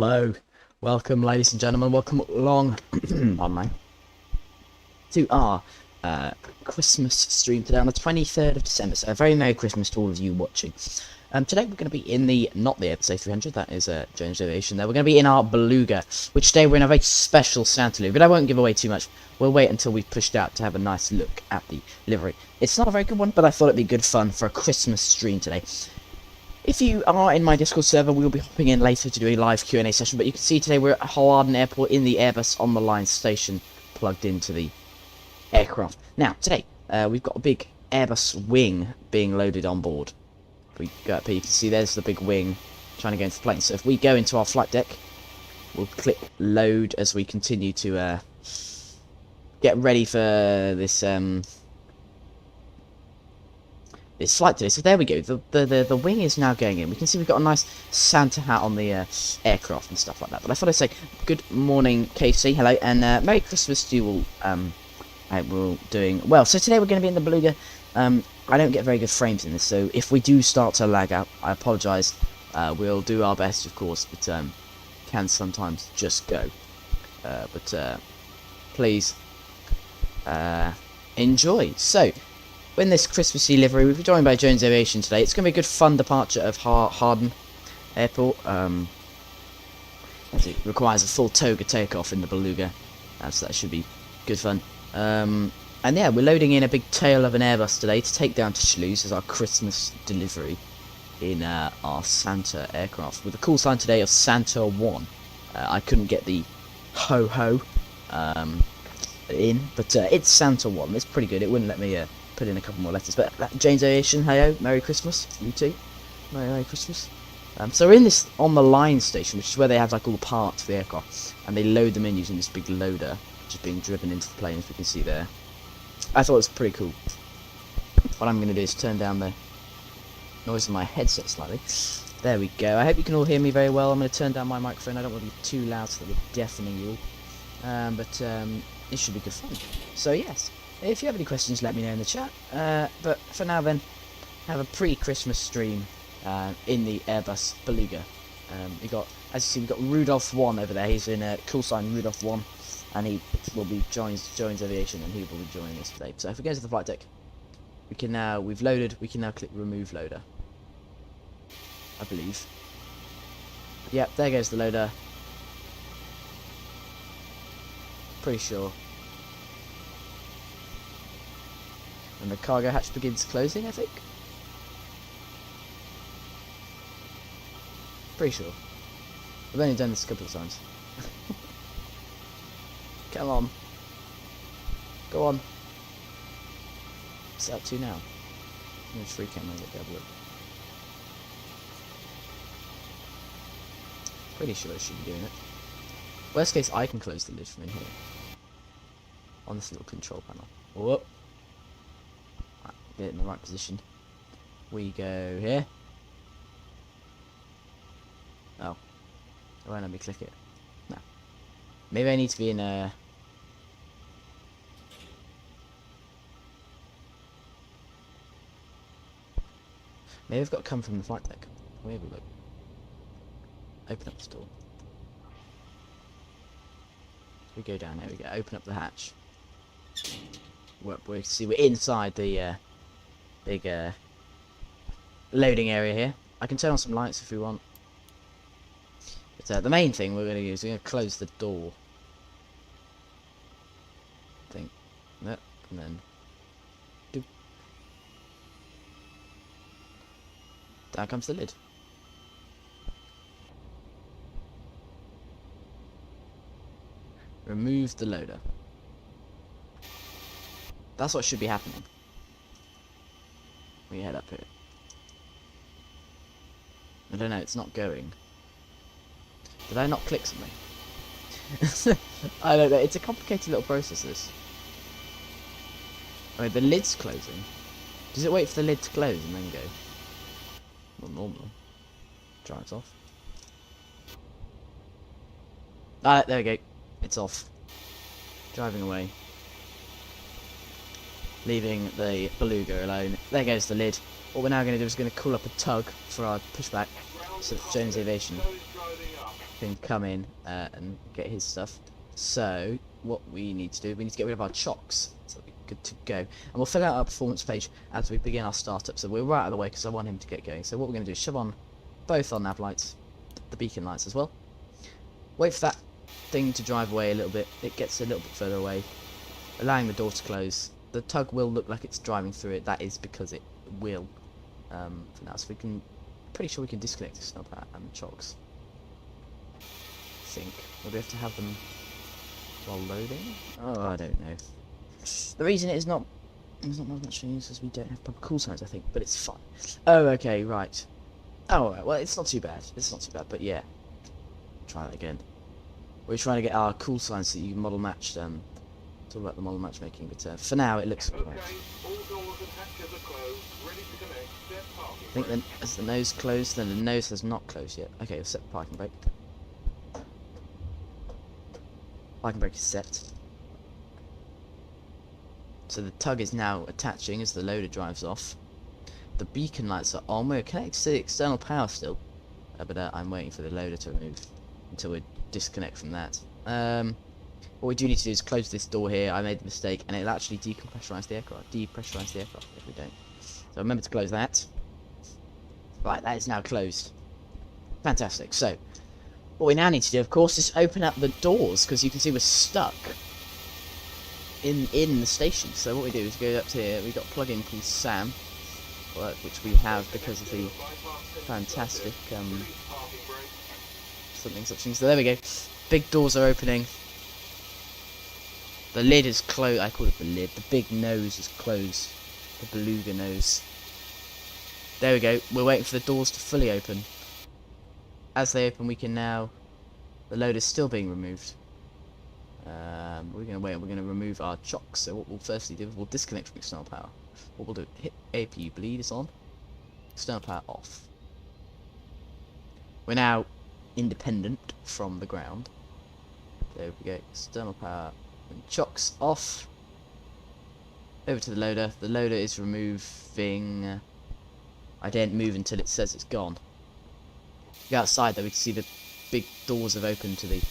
Hello, welcome ladies and gentlemen, welcome along online to our Christmas stream today on the 23rd of December, so a very Merry Christmas to all of you watching. Today we're going to be in not the episode 300, that is Jones Aviation there, we're going to be in our Beluga, which today we're in a very special Santa livery, but I won't give away too much, we'll wait until we've pushed out to have a nice look at the livery. It's not a very good one, but I thought it'd be good fun for a Christmas stream today. If you are in my Discord server, we'll be hopping in later to do a live Q&A session, but you can see today we're at Harden Airport in the Airbus on the line station, plugged into the aircraft. Now, today, we've got a big Airbus wing being loaded on board. If we go up here, you can see there's the big wing trying to go into the plane. So if we go into our flight deck, we'll click load as we continue to get ready for this this flight today. So there we go, the wing is now going in. We can see we've got a nice Santa hat on the aircraft and stuff like that. But I thought I'd say good morning, KC, hello, and Merry Christmas to you all. I hope we're all doing well. So today we're going to be in the Beluga. I don't get very good frames in this, so if we do start to lag out, I apologise. We'll do our best, of course, but can sometimes just go. Please enjoy. So, in this Christmassy livery, we've been joined by Jones Aviation today. It's going to be a good fun departure of Harden Airport, as it requires a full toga takeoff in the Beluga, so that should be good fun. And yeah, we're loading in a big tail of an Airbus today to take down to Toulouse as our Christmas delivery in our Santa aircraft, with a call sign today of Santa 1. I couldn't get the ho-ho in, but it's Santa 1. It's pretty good. It wouldn't let me put in a couple more letters, but James Aviation, hey-ho, Merry Christmas, you too, Merry Christmas. So we're in this on the line station, which is where they have like all the parts for the aircraft, and they load them in using this big loader, which is being driven into the plane, as we can see there. I thought it was pretty cool. What I'm going to do is turn down the noise of my headset slightly. There we go. I hope you can all hear me very well. I'm going to turn down my microphone. I don't want to be too loud so that we're deafening you all. It should be good fun. So yes. If you have any questions, let me know in the chat. But for now then, have a pre-Christmas stream in the Airbus Beluga. We got, as you see, we've got Rudolph 1 over there. He's in a call sign Rudolph 1, and he will be Jones Aviation, and he will be joining us today. So if we go to the flight deck, we can now, we've loaded, we can now click remove loader, I believe. Yep, there goes the loader. Pretty sure. And the cargo hatch begins closing, I think. Pretty sure. I've only done this a couple of times. Come on. Go on. What's it up to now? There's free camera, let me have a look. Pretty sure it should be doing it. Worst case, I can close the lid from in here. On this little control panel. Whoop. Get it in the right position. We go here. Oh. It won't let me click it. No. Maybe I need to be in a... Maybe I've got to come from the flight deck. Where have we look? Open up the door. We go down, here we go. Open up the hatch. We see we're inside the big loading area here. I can turn on some lights if we want. But the main thing we're going to use is we're going to close the door. I think. Yep, and then doop. Down comes the lid. Remove the loader. That's what should be happening. We head up here. I don't know, it's not going. Did I not click something? I don't know, it's a complicated little process, this. Oh, the lid's closing. Does it wait for the lid to close and then go? Not normally. Drives off. Ah, there we go. It's off. Driving away. Leaving the Beluga alone. There goes the lid. What we're now going to do is going to call up a tug for our pushback, so that Jones Aviation can come in and get his stuff. So what we need to do, we need to get rid of our chocks. So we're good to go. And we'll fill out our performance page as we begin our startup. So we're right out of the way because I want him to get going. So what we're going to do is shove on both our nav lights, the beacon lights as well. Wait for that thing to drive away a little bit. It gets a little bit further away, allowing the door to close. The tug will look like it's driving through it. That is because it will. For now, so we can, pretty sure we can disconnect the snub hat and the chocks. I think. Will we have to have them while loading? Oh, I don't know. The reason it's not much use is we don't have proper call signs, I think, but it's fine. Oh, okay, right. Oh, alright, well, it's not too bad. It's not too bad, but yeah. Try that again. We're trying to get our call signs so you can model match them. Talk about the model matchmaking, but for now it looks alright. All doors and hatches are closed, ready to connect. Set parking I think then as the nose closed, then the nose has not closed yet. Okay, we'll set the parking brake. Parking brake is set. So the tug is now attaching as the loader drives off. The beacon lights are on. We're connected to the external power still, but I'm waiting for the loader to remove until we disconnect from that. What we do need to do is close this door here. I made the mistake, and it'll actually depressurize the aircraft if we don't. So remember to close that. Right, that is now closed. Fantastic. So what we now need to do, of course, is open up the doors, because you can see we're stuck in the station. So what we do is go up to here. We've got a plugin called Sam, which we have because of the fantastic something. So there we go. Big doors are opening. The lid is closed. I call it the lid. The big nose is closed. The Beluga nose. There we go. We're waiting for the doors to fully open. As they open, we can now. The load is still being removed. We're going to wait. We're going to remove our chocks. So what we'll firstly do is we'll disconnect from external power. What we'll do, hit APU bleed is on. External power off. We're now independent from the ground. There we go. External power and chocks off. Over to the loader. The loader is removing. I didn't move until it says it's gone. Go outside though, we can see the big doors have opened to the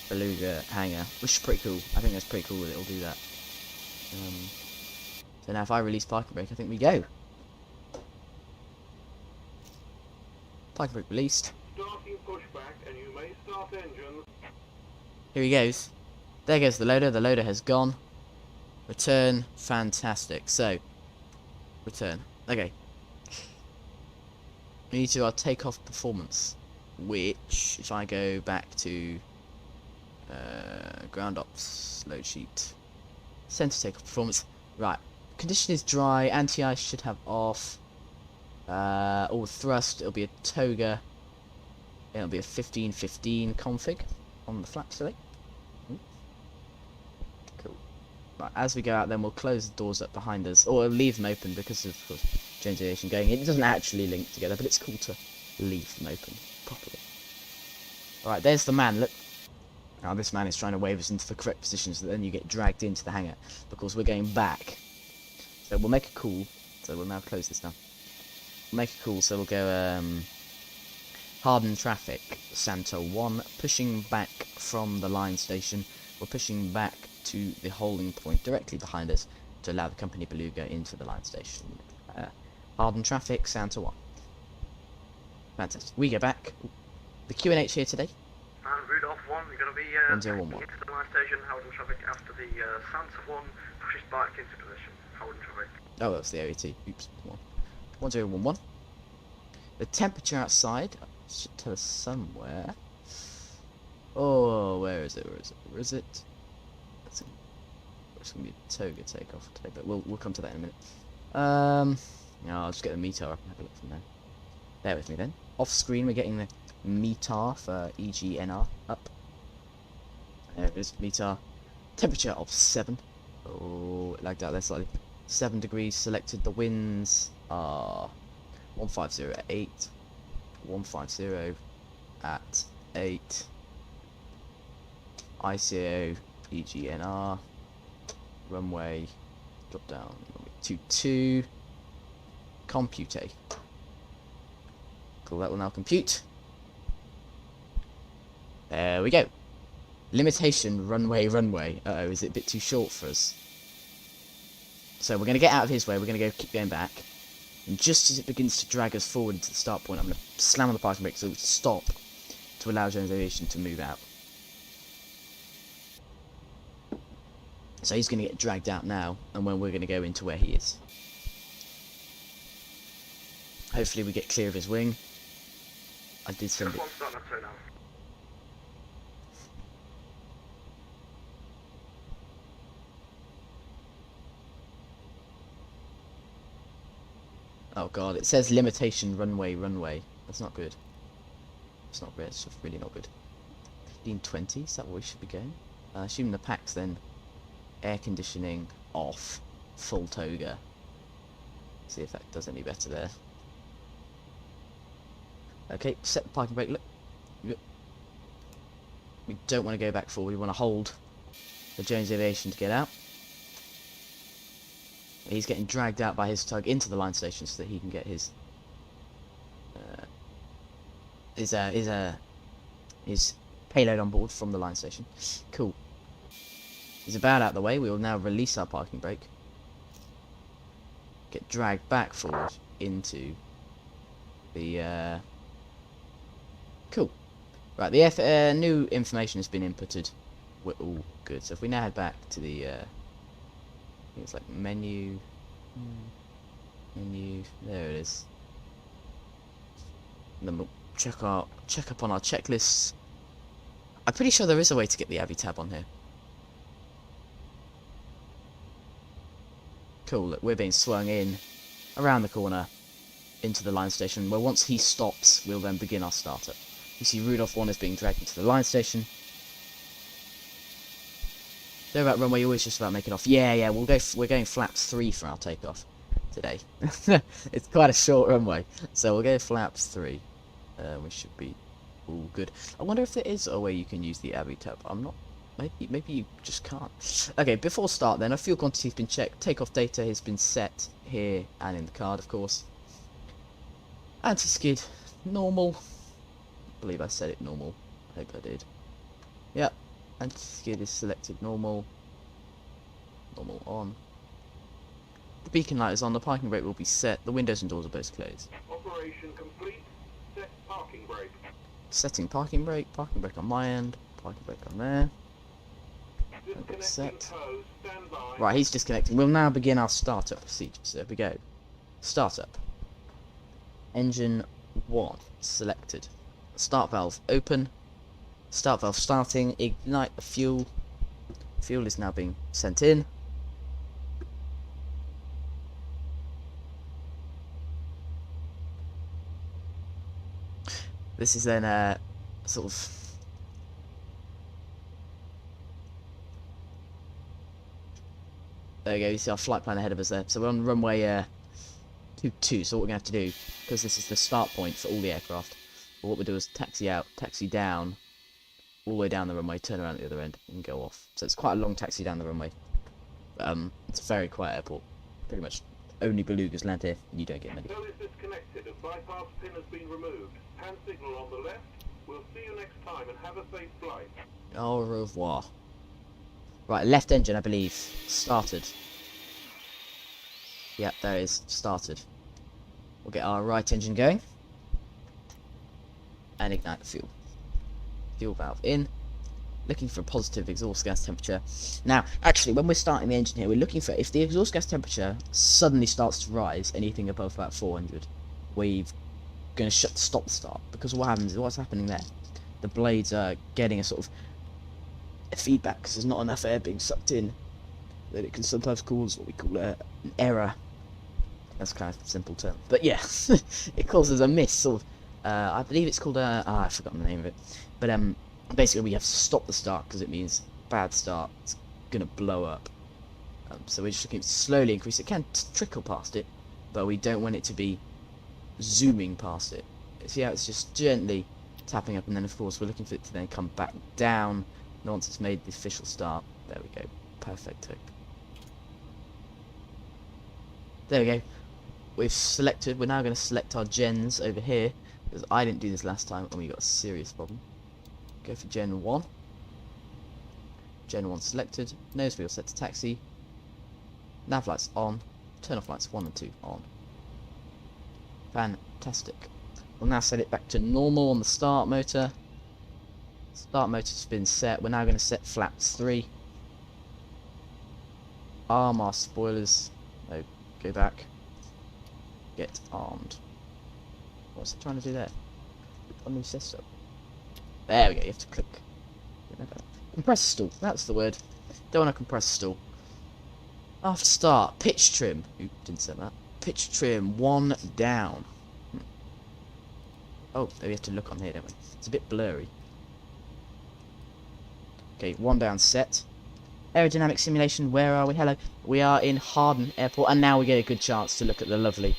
Beluga hangar, which is pretty cool. I think that's pretty cool that it'll do that. So now if I release parking brake, I think we go. Parking brake released. starting pushback, and you may start engines. Here he goes. There goes the loader. The loader has gone. Return. Fantastic. So, return. Okay. We need to do our takeoff performance, which, if I go back to ground ops load sheet, center takeoff performance. Right. Condition is dry. Anti-ice should have off. All thrust. It'll be a toga. It'll be a 15-15 config on the flaps today. Cool. Right, as we go out, then we'll close the doors up behind us, or leave them open because of course change aviation going in. It doesn't actually link together, but it's cool to leave them open properly. Alright, there's the man. Look. Now this man is trying to wave us into the correct position, so that then you get dragged into the hangar because we're going back. So we'll make a call. So we'll now close this now. We'll make a call. So we'll go. Hardened traffic, Santa 1, pushing back from the line station. We're pushing back to the holding point directly behind us to allow the company Beluga into the line station. Hardened traffic, Santa 1. Fantastic. We go back. The QNH here today. And Rudolph 1, you're going to be 1011. into the line station, Hardened traffic after the Santa 1 pushes back into position. Hardened traffic. Oh, that's the OET. Oops. 1011. The temperature outside should tell us somewhere. Oh, where is it? Where is it? It's going to be a toga takeoff today, but we'll come to that in a minute. No, I'll just get the METAR up and have a look from there. Bear with me then. Off screen, we're getting the METAR for EGNR up. There it is, METAR. Temperature of 7. Oh, it lagged out there slightly. 7 degrees selected. The winds are 150 at 8. 150 at 8. ICO EGNR. Runway. Drop down. 22. Compute. Cool, that will now compute. There we go. Limitation, runway, runway. Uh-oh, is it a bit too short for us? So we're going to get out of his way, we're going to keep going back. And just as it begins to drag us forward to the start point, I'm going to slam on the parking brake so we stop to allow Jones Aviation to move out. So he's going to get dragged out now, and when we're going to go into where he is. Hopefully we get clear of his wing. I did send it. Oh god, it says limitation runway, runway. That's not good. It's not good, it's really not good. 1520, is that where we should be going? Assuming the pack's then air conditioning off, full toga. See if that does any better there. Okay, set the parking brake, look. We don't want to go back forward, we want to hold the Jones Aviation to get out. He's getting dragged out by his tug into the line station so that he can get his payload on board from the line station. Cool. He's about out the way. We will now release our parking brake. Get dragged back forward into the cool. Right, the new information has been inputted. We're all good. So if we now head back to the I think it's like menu, there it is. And then we'll check up on our checklists. I'm pretty sure there is a way to get the Avi tab on here. Cool, look, we're being swung in around the corner into the line station, where once he stops, we'll then begin our startup. You see Rudolph 1 is being dragged into the line station. They're about runway, always just about making off. Yeah, we're going flaps 3 for our takeoff today. It's quite a short runway, so we'll go flaps 3. We should be all good. I wonder if there is a way you can use the Avi tab. I'm not. Maybe you just can't. Okay, before start then, our fuel quantity has been checked. Takeoff data has been set here and in the card, of course. Anti-skid, normal. I believe I said it normal. I hope I did. Yep. Anti-skid is selected normal. Normal on. The beacon light is on, the parking brake will be set, the windows and doors are both closed. Operation complete. Set parking brake. Setting parking brake on my end, parking brake on there. Disconnecting Set. tow, stand by. Right, he's disconnecting. We'll now begin our startup procedure. So there we go. Startup. Engine 1 selected. Start valve open. Start valve starting, ignite the fuel. Fuel is now being sent in. This is then sort of there we go, you see our flight plan ahead of us there. So we're on runway 22, so what we're going to have to do, because this is the start point for all the aircraft, what we'll do is taxi out, taxi down, all the way down the runway, turn around at the other end, and go off. So it's quite a long taxi down the runway. It's a very quiet airport. Pretty much only Belugas land here, and you don't get many. Tow is disconnected. A bypass pin has been removed. Hand signal on the left. We'll see you next time and have a safe flight. Au revoir. Right, left engine, I believe, started. Yep, there it is, started. We'll get our right engine going. And ignite the fuel. Fuel valve in. Looking for a positive exhaust gas temperature. Now, actually, when we're starting the engine here, we're looking for, if the exhaust gas temperature suddenly starts to rise, anything above about 400, we're going to stop the start. Because what happens is, what's happening there? The blades are getting a sort of feedback, because there's not enough air being sucked in, that it can sometimes cause what we call an error. That's kind of a simple term. But yeah, it causes a miss, sort of. I believe it's called I've forgotten the name of it. But basically we have to stop the start because it means bad start. It's gonna blow up. So we're just looking to slowly increase. It can trickle past it, but we don't want it to be zooming past it. See how it's just gently tapping up, and then of course we're looking for it to then come back down once it's made the official start. There we go. Perfect. There we go. We've selected. We're now going to select our gens over here, because I didn't do this last time and we got a serious problem. Go for Gen 1. Gen 1 selected. Nose wheel set to taxi. Nav lights on. Turn off lights 1 and 2 on. Fantastic. We'll now set it back to normal on the start motor. Start motor's been set. We're now going to set flaps 3. Arm our spoilers. No, go back. Get armed. What's it trying to do there? On new system. There we go. You have to click. Compressor stall. That's the word. Don't want to compressor stall. After start, pitch trim. Oop, didn't set that. Pitch trim 1 down. Oh, we have to look on here, don't we? It's a bit blurry. Okay, 1 down set. Aerodynamic simulation, where are we? Hello. We are in Harden Airport, and now we get a good chance to look at the lovely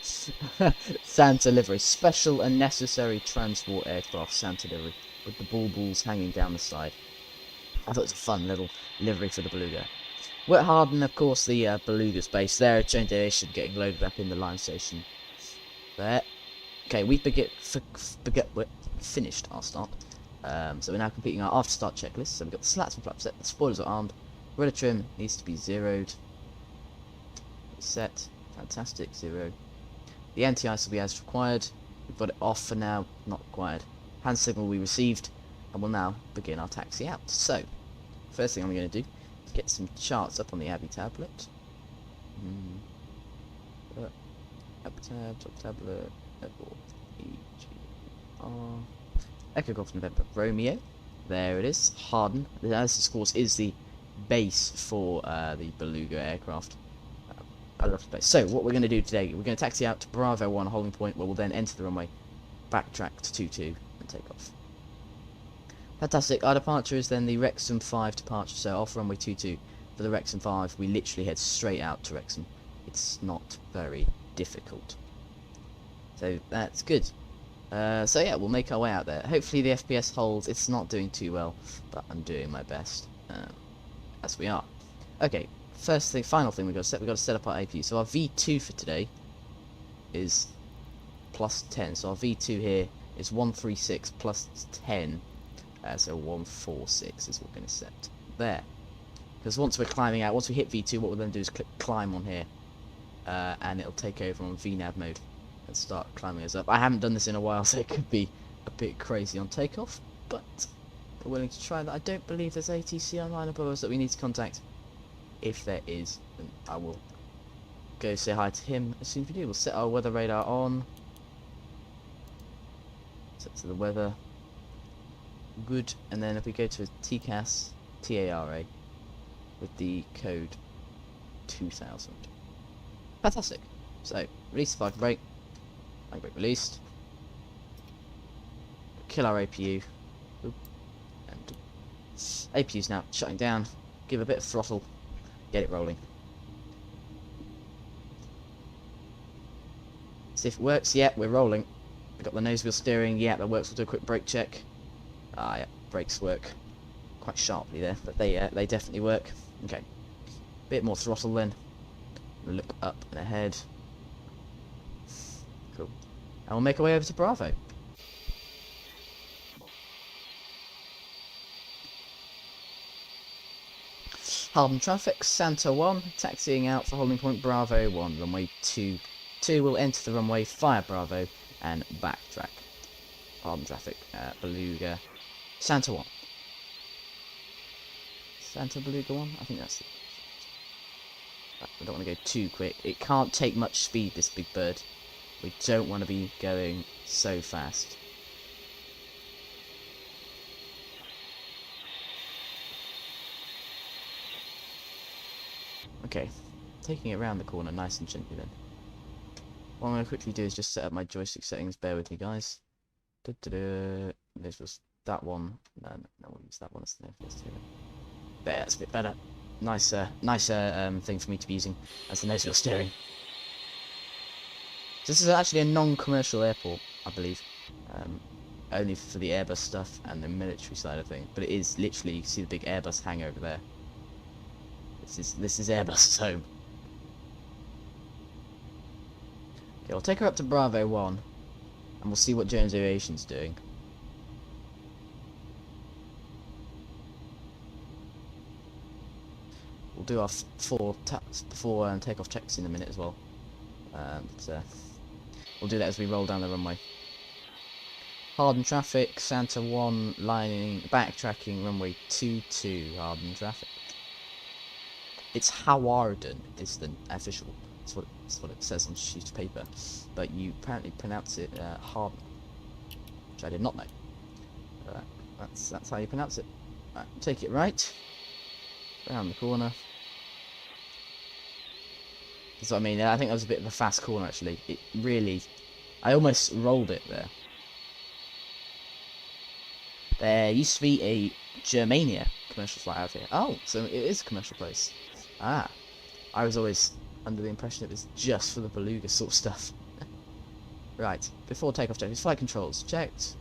Santa livery. Special and necessary transport aircraft Santa livery, with the bulbuls hanging down the side. I thought it was a fun little livery for the Beluga. We're at Harden, of course, the Beluga's base there. Change aviation getting loaded up in the line station. There. Okay, we finished our start. So we're now completing our after start checklist. So we've got the slats and flaps set, the spoilers are armed. Rudder trim needs to be zeroed. Set. Fantastic. 0. The anti-ice will be as required. We've got it off for now. Not required. Hand signal we received. And we'll now begin our taxi out. So, first thing I'm going to do is get some charts up on the Abby tablet. Up tab, top tablet, Apple, Echo Golf November Romeo. There it is. Harden. This, of course, is the base for the Beluga aircraft. I love the base. So, what we're going to do today, we're going to taxi out to Bravo 1 holding point, where we'll then enter the runway, backtrack to 22, and take off. Fantastic. Our departure is then the Wrexham 5 departure, so off runway 22 for the Wrexham 5. We literally head straight out to Wrexham. It's not very difficult. So, that's good. So yeah, we'll make our way out there. Hopefully the FPS holds. It's not doing too well, but I'm doing my best. As we are. Okay, first thing, final thing we've got to set up our APU. So our V2 for today is plus 10. So our V2 here is 136 plus 10. So 146 is what we're going to set there. Because once we're climbing out, once we hit V2, what we'll then do is click climb on here. And it'll take over on VNAV mode and start climbing us up. I haven't done this in a while, so it could be a bit crazy on takeoff, but we're willing to try that. I don't believe there's ATC online above us that we need to contact. If there is, then I will go say hi to him as soon as we do. We'll set our weather radar on. Set to the weather. Good. And then if we go to a TCAS, TARA, with the code 2000. Fantastic. So, release the parking brake. Parking brake released. Kill our APU. Oop. And APU's now shutting down. Give a bit of throttle. Get it rolling. See if it works. Yeah, we're rolling. We've got the nose wheel steering. Yeah, that works. We'll do a quick brake check. Ah, yeah, brakes work quite sharply there, but they definitely work. Okay, bit more throttle then. We'll look up and ahead. Cool. And we'll make our way over to Bravo. Harden traffic, Santa 1, taxiing out for holding point Bravo 1, runway 22 will enter the runway, fire Bravo, and backtrack. Harden traffic, Beluga, Santa 1. Santa Beluga 1? I think that's it. I don't want to go too quick. It can't take much speed, this big bird. We don't want to be going so fast. Okay, taking it around the corner nice and gently then. What I'm going to quickly do is just set up my joystick settings. Bear with me, guys. This was that one. No, we'll use that one as the nose wheel. There, that's a bit better. Nicer thing for me to be using as the nose wheel steering. So this is actually a non-commercial airport, I believe. Only for the Airbus stuff and the military side of things. But it is literally, you can see the big Airbus hangar over there. This is Airbus's home. Okay, we'll take her up to Bravo 1, and we'll see what Jones Aviation's doing. We'll do our four takeoff checks in a minute as well. We'll do that as we roll down the runway. Hardened traffic, Santa 1 lining, backtracking, runway 22, hardened traffic. It's Hawarden is the official. That's what it says on the sheet of paper. But you apparently pronounce it Harden, which I did not know. That's how you pronounce it. Right, take it right. Around the corner. That's what I mean. I think that was a bit of a fast corner actually. It really, I almost rolled it there. There used to be a Germania commercial flight out here. Oh, so it is a commercial place. Ah, I was always under the impression it was just for the Beluga sort of stuff. Right, before takeoff check, flight controls checked.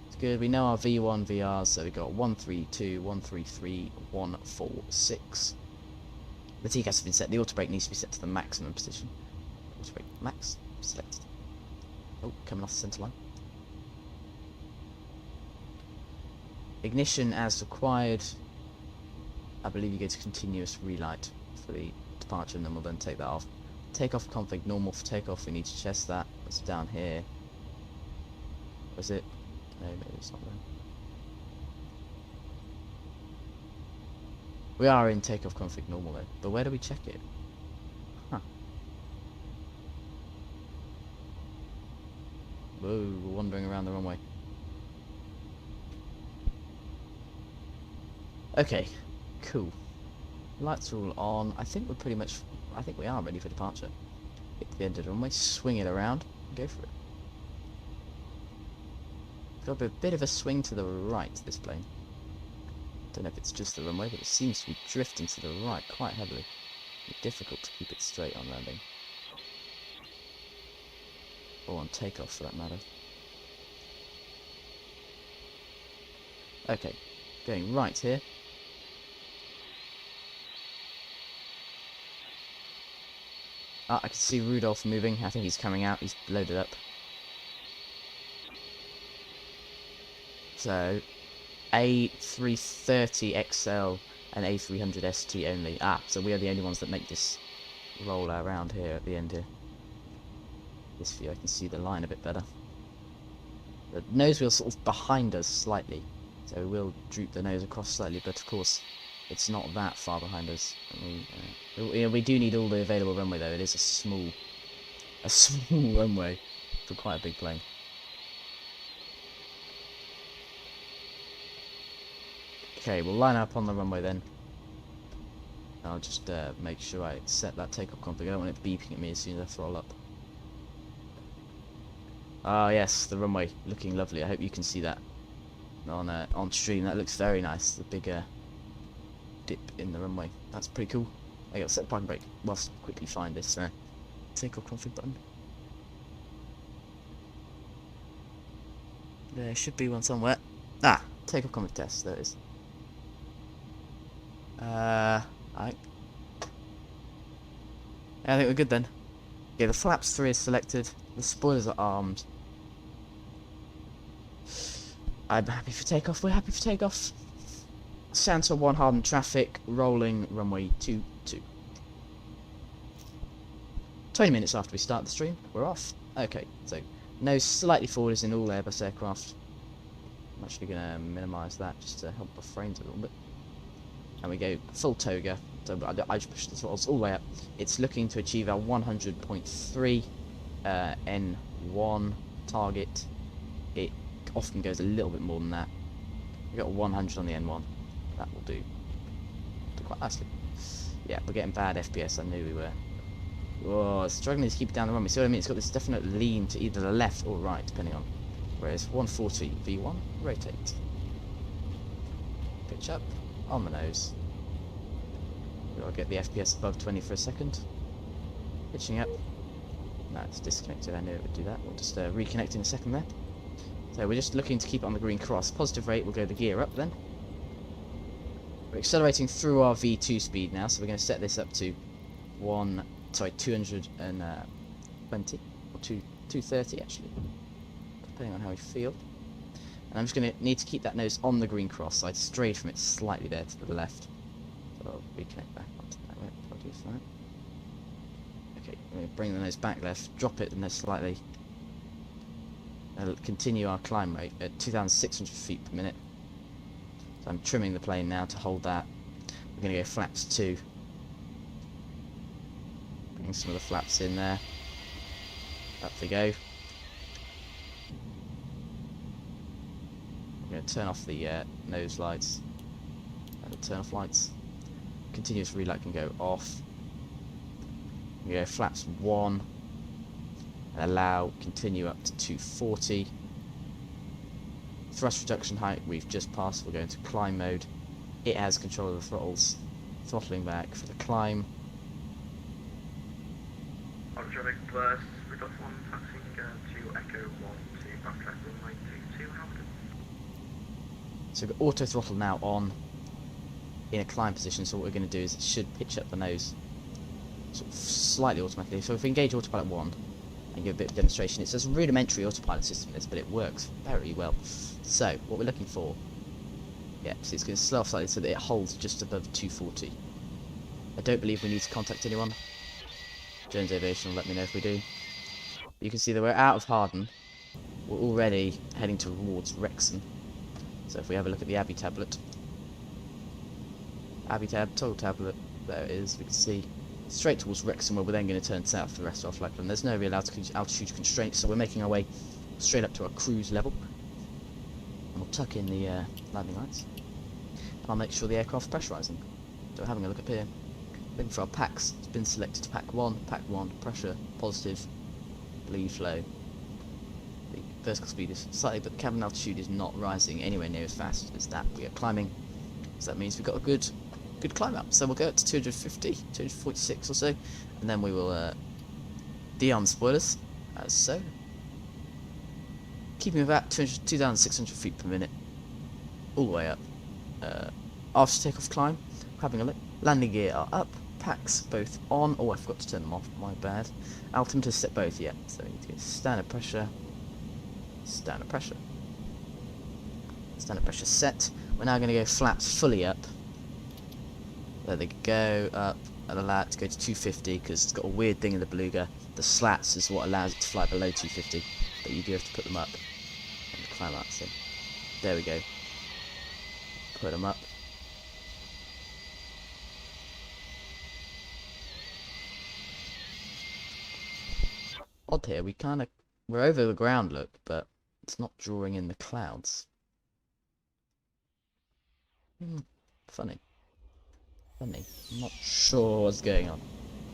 It's good. We know our V1 VRs, so we got 132, 133, 146. The TCAS has been set. The auto brake needs to be set to the maximum position. Auto brake max selected. Oh, coming off the centre line. Ignition as required. I believe you go to continuous relight for the departure, and then we'll then take that off. Takeoff config normal for takeoff. We need to test that. It's down here. Was it? No, maybe it's not there. We are in takeoff config normal though. But where do we check it? Huh. Whoa, we're wandering around the runway. Okay, cool. Lights are all on. I think we're pretty much... I think we are ready for departure. Get to the end of the runway, swing it around, and go for it. Got a bit of a swing to the right, this plane. Don't know if it's just the runway, but it seems to be drifting to the right quite heavily. Difficult to keep it straight on landing. Or on takeoff, for that matter. Okay, going right here. Ah, I can see Rudolph moving. I think he's coming out. He's loaded up. So, A330XL and A300ST only. Ah, so we are the only ones that make this roll around here at the end here. This view, I can see the line a bit better. The nose wheel's sort of behind us slightly, so we will droop the nose across slightly, but of course, it's not that far behind us. We do need all the available runway though. It is a small runway for quite a big plane. Okay, we'll line up on the runway then. I'll just make sure I set that takeoff config. I don't want it beeping at me as soon as I throttle up. Ah yes, the runway looking lovely. I hope you can see that on stream. That looks very nice. The bigger dip in the runway. That's pretty cool. I got to set parking brake whilst I quickly find this takeoff config button. There should be one somewhere. Ah, takeoff config test. There it is. I think we're good then. Okay, the flaps 3 is selected. The spoilers are armed. I'm happy for takeoff. We're happy for takeoff. Santa 1 hardened traffic, rolling runway 22. 20 minutes after we start the stream, we're off. Okay, so nose slightly forward as in all Airbus aircraft. I'm actually going to minimise that just to help the frames a little bit. And we go full toga. So I just push the throttles all the way up. It's looking to achieve our 100.3 N1 target. It often goes a little bit more than that. We got 100 on the N1. That will do quite nicely. Yeah, we're getting bad FPS. I knew we were. Whoa, struggling to keep it down the runway. See what I mean? It's got this definite lean to either the left or right, depending on. Whereas 140 V1, rotate. Pitch up on the nose. I'll get the FPS above 20 for a second. Pitching up. No, it's disconnected. I knew it would do that. We'll just reconnect in a second there. So we're just looking to keep it on the green cross. Positive rate, we'll go the gear up then. We're accelerating through our V2 speed now, so we're going to set this up to 220 or 230 actually, depending on how we feel. And I'm just going to need to keep that nose on the green cross, so I'd strayed from it slightly there to the left. So I'll reconnect back onto that. I'll do that. Okay, we're going to bring the nose back left, drop it in there slightly. Continue our climb rate at 2,600 feet per minute. So I'm trimming the plane now to hold that. We're going to go flaps 2. Bring some of the flaps in there. Up they go. I'm going to turn off the nose lights. Turn off lights. Continuous relight can go off. We go flaps 1. And allow, continue up to 240. Thrust reduction height we've just passed. We'll go into climb mode. It has control of the throttles. Throttling back for the climb. On traffic burst, we got one taxiing to Echo 1 to backtrack runway 22, Hamilton. So we've got auto throttle now on in a climb position, so what we're going to do is it should pitch up the nose sort of slightly automatically. So if we engage autopilot 1 and give a bit of demonstration, it's a rudimentary autopilot system this, but it works very well. So what we're looking for, yeah, so it's going to slow off slightly so that it holds just above 240. I don't believe we need to contact anyone. Jones Aviation will let me know if we do. You can see that we're out of Harden. We're already heading towards Wrexham. So if we have a look at the Abbey tablet, Abbey tab, total tablet, there it is. We can see straight towards Wrexham, where we're then going to turn south for the rest of our flight plan. There's no real altitude constraints, so we're making our way straight up to our cruise level. And we'll tuck in the landing lights. And I'll make sure the aircraft's pressurising. So having a look up here. Looking for our packs. It's been selected to pack 1, pressure, positive, bleed flow. The vertical speed is slightly, but the cabin altitude is not rising anywhere near as fast as that we are climbing. So that means we've got a good climb up. So we'll go up to 250, 246 or so, and then we will de-arm spoilers, as so. Keeping about 2,600 feet per minute, all the way up. After takeoff climb, having a look. Landing gear are up, packs both on. Oh, I forgot to turn them off, my bad. Altimeter set both, yeah. So we need to get standard pressure set. We're now going to go flaps fully up. There they go, up, and allow it to go to 250, because it's got a weird thing in the Beluga. The slats is what allows it to fly below 250, but you do have to put them up and climb up. So there we go. Put them up. Odd here, we're over the ground, look, but it's not drawing in the clouds. Funny. I'm not sure what's going on.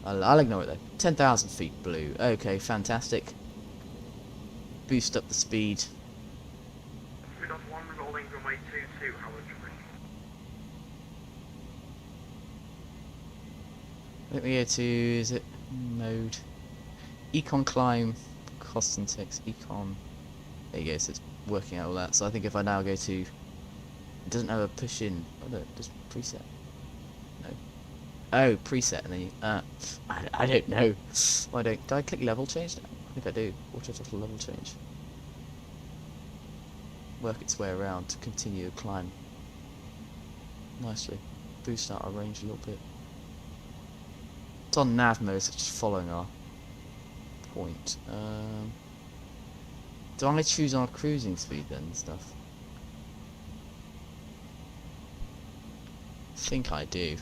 I'll ignore it though. 10,000 feet blue. Okay, fantastic. Boost up the speed. We got 1 rolling runway 22, how would you think? Let me go to, is it mode? Econ climb, cost and ticks, econ. There you go, so it's working out all that. So I think if I now go to, it doesn't have a push in. Oh no, just preset. No. Oh, preset, and then you, I don't know. Why did I click level change now? I think I do. Auto throttle level change. Work its way around to continue the climb. Nicely. Boost out our range a little bit. It's on nav mode, so it's just following our point. Do I choose our cruising speed then and stuff? I think I do.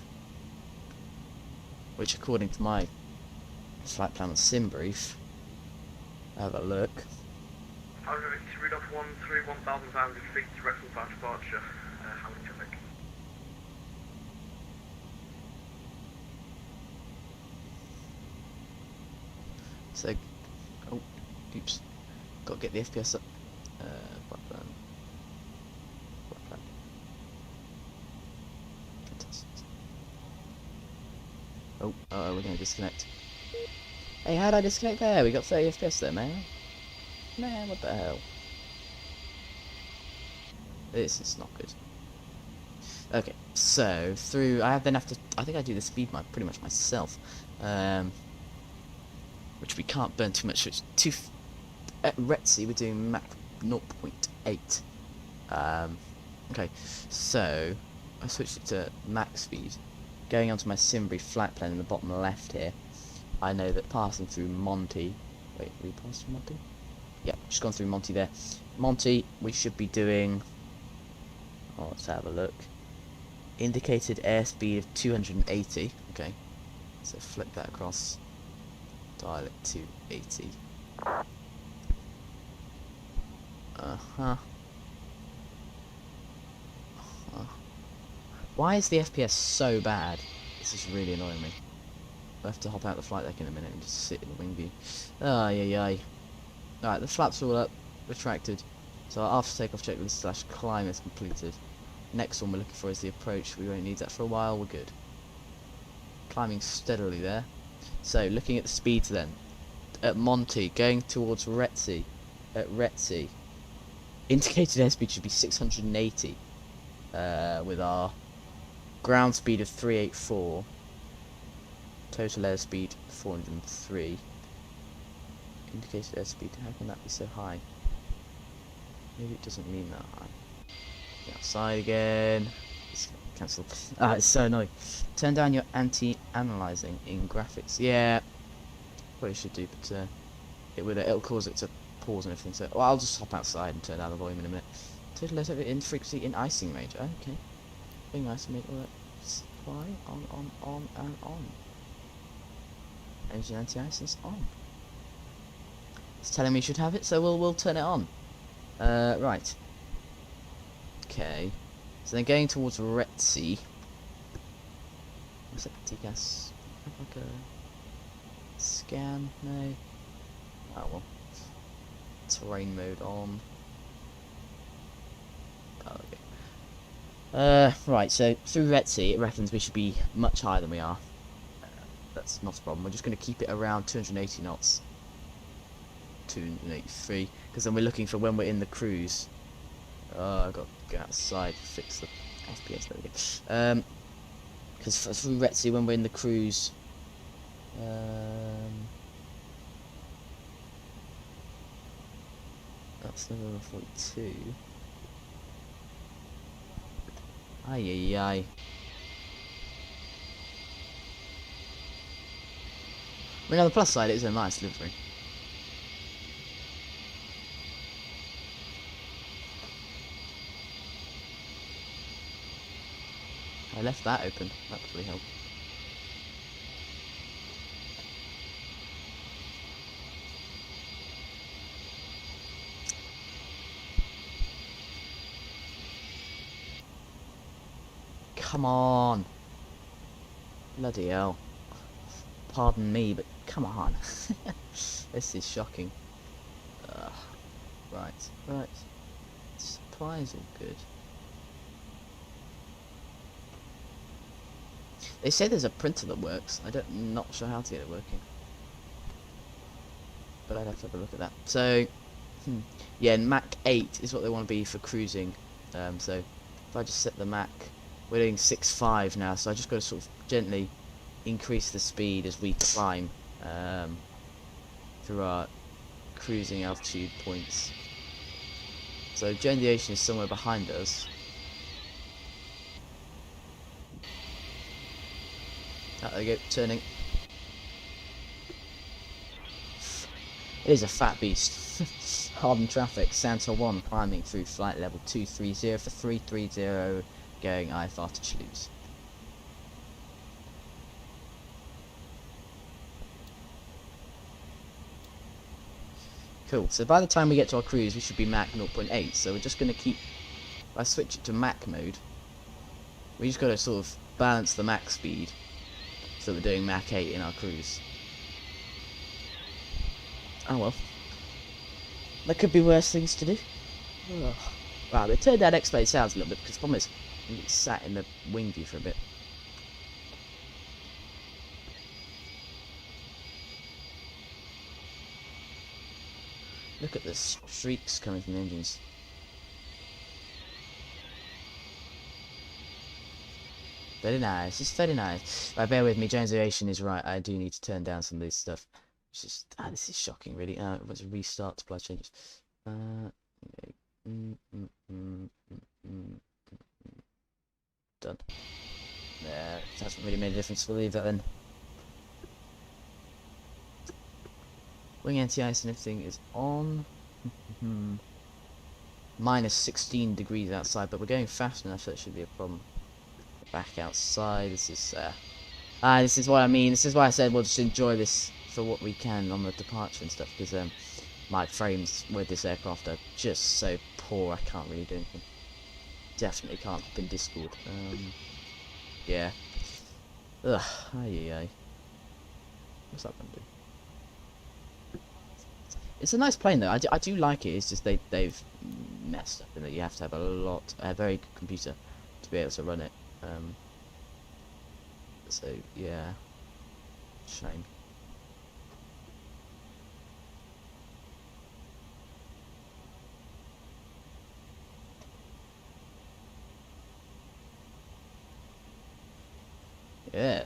Which, according to my flight plan on SimBrief, have a look. I'll go to read off 1 through 1,500 feet to Wrexham for departure. How would you think? So, oh, oops, got to get the FPS up. Flight plan. Fantastic. Oh, we're going to disconnect. Hey, how'd I disconnect there? We got 30 FPS there, man. Man, what the hell? This is not good. Okay, so through, I think I do the speed map pretty much myself. Which we can't burn too much. At Retzi, we're doing Mach 0.8. Okay, so I switched it to max speed. going onto my Simbury flat plane in the bottom left here, I know that passing through Monty... Wait, we passed through Monty? Yeah, just gone through Monty there. Monty, we should be doing... Oh, let's have a look. Indicated airspeed of 280. Okay. So flip that across. Dial it to 80. Uh-huh. Why is the FPS so bad? This is really annoying me. I have to hop out the flight deck in a minute and just sit in the wing view. Ay, ay, ay. Alright, the flaps are all up, retracted. So our after takeoff checklist / climb is completed. Next one we're looking for is the approach. We won't need that for a while, we're good. Climbing steadily there. So, looking at the speeds then. At Monty, going towards Retzi. At Retzi, indicated airspeed should be 680. With our ground speed of 384. Total airspeed 403. Indicated airspeed, how can that be so high? Maybe it doesn't mean that high. Outside again. Cancel. Ah, it's so annoying. Turn down your anti-analyzing in graphics. Yeah, probably should do, but it'll cause it to pause and everything. So, well, I'll just hop outside and turn down the volume in a minute. Total airspeed in frequency in icing range. Okay, being icing range. All that supply on and on. Engine anti-icing's on. It's telling me you should have it, so we'll turn it on. Right. Okay. So then going towards Retzi. What's that? TCAS? Like a scan? No. Oh well. Terrain mode on. Oh, okay. Right, so through Retzi it reckons we should be much higher than we are. That's not a problem. We're just going to keep it around 280 knots. 283. Because then we're looking for when we're in the cruise. I've got to go outside to fix the FPS. There we go. Because through Retzi, when we're in the cruise, that's level 42. Ay, ay, ay. I mean, on the plus side, it is a nice livery. I left that open. That would really help. Come on. Bloody hell. Pardon me, but come on. This is shocking. Right. Supply's all good. They say there's a printer that works. I'm not sure how to get it working. But I'd have to have a look at that. So, yeah, Mach 8 is what they want to be for cruising. So, if I just set the Mach, we're doing 6.5 now, so I just got to sort of gently increase the speed as we climb through our cruising altitude points. So, Joan the Ocean is somewhere behind us. Oh, there we go, turning. It is a fat beast. Hardened traffic, Santa 1 climbing through flight level 230 for 330, going IFR to Toulouse. Cool, so by the time we get to our cruise, we should be Mach 0.8, so we're just going to keep... If I switch it to Mach mode, we just got to sort of balance the Mach speed. So we're doing Mach 8 in our cruise. Oh well. There could be worse things to do. Ugh. Wow, they turned down Xplane sounds a little bit because the problem is we get sat in the wing view for a bit. Look at the streaks coming from the engines. Very nice, it's very nice. Right, bear with me, Jones Aviation is right, I do need to turn down some of this stuff. It's just, this is shocking really. Let's restart supply changes. Okay. Done. Yeah, it hasn't really made a difference. We'll leave that then. Wing anti-ice and everything is on. Minus 16 degrees outside, but we're going fast enough so it should be a problem. Back outside. This is what I mean. This is why I said we'll just enjoy this for what we can on the departure and stuff, because my frames with this aircraft are just so poor. I can't really do anything. Definitely can't hop in Discord. Yeah. Ugh. Aye. What's that gonna do? It's a nice plane though. I do like it. It's just they've messed up in that you have to have a very good computer to be able to run it. So yeah, shame. Yeah,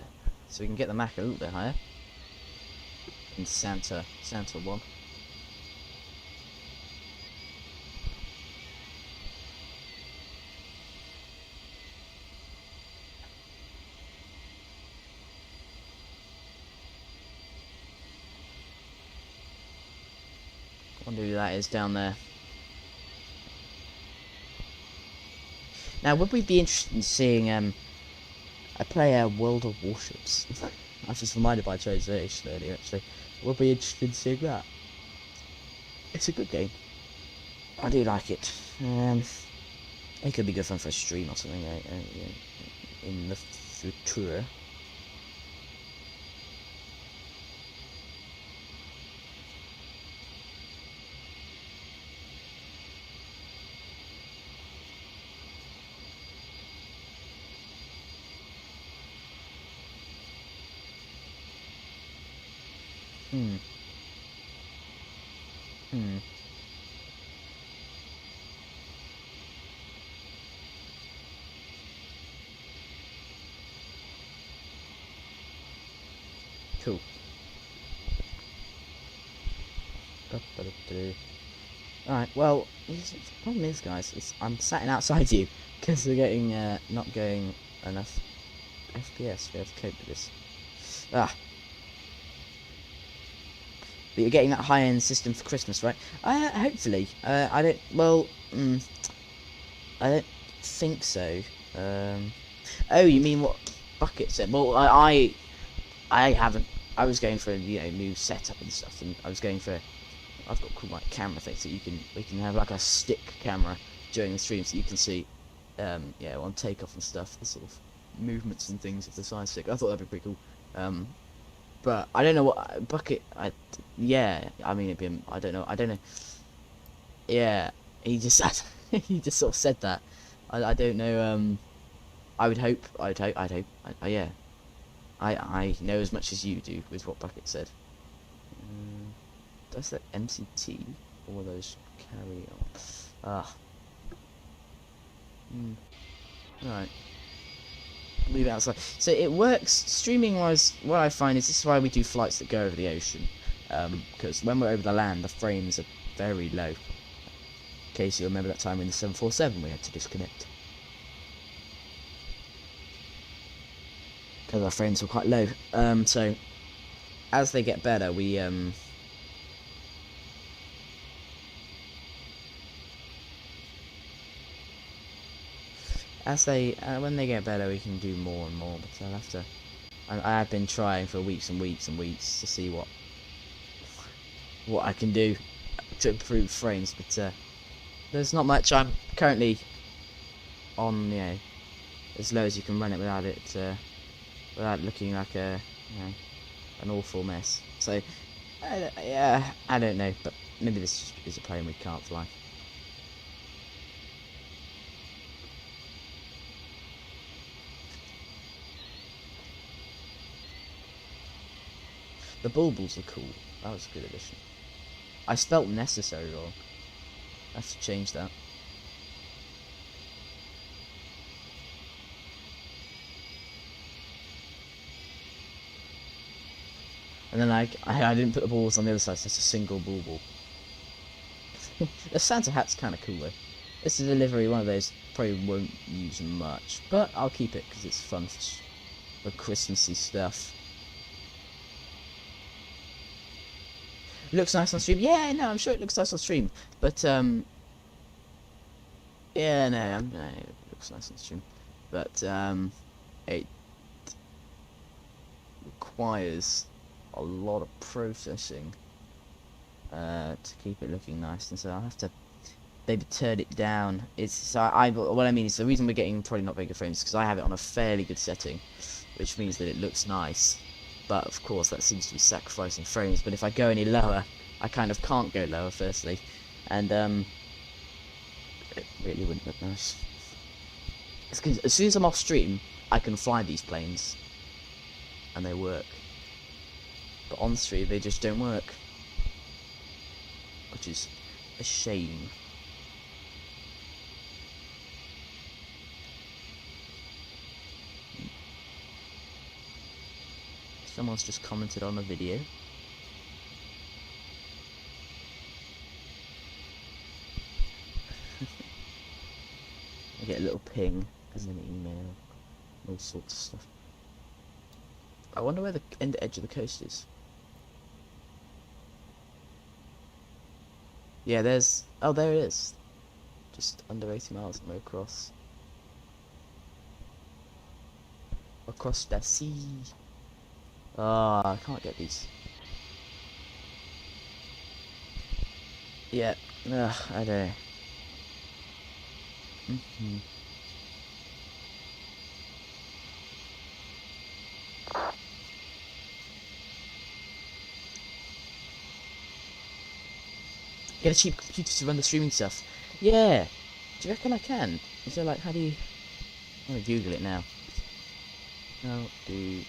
so we can get the Mac a little bit higher in Santa 1. I wonder who that is down there. Now, would we be interested in seeing I play World of Warships? I was just reminded by translation earlier, actually. Would be interested in seeing that. It's a good game. I do like it. It could be good fun for a stream or something in the future. Cool. Alright, well, the problem is, guys, I'm sat outside you, because we're getting, not going enough FPS to be able to cope with this. But you're getting that high-end system for Christmas, right? Hopefully. I don't think so. Oh, you mean what Bucket said? Well, I haven't. I was going for a new setup and stuff, and I was going for. I've got cool camera things so we can have like a stick camera during the stream, so you can see, on takeoff and stuff, the sort of movements and things of the side stick. I thought that'd be pretty cool. But I don't know what Bucket. I mean, it'd be. I don't know. Yeah, he just said. He just sort of said that. I don't know. I'd hope. Yeah. I know as much as you do with what Bucket said. Does that MCT or those carry on? Alright. Leave it outside. So it works streaming wise. What I find is this is why we do flights that go over the ocean. Because when we're over the land, the frames are very low. In case you remember that time in the 747 we had to disconnect. Because our frames were quite low. So as they get better, we when they get better, we can do more and more. But I'll have to. I have been trying for weeks and weeks and weeks to see what I can do to improve frames, but there's not much. I'm currently on as low as you can run it without looking like an awful mess. So I don't know, but maybe this is a plane we can't fly. The bulbils are cool. That was a good addition. I spelt necessary wrong. I have to change that. And then I didn't put the balls on the other side, so it's a single bulbul. The Santa hat's kind of cool though. This is a delivery, one of those probably won't use much, but I'll keep it because it's fun for Christmassy stuff. It looks nice on stream. Yeah, no, I'm sure it looks nice on stream, but yeah, no, it looks nice on stream, but it requires a lot of processing to keep it looking nice, and so I'll have to maybe turn it down. It's so what I mean is the reason we're getting probably not very good frames because I have it on a fairly good setting, which means that it looks nice, but of course that seems to be sacrificing frames. But if I go any lower, I kind of can't go lower, firstly, and it really wouldn't look nice. It's 'cause as soon as I'm off stream, I can fly these planes, and they work, but on stream they just don't work, which is a shame. Someone's just commented on a video. I get a little ping and then an email, all sorts of stuff. I wonder where the edge of the coast is. Yeah, there's... oh, there it is. Just under 80 miles and we're across the sea. Oh, I can't get these. Yeah, I don't know. Get a cheap computer to run the streaming stuff. Yeah. Do you reckon I can? Is there like, how do you... I'm gonna Google it now. How do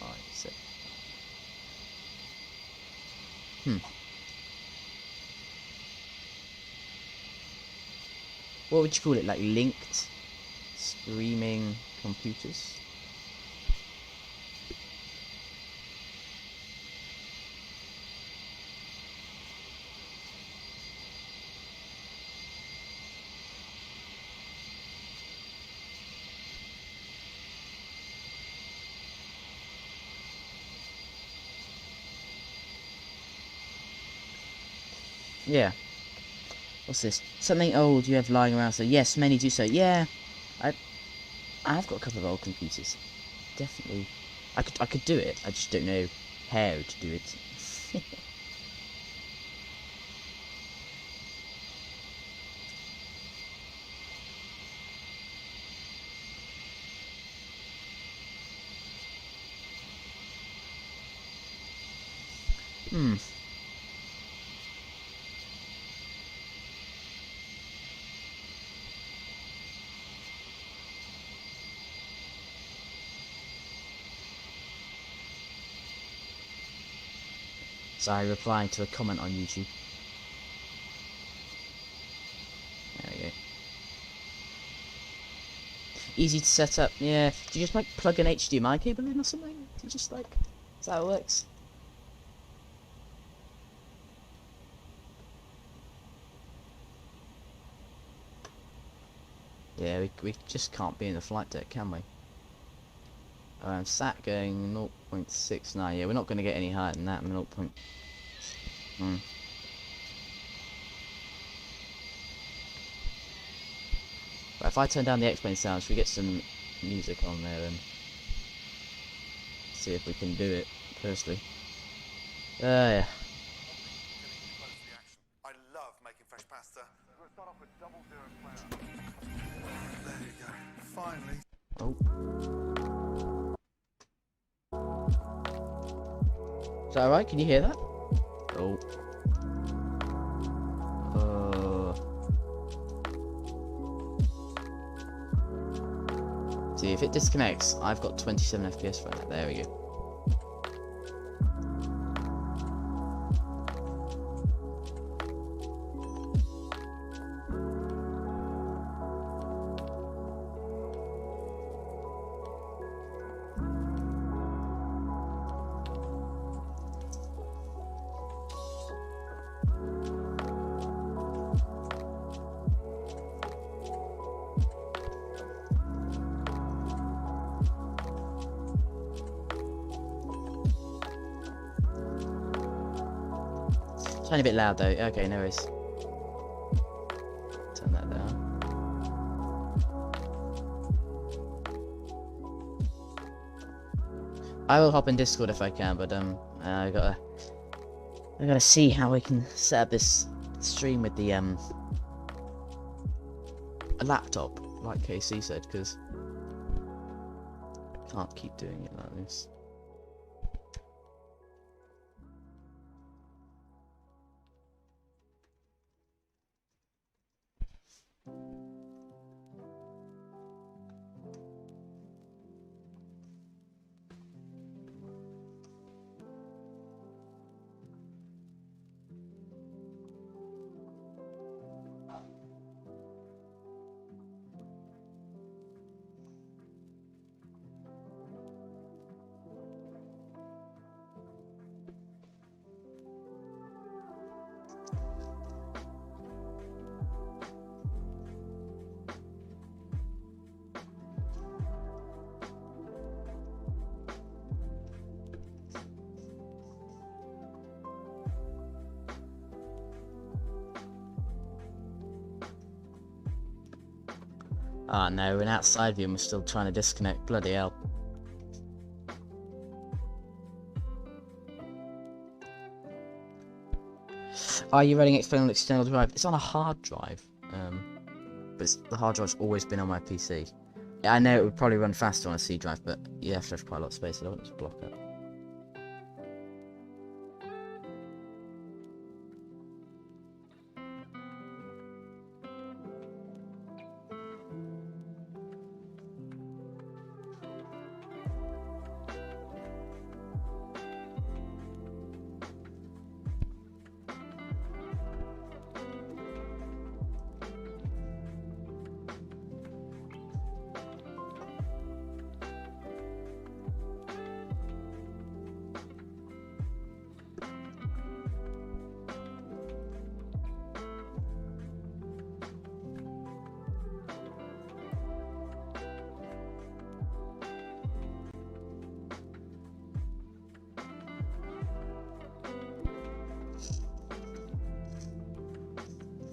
I set... What would you call it? Like linked streaming computers? Yeah. What's this? Something old you have lying around. So yes, many do so. Yeah, I've got a couple of old computers. Definitely, I could do it. I just don't know how to do it. Sorry, replying to a comment on YouTube. There we go. Easy to set up, yeah. Do you just like plug an HDMI cable in or something? Do you just like... is that how it works? Yeah, we just can't be in the flight deck, can we? I'm sat going 0.69. Yeah, we're not going to get any higher than that. 0. But if I turn down the Xplane sound, should we get some music on there and see if we can do it? Firstly, yeah. I love making fresh pasta. We'll start off with double zero flour. There you go. Finally. Oh. Is that alright? Can you hear that? Oh. See, if it disconnects, I've got 27 FPS right now. There we go. Tiny bit loud though. Okay, no worries. Turn that down. I will hop in Discord if I can, but I gotta see how we can set up this stream with the a laptop, like KC said, because I can't keep doing it like this. Ah no, we're in outside view and we're still trying to disconnect. Bloody hell. Are you running Xplane on external drive? It's on a hard drive. But the hard drive's always been on my PC. Yeah, I know it would probably run faster on a C drive, but you have to have quite a lot of space. I don't want it to block up.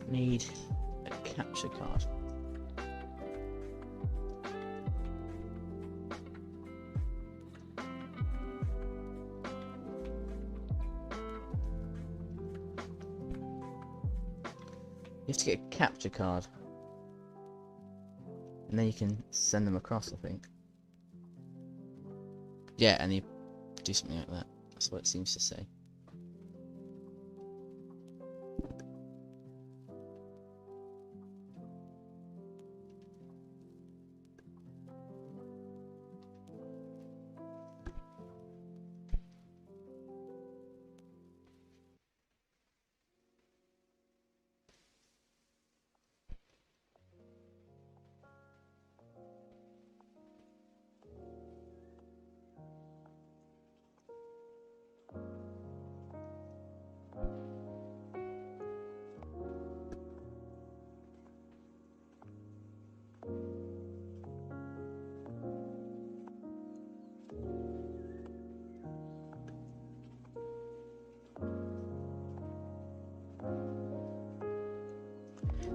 Need a capture card. You have to get a capture card. And then you can send them across, I think. Yeah, and you do something like that. That's what it seems to say.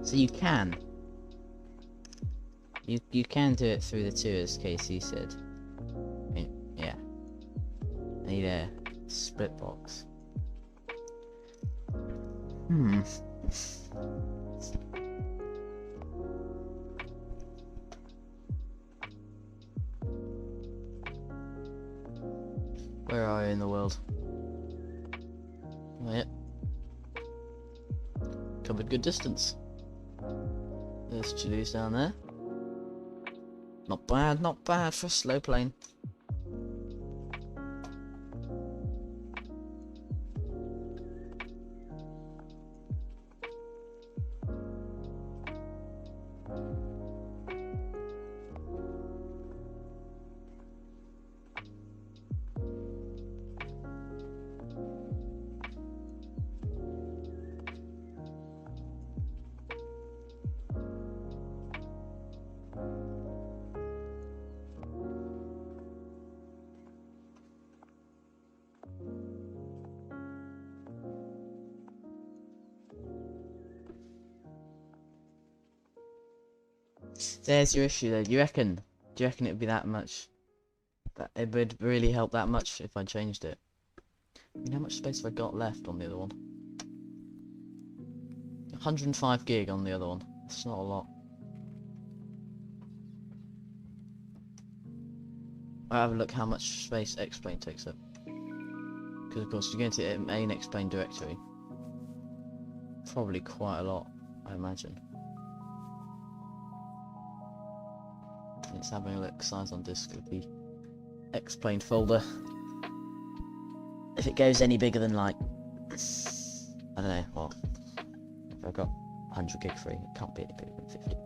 So you can. You can do it through the 2, as KC said. Yeah. I need a split box. Where are you in the world? Oh, yeah. Covered good distance. There's Toulouse down there. Not bad for a slow plane. There's your issue though. Do you reckon it would be that much? That it would really help that much if I changed it? I mean, how much space have I got left on the other one? 105 gig on the other one. That's not a lot. I'll have a look how much space Xplane takes up. Because of course you go into the main Xplane directory. Probably quite a lot, I imagine. It's having a look. Size on disk of the Xplane folder. If it goes any bigger than like, I don't know, what? If I've got 100 gig free, it can't be any bigger than 50 really.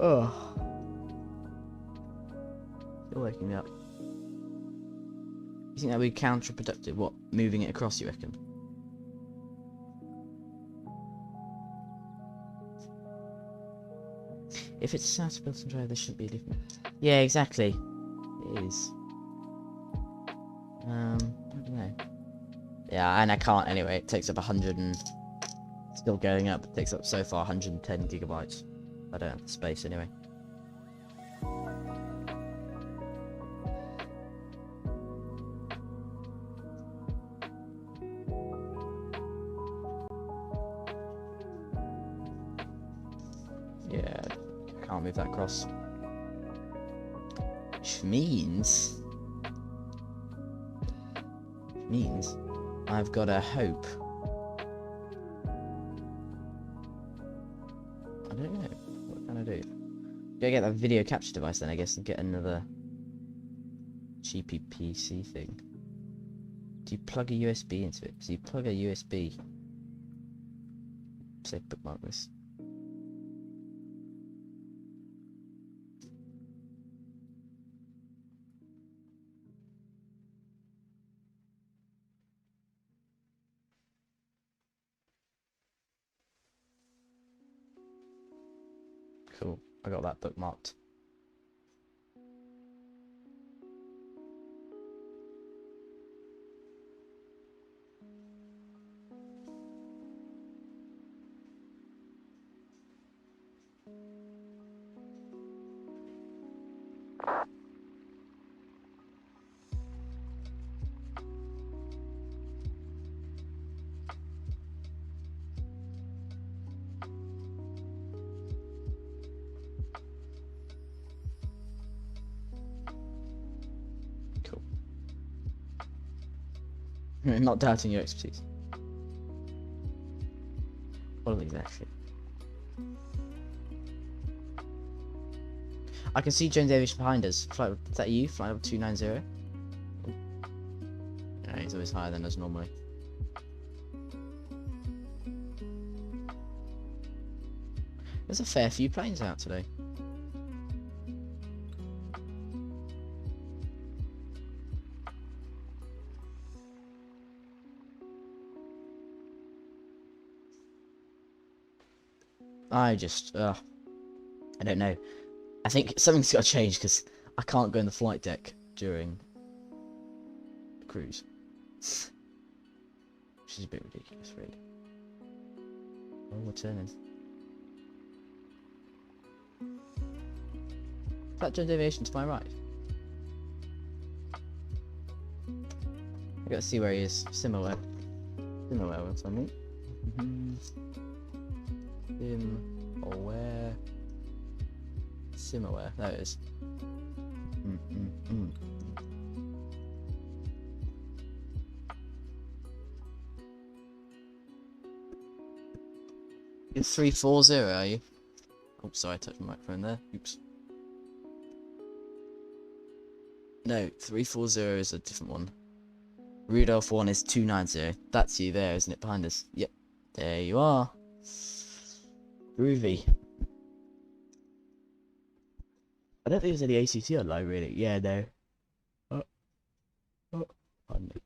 Oh. You're waking me up. You think that would be counterproductive? What? Moving it across, you reckon? If it's a SaaS built-in drive, there shouldn't be a difference. Yeah, exactly. It is. I don't know. Yeah, and I can't anyway. It takes up 100 and... Still going up. It takes up so far 110 gigabytes. I don't have the space anyway. Yeah, I can't move that across. Which means I've got to hope. I don't know. What can I do? Go get that video capture device then, I guess, and get another cheapy PC thing. Do you plug a USB into it? So you plug a USB. Say bookmark this. Cool. I got that bookmarked. Cool. I'm not doubting your expertise. Well, exactly. I can see Jones Aviation behind us. Flight, is that you? Flight level 290? Yeah, he's always higher than us normally. There's a fair few planes out today. I don't know. I think something's got to change because I can't go in the flight deck during the cruise. Which is a bit ridiculous, really. Oh, we're turning. Is that Jones Aviation to my right? I gotta see where he is. Similar. What's on me? Similar. There it is. You're 340, are you? Oh, sorry, I touched my microphone there. Oops. No, 340 is a different one. Rudolph 1 is 290. That's you there, isn't it? Behind us. Yep. There you are. Groovy. I don't think there's any ACC online, really. Yeah, no. Pardon me.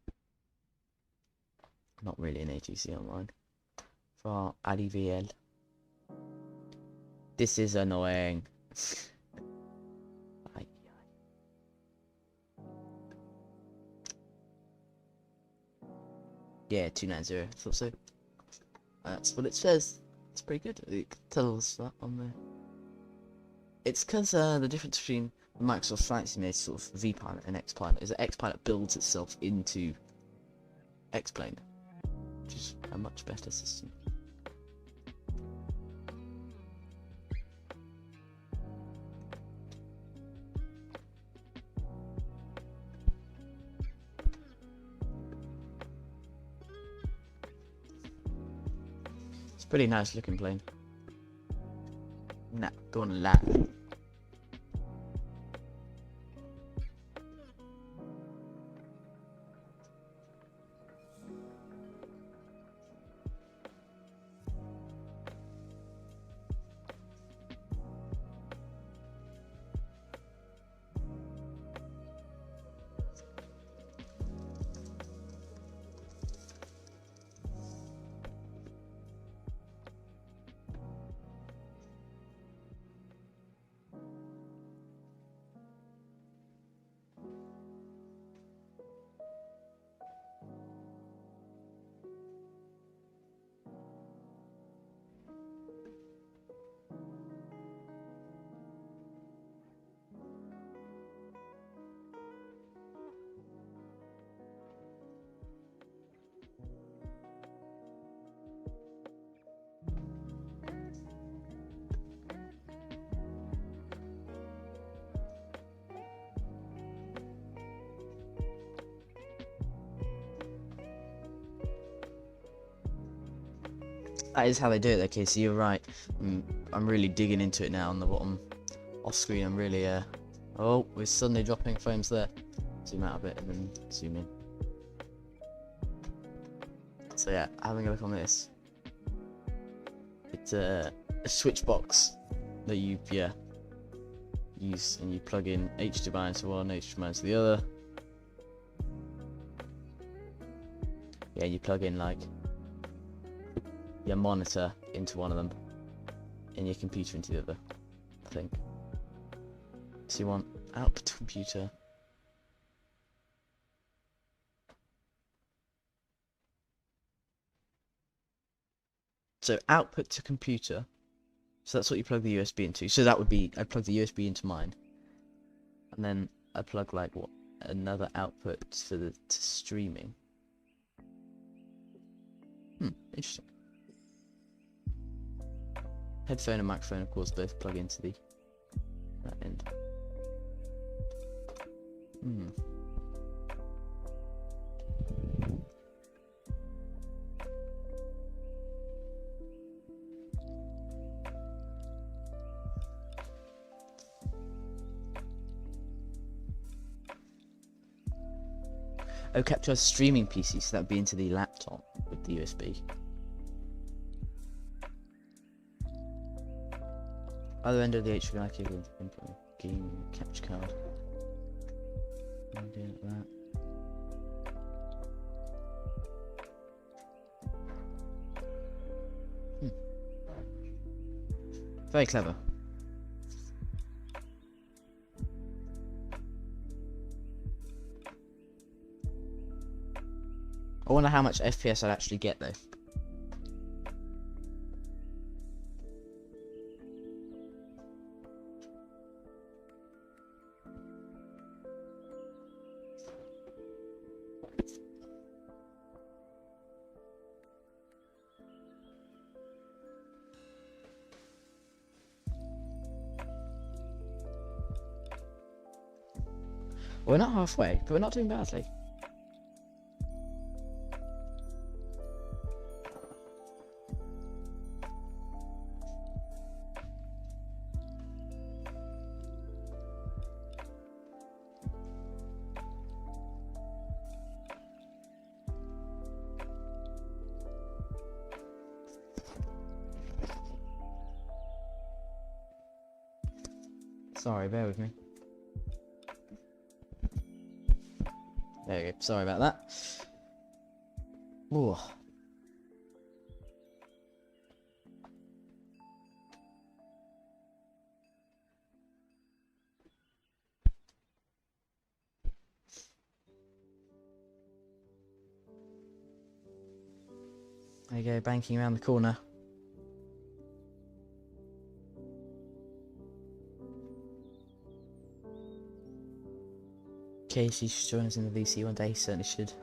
Not really an ATC online. For Ali VL. This is annoying. Yeah, 290. I thought so. That's what it says. It's pretty good. It tells that on there. It's because the difference between the Microsoft Flight Simulator sort of vPilot and Xpilot is that Xpilot builds itself into Xplane, which is a much better system. It's a pretty nice looking plane. Nah, go on land. That is how they do it, okay, so you're right. I'm really digging into it now on the bottom off screen. I'm really, oh, we're suddenly dropping frames there. Zoom out a bit and then zoom in. So yeah, having a look on this. It's a switch box that you, use, and you plug in HDMI to one, HDMI to the other. Yeah, you plug in like your monitor into one of them and your computer into the other, I think. So you want output to computer. So output to computer. So that's what you plug the USB into. So that would be, I'd plug the USB into mine. And then I plug like what, another output for the to streaming. Interesting. Headphone and microphone, of course, both plug into that end. Oh, capture a streaming PC, so that would be into the laptop with the USB. Other end of the HDMI cable, game capture card. Do that. Very clever. I wonder how much FPS I'd actually get though. We're not halfway, but we're not doing badly. Sorry, bear with me. There we go. Sorry about that. Ooh. There you go, banking around the corner. Casey should join us in the VC one day, he certainly should.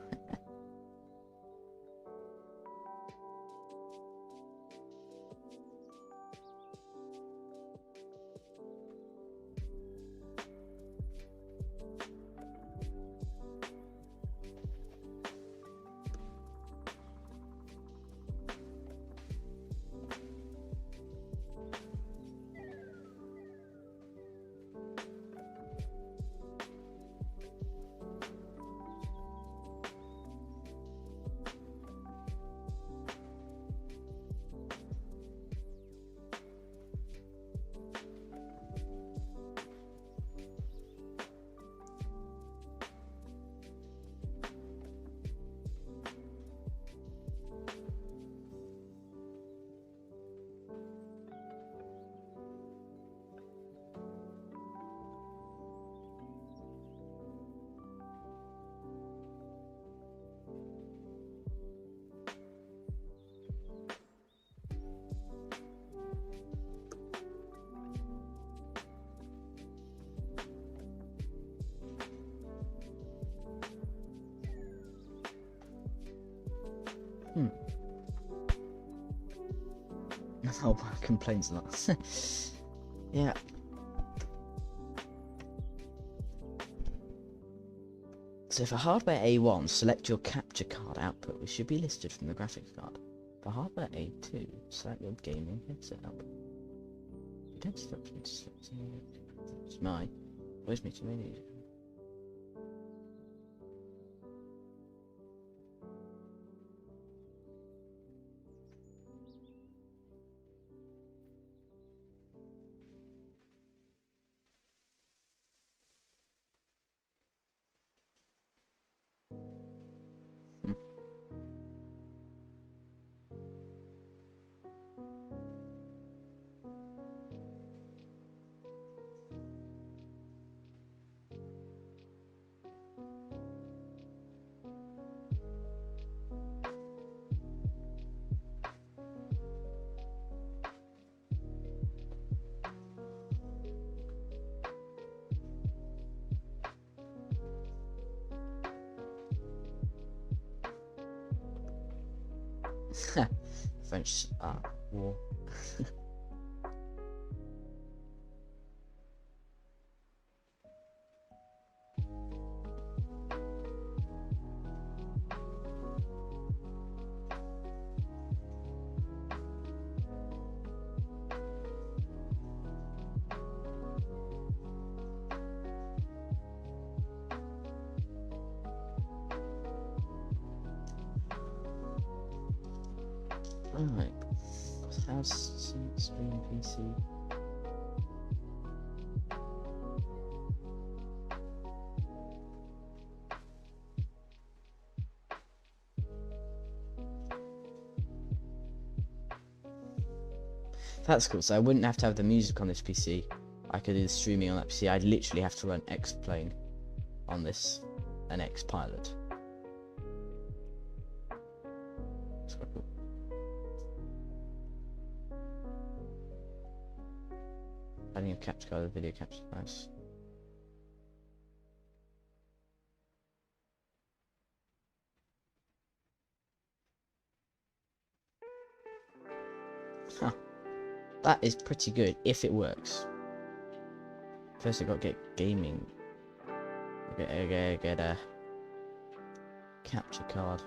Oh, complains a lot. Yeah. So for hardware A1, select your capture card output, which should be listed from the graphics card. For hardware A2, select your gaming headset output. You don't select it's mine. Where's me too many? French war. Right. How's Xplane PC? That's cool, so I wouldn't have to have the music on this PC. I could do the streaming on that PC. I'd literally have to run Xplane on this, an Xpilot. That's quite cool. Adding a capture card, video capture, nice. Huh. That is pretty good, if it works. First I got to get gaming. Get a capture card.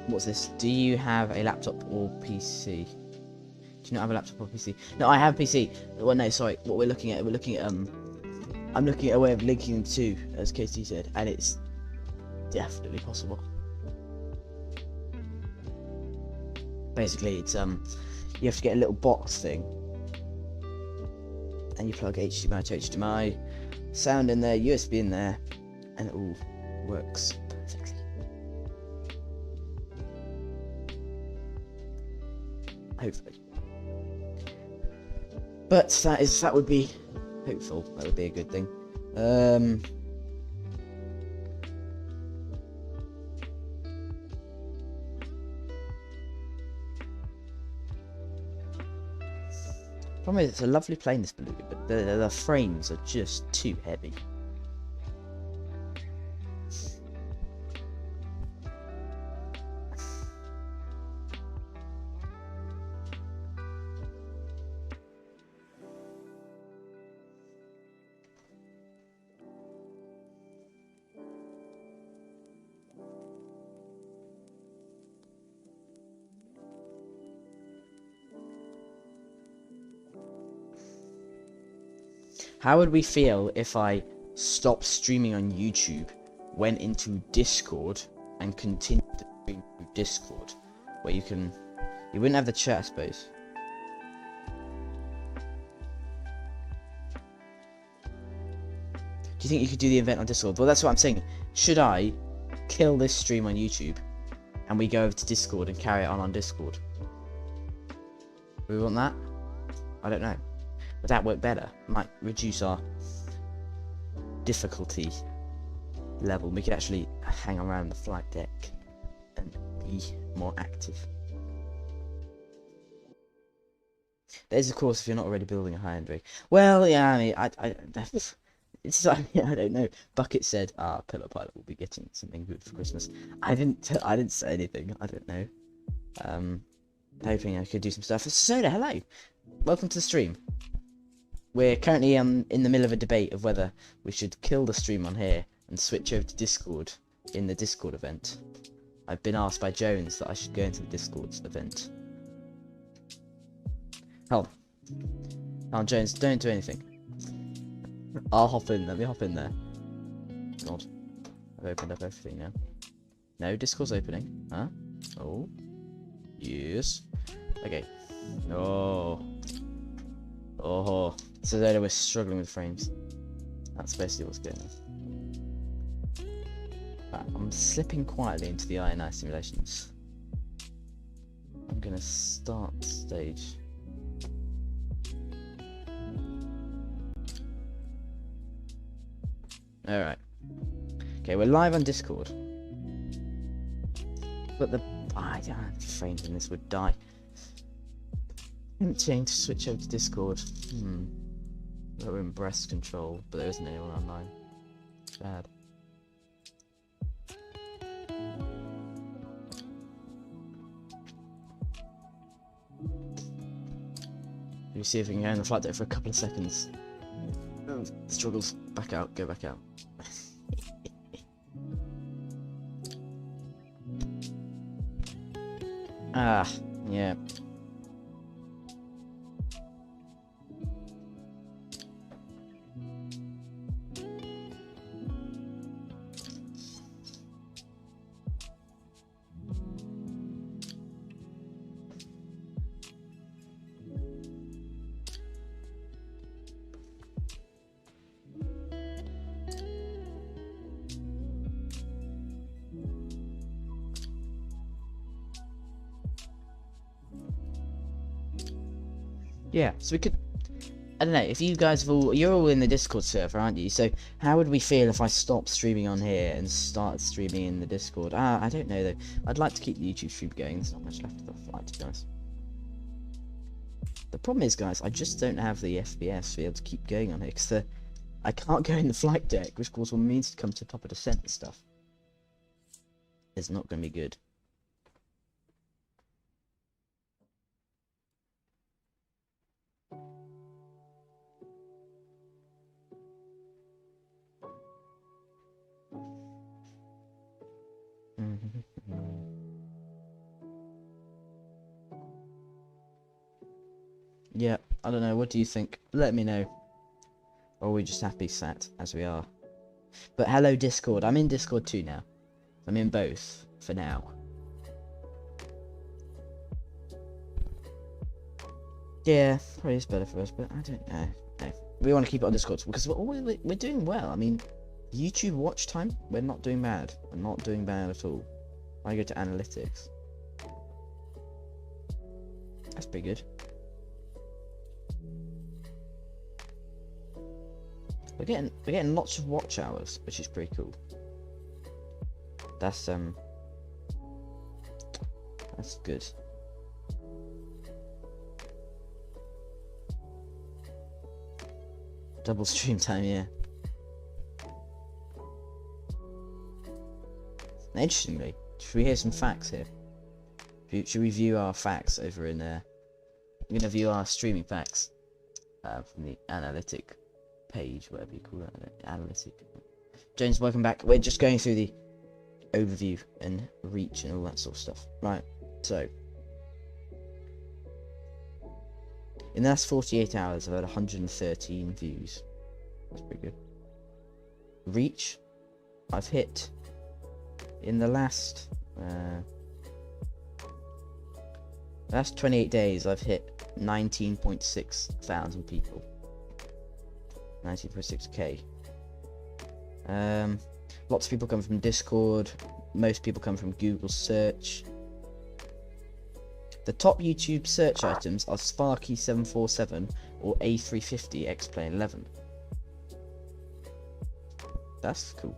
What's this? Do you have a laptop or PC? Do you not have a laptop or PC? No, I have PC. Well, no, sorry. What we're looking at, I'm looking at a way of linking them to, as KT said, and it's definitely possible. Basically, it's you have to get a little box thing, and you plug HDMI to HDMI, sound in there, USB in there, and it all works perfectly. Hopefully. But that would be hopeful. That would be a good thing. Problem is, it's a lovely plane, this Beluga, but the frames are just too heavy. How would we feel if I stopped streaming on YouTube, went into Discord, and continued to stream through Discord, where you wouldn't have the chat, I suppose. Do you think you could do the event on Discord? Well, that's what I'm saying. Should I kill this stream on YouTube, and we go over to Discord and carry it on Discord? Do we want that? I don't know. Would that work better? Might reduce our difficulty level. We could actually hang around the flight deck and be more active. There's of course if you're not already building a high-end rig. Well, yeah, I mean, it's I don't know. Bucket said, Pillow Pilot will be getting something good for Christmas. I didn't say anything. I don't know. Hoping I could do some stuff. Soda, hello. Welcome to the stream. We're currently in the middle of a debate of whether we should kill the stream on here and switch over to Discord in the Discord event. I've been asked by Jones that I should go into the Discord event. Hold on, Jones, don't do anything. I'll hop in, let me hop in there. God, I've opened up everything now. No, Discord's opening. Huh? Oh. Yes. Okay. Oh. Oh. So there we're struggling with frames. That's basically what's going on. Right, I'm slipping quietly into the INI simulations. I'm gonna start the stage. Alright. Okay, we're live on Discord. But the frames in this would die. Tempting to switch over to Discord. We're in breast control, but there isn't anyone online. Bad. Let me see if we can go in the flight deck for a couple of seconds. Oh, struggles. Back out. Go back out. Yeah. Yeah, so we could, I don't know, if you guys you're all in the Discord server, aren't you? So how would we feel if I stopped streaming on here and started streaming in the Discord? I don't know though. I'd like to keep the YouTube stream going. There's not much left of the flight, to be honest. The problem is, guys, I just don't have the FPS to be able to keep going on here, because I can't go in the flight deck, which of course will mean to come to top of descent and stuff. It's not going to be good. Yeah, I don't know. What do you think? Let me know. Or are we just happy sat as we are? But hello, Discord. I'm in Discord too now. I'm in both for now. Yeah, probably is better for us, but I don't know. No. We want to keep it on Discord because we're doing well. I mean, YouTube watch time, we're not doing bad. We're not doing bad at all. I go to analytics. That's pretty good. We're getting lots of watch hours, which is pretty cool. That's good. Double stream time, yeah. Interestingly, should we hear some facts here? Should we view our facts over in there? I'm gonna view our streaming facts from the analytic page, whatever you call it, analytic. James, welcome back. We're just going through the overview and reach and all that sort of stuff. Right, so in the last 48 hours, I've had 113 views. That's pretty good. Reach, I've hit in the last 28 days. I've hit 19.6 thousand people. 19.6k. Lots of people come from Discord. Most people come from Google search. The top YouTube search items are Sparky 747 or A350 Xplane 11. That's cool.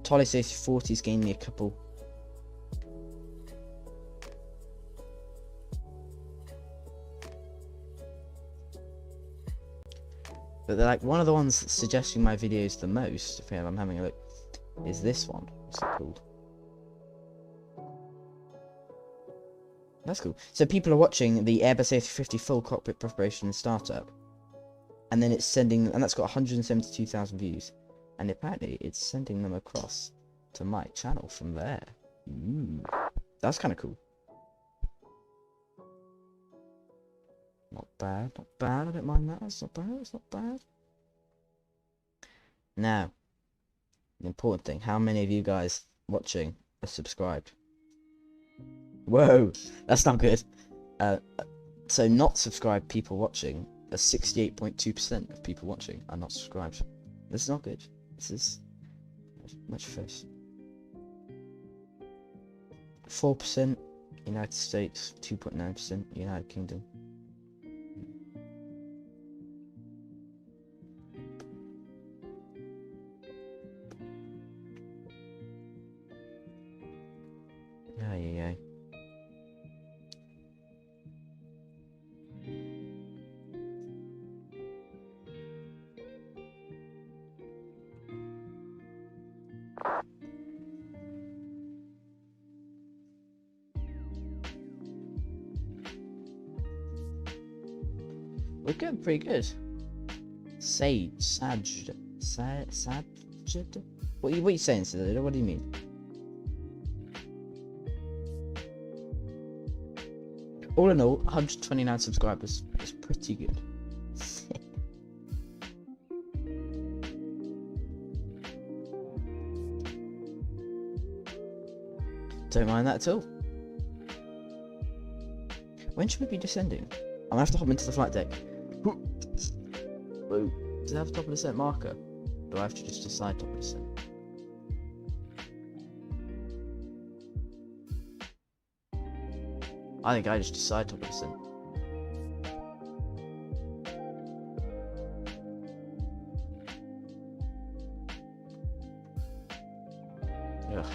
Toulouse A340's gained me a couple. But they're like one of the ones that's suggesting my videos the most, if I'm having a look, is this one. What's it called? That's cool. So people are watching the Airbus A350 full cockpit preparation and startup. And then it's sending, and that's got 172,000 views. And apparently it's sending them across to my channel from there. Ooh, that's kind of cool. Not bad, not bad. I don't mind that. That's not bad. That's not bad. Now, the important thing: how many of you guys watching are subscribed? Whoa, that's not good. So not subscribed people watching, 68.2% of people watching are not subscribed. This is not good. This is much fish. 4% United States, 2.9% United Kingdom. Yeah. We're getting pretty good. Sagged. What are you saying, Cedar? What do you mean? All in all, 129 subscribers is pretty good. Don't mind that at all. When should we be descending? I'm gonna have to hop into the flight deck. Whoa. Does it have a top of descent marker? Or do I have to just decide top of descent? I think I just decide top of descent. Ugh.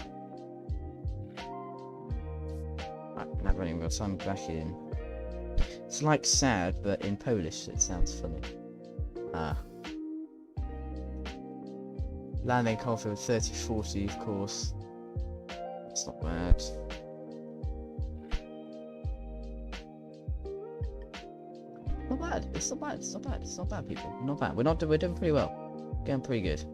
Right, never even got some back in. It's like sad, but in Polish it sounds funny. Landing Caulfield 3040, of course. It's not bad. Not bad. It's not bad. It's not bad. It's not bad, people. Not bad. We're doing pretty well. Getting pretty good.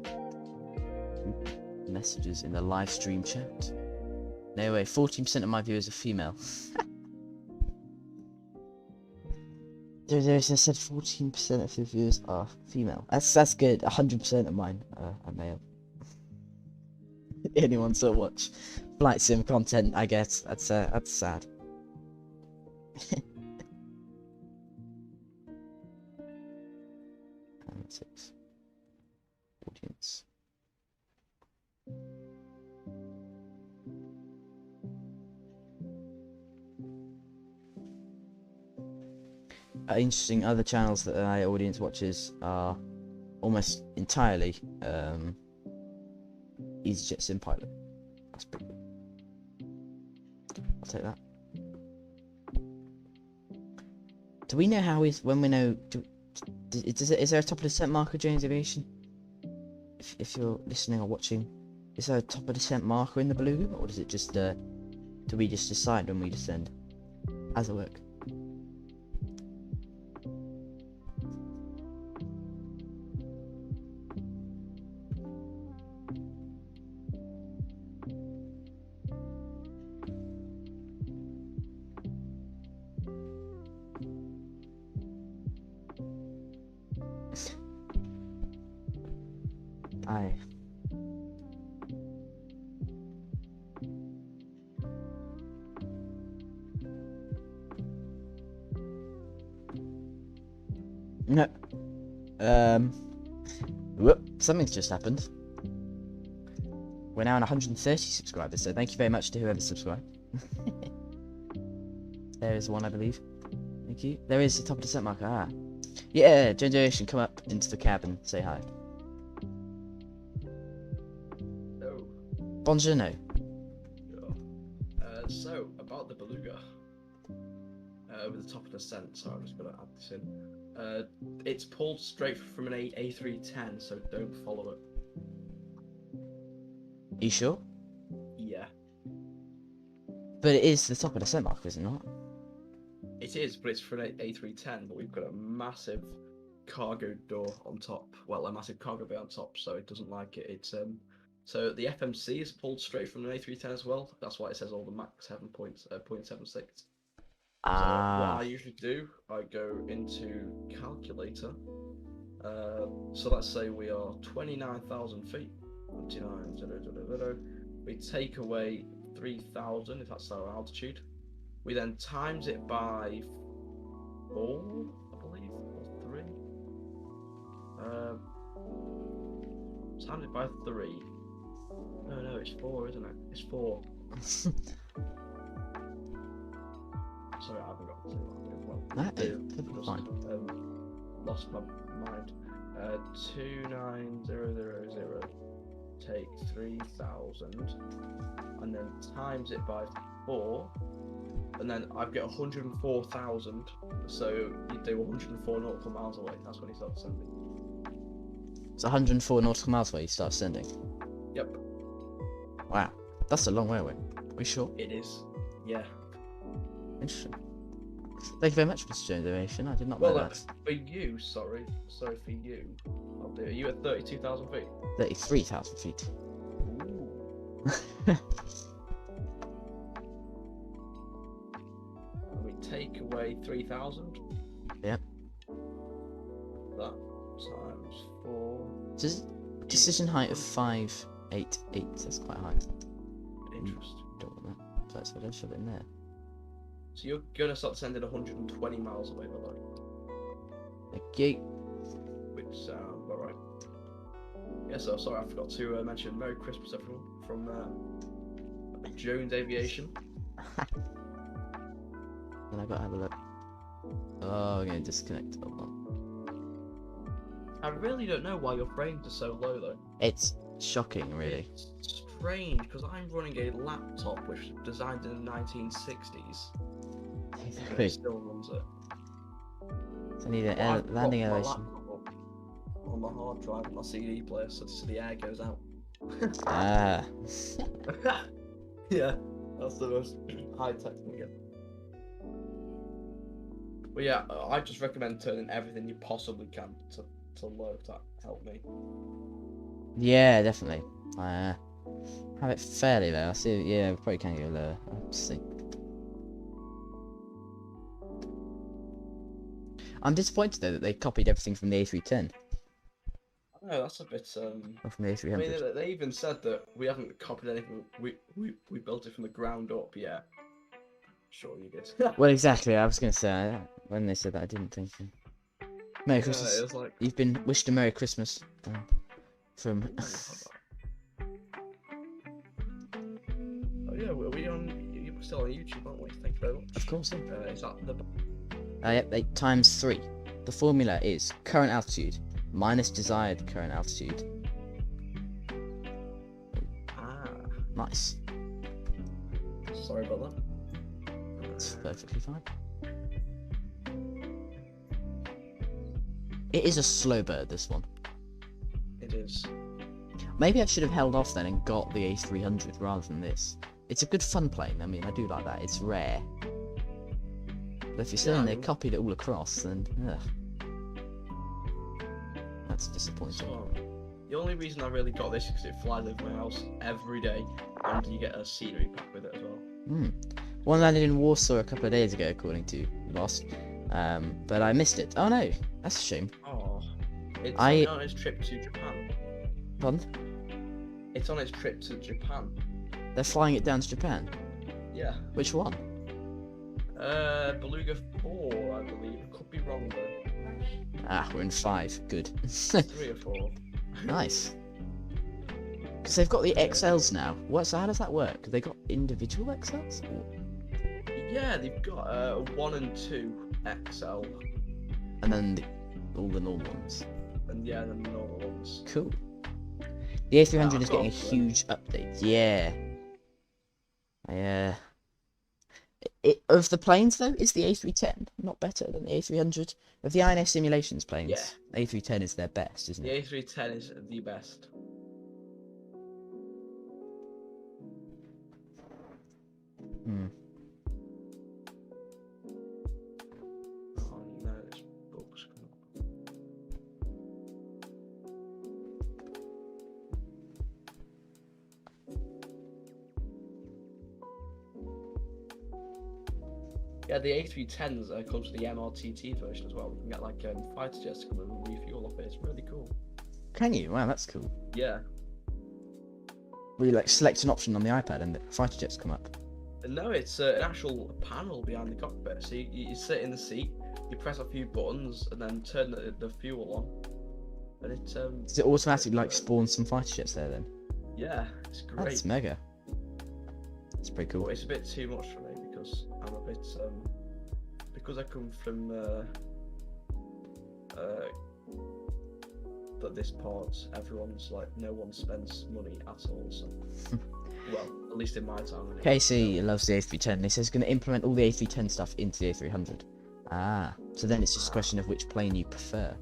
Messages in the live stream chat. No way. 14% of my viewers are female. They said 14% of the viewers are female. That's good. 100% of mine are male. Anyone to watch flight sim content, I guess. That's sad. Analytics. Audience. Interesting. Other channels that my audience watches are almost entirely EasyJet Sim Pilot. That's pretty good. I'll take that. Do we know how is when we know? Is there a top of the descent marker during aviation? If you're listening or watching, is there a top of descent marker in the Beluga, or does it just do we just decide when we descend? How's it work? Aye. No. Whoop, something's just happened. We're now on 130 subscribers, so thank you very much to whoever subscribed. There is one, I believe. Thank you. There is the top of the descent marker. Ah. Yeah, Generation, come up into the cabin, say hi. Oh, Bonjour. so about the Beluga, with the top of the descent, so I'm just gonna add this in. It's pulled straight from an A310, so don't follow it. You sure? Yeah, But it is the top of the descent marker, is it not? it is, but it's for an A310, but we've got a massive cargo door on top. Well, a massive cargo bay on top, so it doesn't like it. It's so the FMC is pulled straight from an A310 as well. That's why it says all the Mach 7.76. So what I usually do, I go into calculator. So let's say we are 29,000 feet. 29,000. We take away 3,000 if that's our altitude. We then times it by 4, I believe, or 3. Times it by 3. No, it's 4, isn't it? It's 4. Sorry, I haven't got the same well. That is fine. Lost my mind. 29000. Take 3,000 and then times it by 4, and then I get 104,000. So you do 104 nautical miles away. That's when you start descending. It's 104 nautical miles where you start ascending. Yep, Wow, that's a long way away. Are we sure? it is. Yeah. Interesting. Thank you very much, Mr. Generation. I did not know Well, that. for you, sorry for you. I'll do. Are you at 32,000 feet? 33,000 feet. Ooh. And we take away 3,000. Yep. That times 4. Decision height of 588. That's quite high. Interesting. Don't want that. So let's shove it in there. So you're gonna start descending 120 miles away, by the way. Thank you. Which sounds alright. Yeah, so sorry, I forgot to mention Merry Christmas, everyone, from Jones Aviation. Then I gotta have a look. Oh, we're gonna disconnect. Hold on. I really don't know why your frames are so low, though. It's shocking, really. It's strange, because I'm running a laptop which was designed in the 1960s. And it still runs it. So I need an I've got landing my elevation. laptop up on my hard drive and my CD player, so the air goes out. Ah. Yeah, that's the most high-tech thing again. But yeah, I just recommend turning everything you possibly can to low. That helped me. Yeah, definitely. Have it fairly low. I see. Yeah, we probably can go lower. Let's see. I'm disappointed though that they copied everything from the A310 I know that's a bit. or from the I mean, A300. they even said that we haven't copied anything. We built it from the ground up. Yeah, sure you did. Well, exactly. I was going to say when they said that, I didn't think. Merry Yeah, Christmas. it was like. You've been wished a Merry Christmas from. Oh yeah, we on? You're still on YouTube, aren't we? Thank you very much. Of course. Is that the? Yep, 8 times 3. The formula is current altitude minus desired current altitude. Ah, Nice. sorry about that. It's perfectly fine. It is a slow bird, this one. It is. Maybe I should have held off then and got the A300 rather than this. It's a good fun plane. I mean, I do like that. It's rare. But if you're saying they copied it all across, then that's disappointing. So, the only reason I really got this is because it flies over my house every day, and you get a scenery pack with it as well. One landed in Warsaw a couple of days ago, according to Lost. But I missed it. Oh no, that's a shame. Oh, it's on its trip to Japan. Pardon? It's on its trip to Japan. They're flying it down to Japan. Yeah. Which one? Beluga 4, I believe. Could be wrong though. Ah, we're in 5. Good. 3 or 4. Nice. Because they've got the XLs now. So how does that work? Have they got individual XLs? Yeah, they've got 1 and 2 XL. And then all the normal ones. And yeah, the normal ones. Cool. The A300 is I've got getting a huge update. Yeah. Of the planes though, is the A310 not better than the A300? Of the INS simulations planes, Yeah. A310 is their best, isn't The it? A310 is the best. Hmm. Oh no, this book's coming up. Yeah, the A310s comes with the MRTT version as well. You can get like fighter jets to come and refuel off it. It's really cool. Can you? Wow, that's cool. Yeah. Will you like select an option on the iPad and the fighter jets come up? No, it's an actual panel behind the cockpit. So you sit in the seat, you press a few buttons, and then turn the fuel on. And it Does it automatically like spawn some fighter jets there then? Yeah, it's great. That's mega. That's pretty cool. But it's a bit too much for me because I'm a bit because I come from this part, everyone's like no one spends money at all. So well, at least in my time. Anyway. Casey loves the A310. He says he's going to implement all the A310 stuff into the A300. Ah, so then it's just a question of which plane you prefer.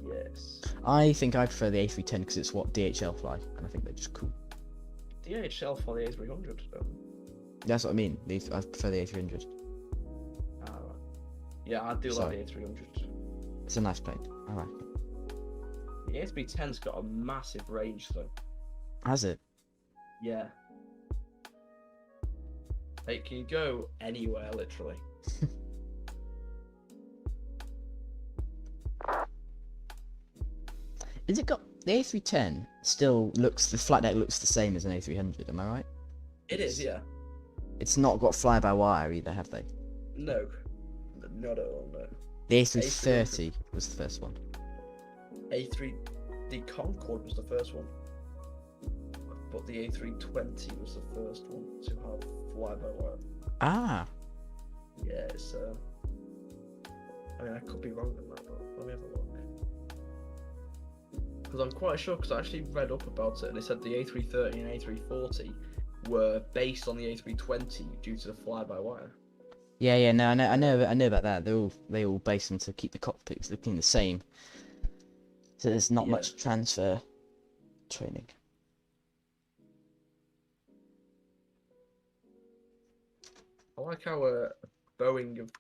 Yes. I think I prefer the A310 because it's what DHL fly, and I think they're just cool. DHL for the A300 though. That's what I mean. I prefer the A300. Ah, right. Yeah, I do Sorry. like the A300. It's a nice plane. I like it. The A310's got a massive range though. Has it? Yeah. It can go anywhere, literally. Is it got the A310? Still looks the flight deck looks the same as an A300. Am I right? It is, yeah. It's not got fly by wire either, have they? No, not at all. No. The A330 was the first one. The Concorde was the first one, but the A320 was the first one to have fly-by-wire. Ah, Yeah, it's I mean, I could be wrong on that, but let me have a look. Because I'm quite sure, because I actually read up about it, and they said the A330 and A340 were based on the A320 due to the fly-by-wire. yeah. No, I know about that. They all base them to keep the cockpits looking the same. So there's not much transfer training. I like how Boeing have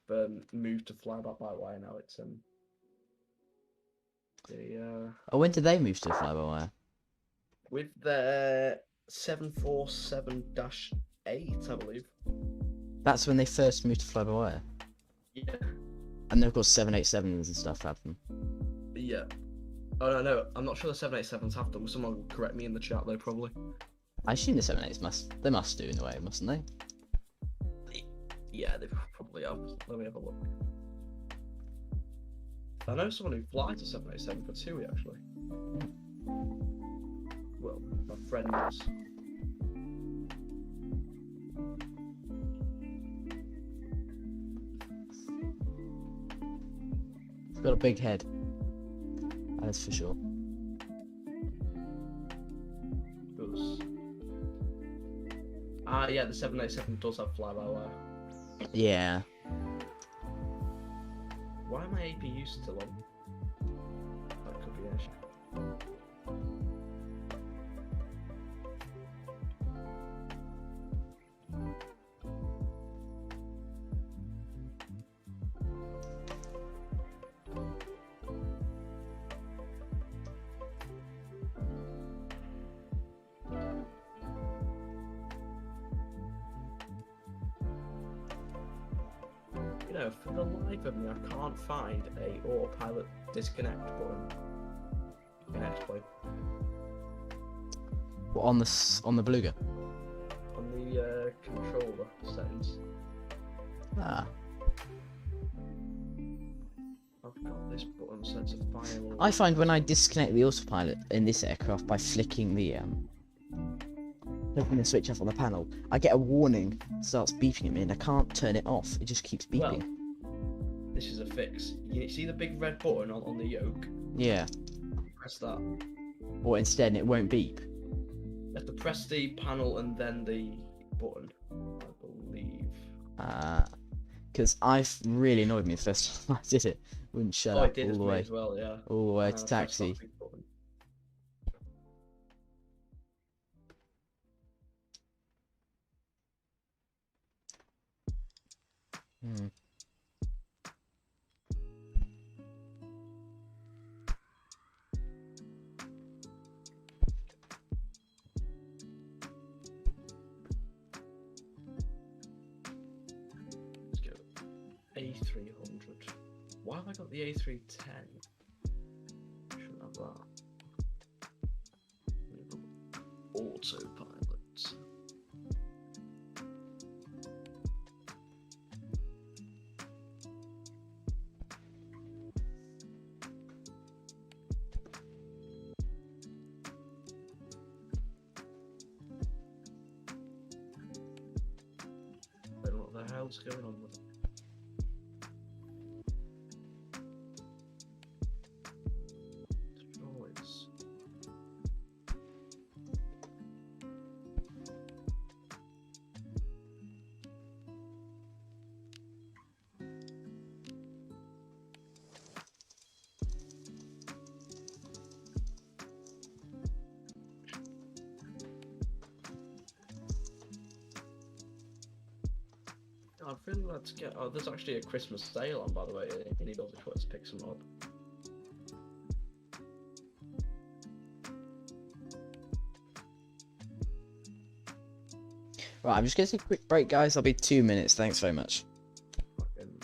moved to fly-by-wire now. It's Oh, when did they move to fly by wire? with their 747-8, I believe. That's when they first moved to fly by wire. Yeah. And then of course 787s and stuff have them. Yeah. Oh no, I'm not sure the 787s have them. Someone will correct me in the chat though, probably. I assume the 78s must do in a way, mustn't they? Yeah, they probably have. Let me have a look. I know someone who flies a 787 for TUI actually. Well, my friend does. It's got a big head. That's for sure. Does. Ah, yeah, the 787 does have fly-by-wire. Yeah. Why are my APUs still on? That could be an issue. You know, for the life of me, I can't find a autopilot disconnect button in Xplane. What, on the Beluga? On the controller settings. Ah. I've got this button set to file. I find when I disconnect the autopilot in this aircraft by flicking the switch off on the panel, I get a warning, starts beeping at me, and I can't turn it off. It just keeps beeping. Well, this is a fix. You see the big red button on the yoke? Yeah. Press that. Or instead, it won't beep. You have to press the panel and then the button, I believe. Because I've really annoyed me the first time I did it. Wouldn't shut Oh, up it did all the me way, as well, yeah. all the way to Press that taxi. big button. Hmm. Let's go. A300. Why have I got the A310? Shouldn't have that. Autopilot. I don't know what the hell's going on with it. Noise. I'd really like to get. Oh, there's actually a Christmas sale on, by the way, in Eagles if you want to pick some up. Right, I'm just going to take a quick break, guys. I'll be 2 minutes. Thanks very much. Fucking.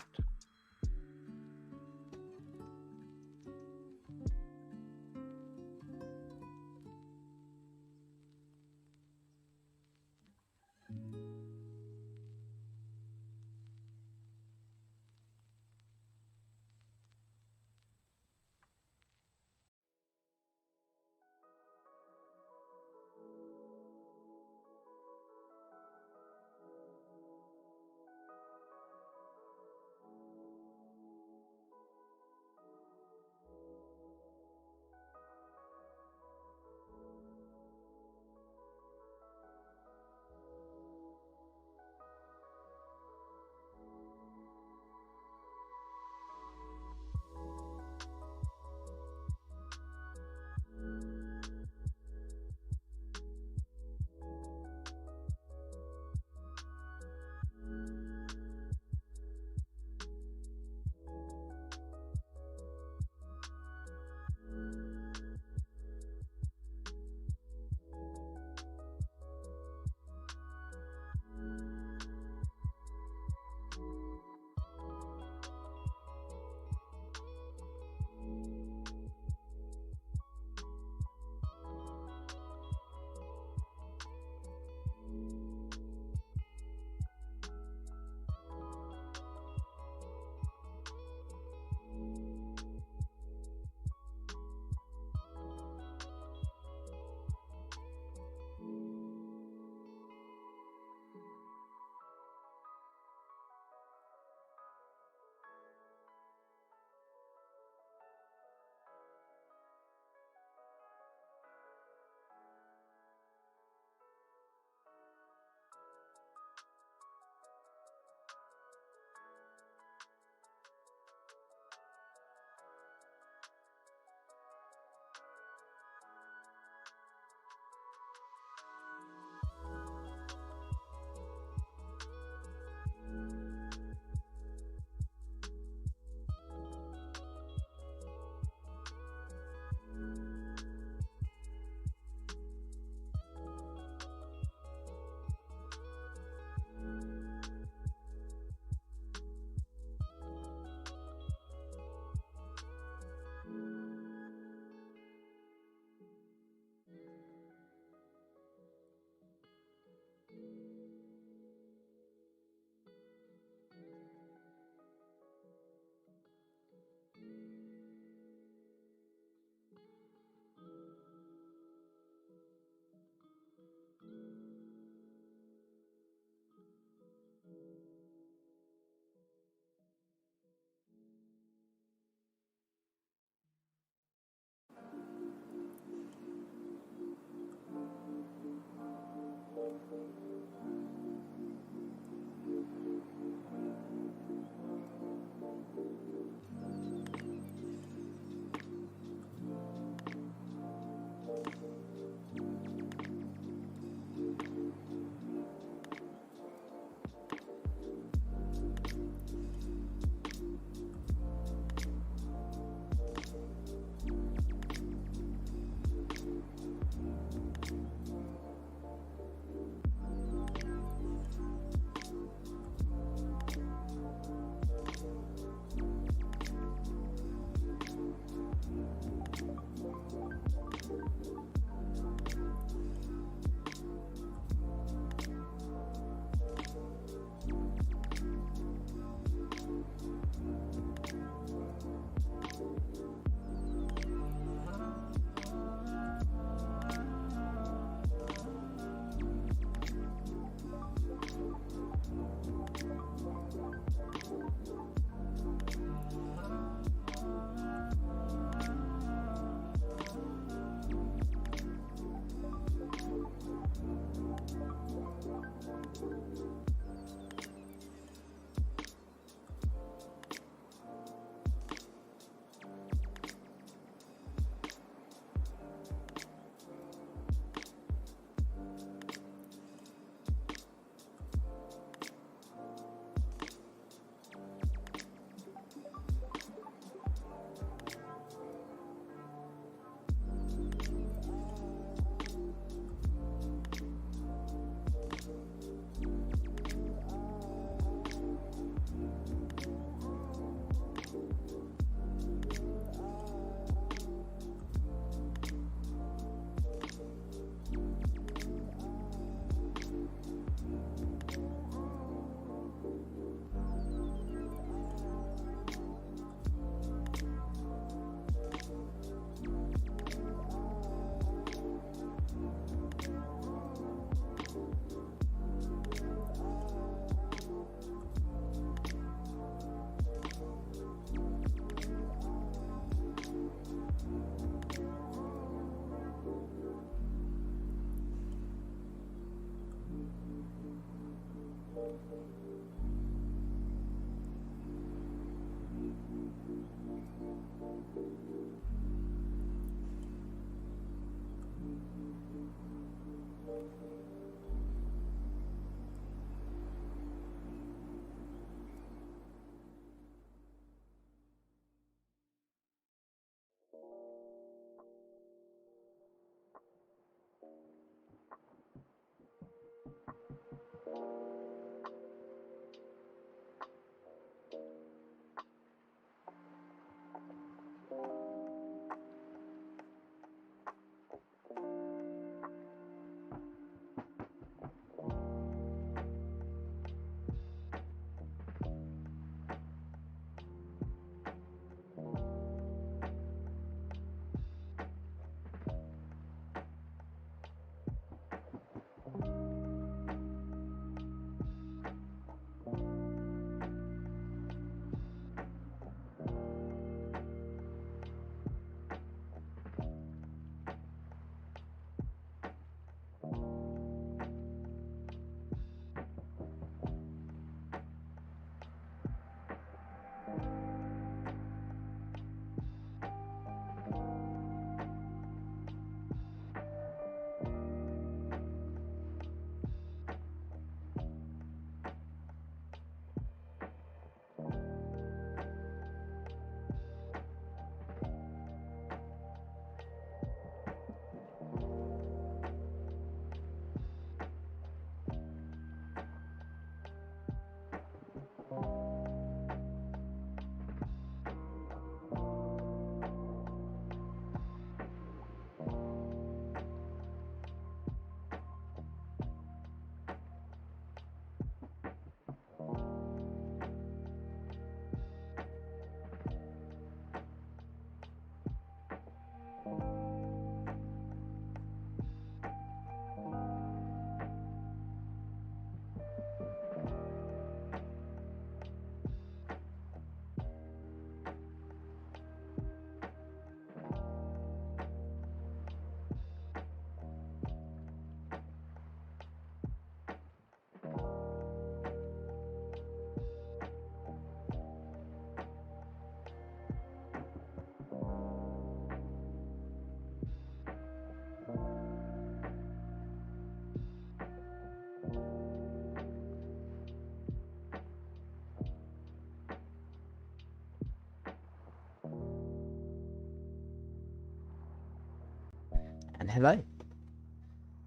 And hello.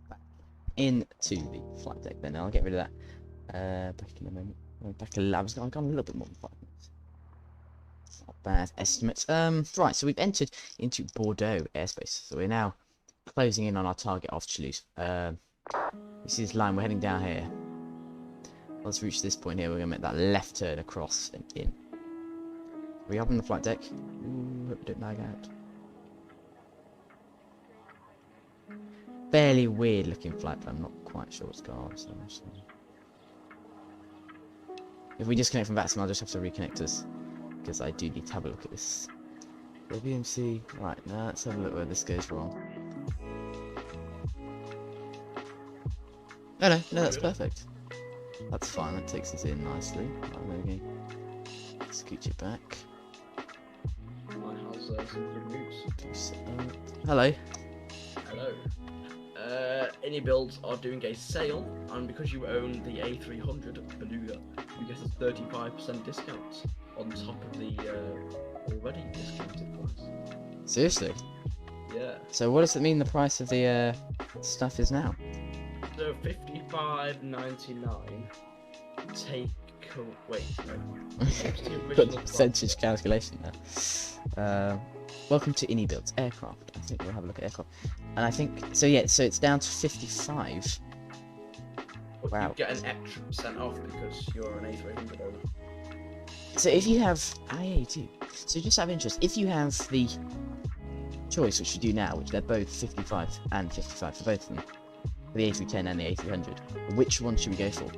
Back into the flight deck then. I'll get rid of that back in a moment. Back a I've gone a little bit more than 5 minutes. It's not bad estimates. Right, so we've entered into Bordeaux airspace. So we're now closing in on our target off Toulouse. This is line, we're heading down here. Once we reach this point here, we're gonna make that left turn across and in. We up on the flight deck. Ooh, hope we don't lag out. Fairly weird looking flight, but I'm not quite sure what's going on. So if we disconnect from Vatsim, I'll just have to reconnect us because I do need to have a look at this. BMC. Right, now let's have a look where this goes wrong. Oh no, that's perfect. That's fine, that takes us in nicely. Right, there we go. Scooch it back. Mine has some good moves. Hello. Hello. Any builds are doing a sale, and because you own the A300 Beluga, you get a 35% discount on top of the already discounted price. Seriously? Yeah. So what does it mean the price of the stuff is now? So $55.99. Take wait, no. Got the percentage calculation there. Welcome to Ini Builds aircraft. I think we'll have a look at aircraft. And I think so. Yeah. So it's down to 55. But Wow. You get an extra % off because you're an A300 owner. So if you have, I do. So just out of interest, if you have the choice, which you do now, which they're both 55 and 55 for both of them, for the A310 and the A300, which one should we go for?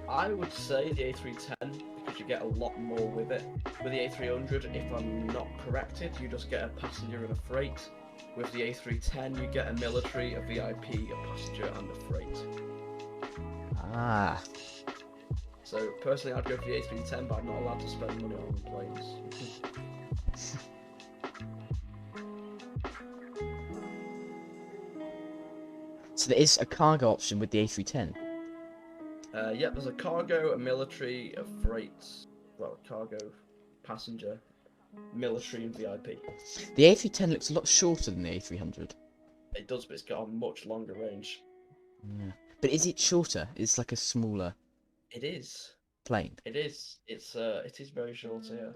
I would say the A310 because you get a lot more with it. With the A300, if I'm not corrected, you just get a passenger and a freight. With the A310, you get a military, a VIP, a passenger, and a freight. Ah. So personally, I'd go for the A310, but I'm not allowed to spend money on planes. So there is a cargo option with the A310. Yeah, there's a cargo, a military, a freight, well, cargo, passenger, military, and VIP. The A310 looks a lot shorter than the A300. It does, but it's got a much longer range. Yeah. But is it shorter? It's like a smaller It is. plane. It is. It is very short, yeah.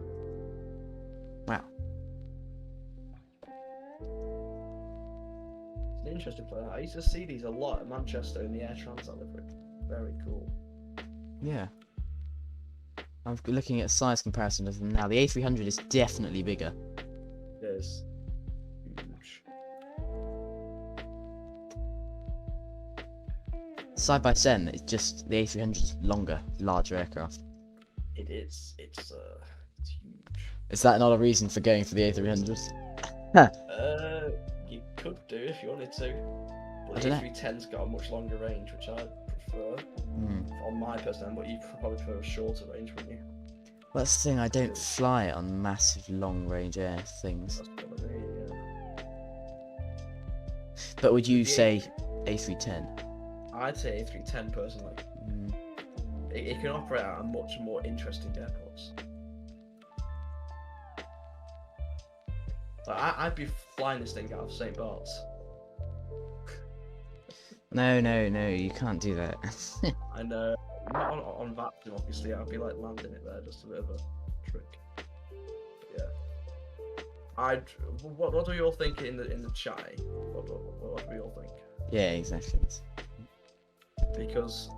Wow. It's an interesting plane. I used to see these a lot at Manchester in the Air Transat livery. Very cool. Yeah. I'm looking at a size comparison of them now. The A300 is definitely bigger. It is. Huge. Side by side, it's just the A300 is longer, larger aircraft. It is. It's huge. Is that not a reason for going for the A300? You could do if you wanted to. But I the dunno. A310's got a much longer range, which I prefer. On my personal, but you probably prefer a shorter range, wouldn't you? Well, that's the thing, I don't fly on massive long range air things. That's probably, yeah. But would you The say A310? I'd say A310 personally. It can operate at a much more interesting airports. Like, I'd be flying this thing out of St. Bart's. No, you can't do that. And not on Vatsim, obviously. I'd be like landing it there, just a bit of a trick. But yeah. What do you all think in the chat? What do we all think? Yeah, exactly. Because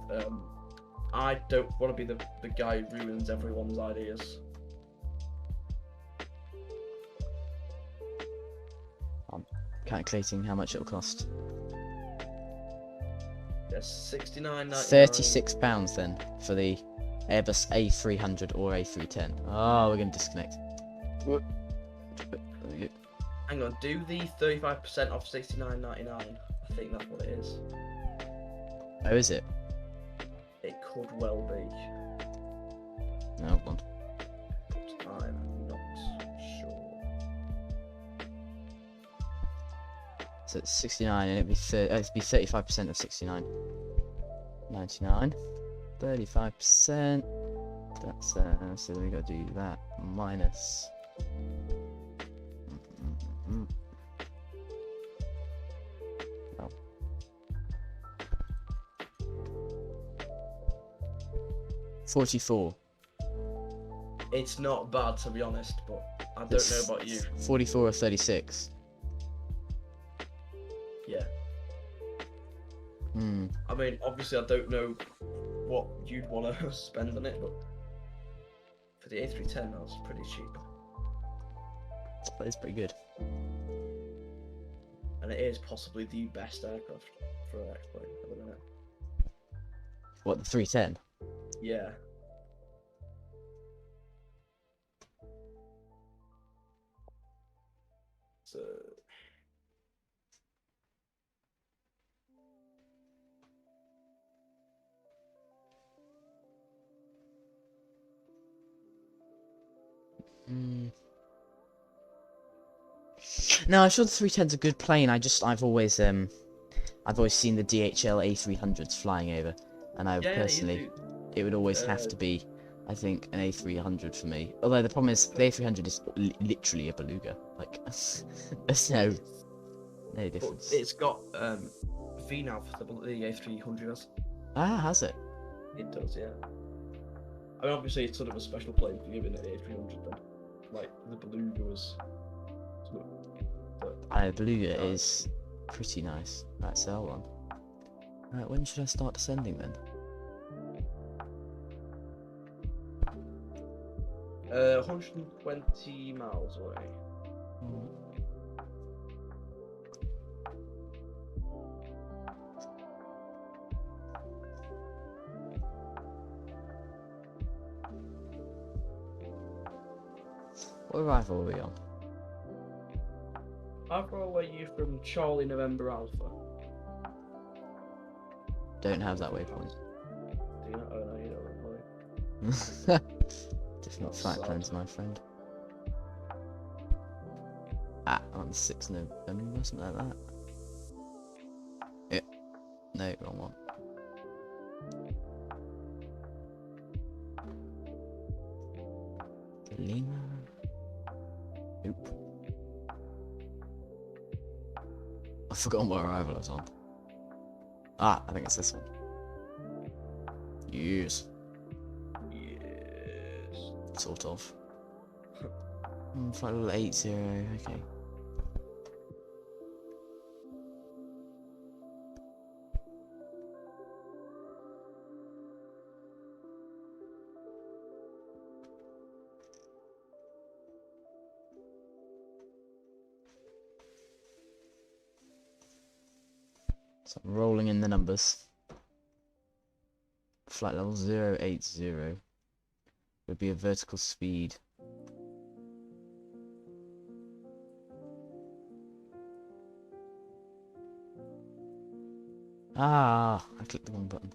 I don't want to be the guy who ruins everyone's ideas. I'm calculating how much it'll cost. Yes, £69.99. £36 then for the Airbus A300 or A310. Oh, we're going to disconnect. Hang on, do the 35% off £69.99. I think that's what it is. Oh, is it? It could well be. No, hold on. But I'm not sure. So it's 69 and it'd be 35% of 69. 99. 35%. That's so we got to do that minus. Oh. $44. It's not bad, to be honest, but I don't know about you. 44 or 36. Yeah. Hmm. I mean, obviously, I don't know what you'd want to spend on it, but for the A310, that was pretty cheap. That is pretty good. And it is possibly the best aircraft for an Xplane at the minute. What, the 310? Yeah. So. No, I'm sure the 310's a good plane. I've always seen the DHL A300s flying over, and I Yeah, personally, it would always have to be, I think, an A300 for me. Although the problem is, the A300 is literally a Beluga. Like, there's no difference. But it's got VNAV, the A300 has. Ah, has it? It does, yeah. I mean, obviously, it's sort of a special plane for giving it the A300 then. Like, the Beluga was. The Beluga is pretty nice. Right, so hold on. Right, when should I start descending then? 120 miles away. What arrival are we on? How far away are you from Charlie November Alpha? Don't have that waypoint. Do you not? Oh no, you don't really. Different That's flight sad. plans, my friend. On 6th November, something like that. Yeah. No, wrong one. Lima. Nope. I've forgotten what arrival I was on. Ah, I think it's this one. Yes. Yes. Sort of. Flight level 80, okay. So I'm rolling in the numbers. Flight level 080 would be a vertical speed. Ah, I clicked the wrong button.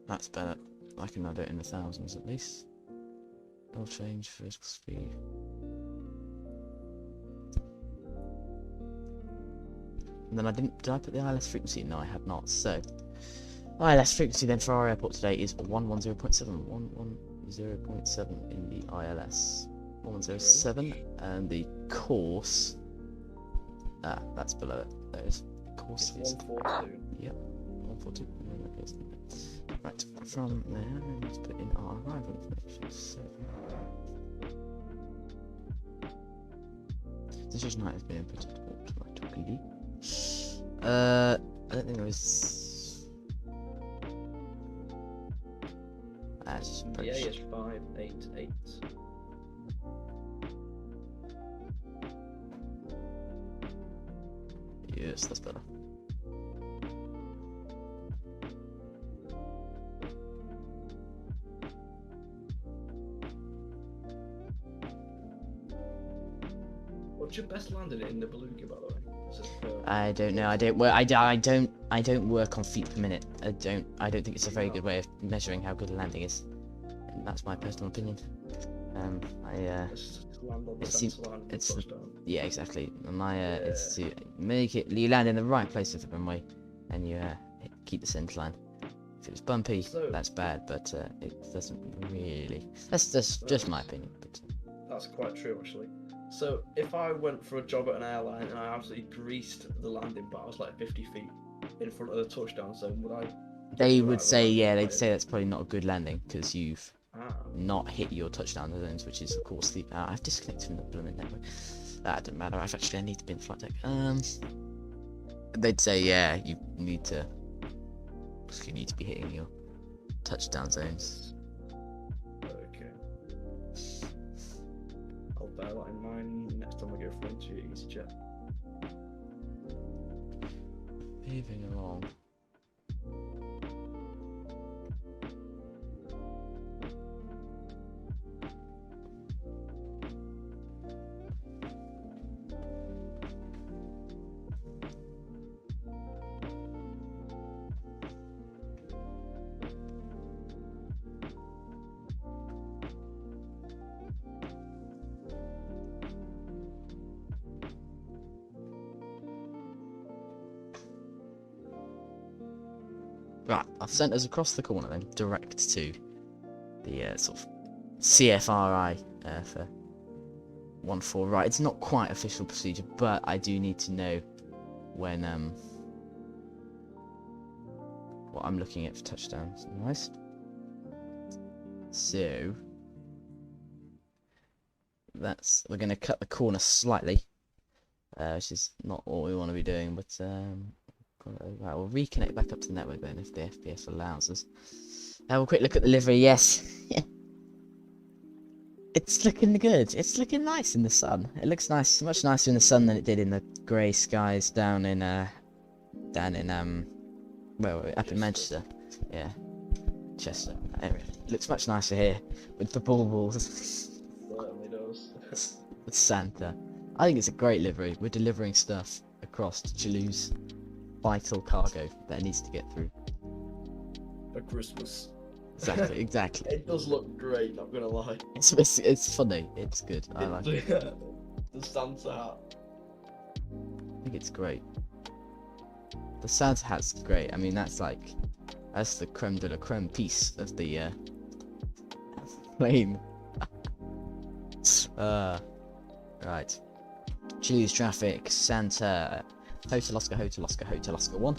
That's better. I can add it in the thousands at least. I'll change vertical speed. And then did I put the ILS frequency? No, I have not. So, ILS frequency then for our airport today is 110.7. 110.7 in the ILS. 107, and the course. Ah, that's below it. There it is. Course is 142. Yep, 142. Right, from there, let's put in our arrival information. So, decision height has been inputted automatically. I don't think there was. Yeah, it's 588. Yes, that's better. What's your best landing in the Beluga, by the way? Is it, I don't know. I don't work on feet per minute. I don't think it's a very good way of measuring how good a landing is. And that's my personal opinion. Just land on the It seems- centre line and it's- touch down. Yeah, exactly. It's to make it. You land in the right place of the runway, and you keep the center line. If it's bumpy, So- that's bad, but it doesn't really. That's just my opinion. But That's quite true, actually. So, if I went for a job at an airline and I absolutely greased the landing bars like 50 feet in front of the touchdown zone, would I? they Right, would say, well, yeah, they'd right. say that's probably not a good landing because you've Ah, not hit your touchdown zones, which is of course the. I've disconnected from the blooming network. That doesn't matter. I need to be in the flight deck. They'd say, yeah, you need to be hitting your touchdown zones. okay. I'll bear that in mind next time I go for into EasyJet. Moving along. Right, I've sent us across the corner then, direct to the sort of CFRI for 1-4. Right, it's not quite official procedure, but I do need to know when what I'm looking at for touchdowns. Nice. So we're going to cut the corner slightly, which is not what we want to be doing, but right, we'll reconnect back up to the network then if the FPS allows us. Have a quick look at the livery. Yes, it's looking good. It's looking nice in the sun. It looks nice, much nicer in the sun than it did in the grey skies down in where were we? Up in Manchester. Yeah, Chester. Anyway, it looks much nicer here with the baubles. Certainly does. With Santa. I think it's a great livery. We're delivering stuff across to Toulouse. Vital cargo that needs to get through. For Christmas. exactly. It does look great, not gonna lie. It's funny. It's good. I like it. The Santa hat. I think it's great. The Santa hat's great. I mean, that's the creme de la creme piece of the plane. Right. Toulouse traffic, Santa, Hotel Oscar 1,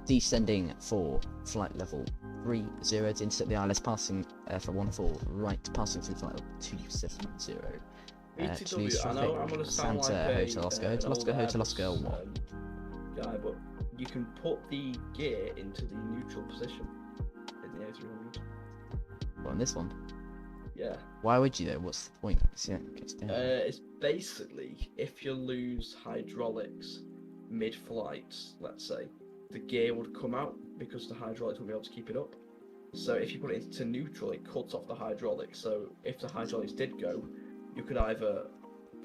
descending for flight level 30 to intercept the ILS, passing for 14 right, passing through flight level 270. Toulouse I know traffic, I'm gonna sound Santa, like Hotel Oscar 1. Guy, but you can put the gear into the neutral position in the A300. Well, on this one. Yeah. Why would you though? What's the point? It's basically if you lose hydraulics mid-flight, let's say, the gear would come out because the hydraulics won't be able to keep it up. So if you put it into neutral, it cuts off the hydraulics. So if the hydraulics did go, you could either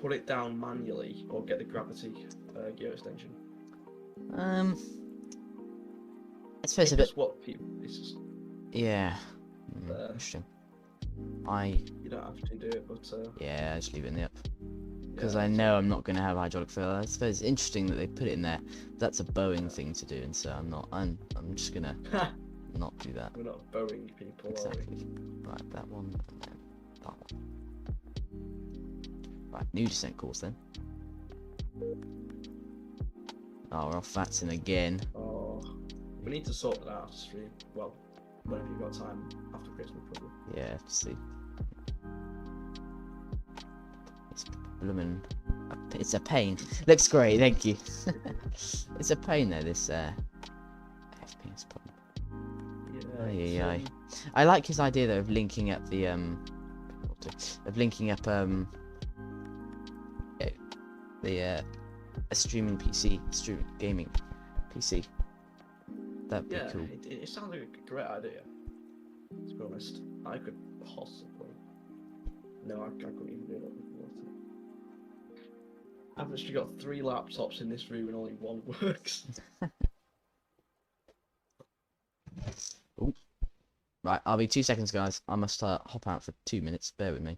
put it down manually or get the gravity gear extension. I suppose It's just what people. It's just. Yeah. Interesting. You don't have to do it, but. Yeah, just leave it in the up. Because yeah, I know I'm not going to have hydraulic failure. I suppose it's interesting that they put it in there. That's a Boeing thing to do, and so I'm not. I'm just gonna not do that. We're not Boeing people, Exactly. are we? Right, that one, and then that one. Right, new descent course then. Oh, we're off Vatsim again. Oh, we need to sort that out. Well, whenever you've got time after Christmas, probably. Yeah, see. It's blooming. It's a pain. Looks great, thank you. It's a pain though, this FPS problem. Yeah. I like his idea though of linking up the a streaming PC, streaming gaming PC. That'd be cool. It sounds like a great idea. To be honest, I could possibly. No, I couldn't even do that. I've literally got 3 laptops in this room and only one works. Ooh. Right, I'll be 2 seconds, guys. I must hop out for 2 minutes. Bear with me.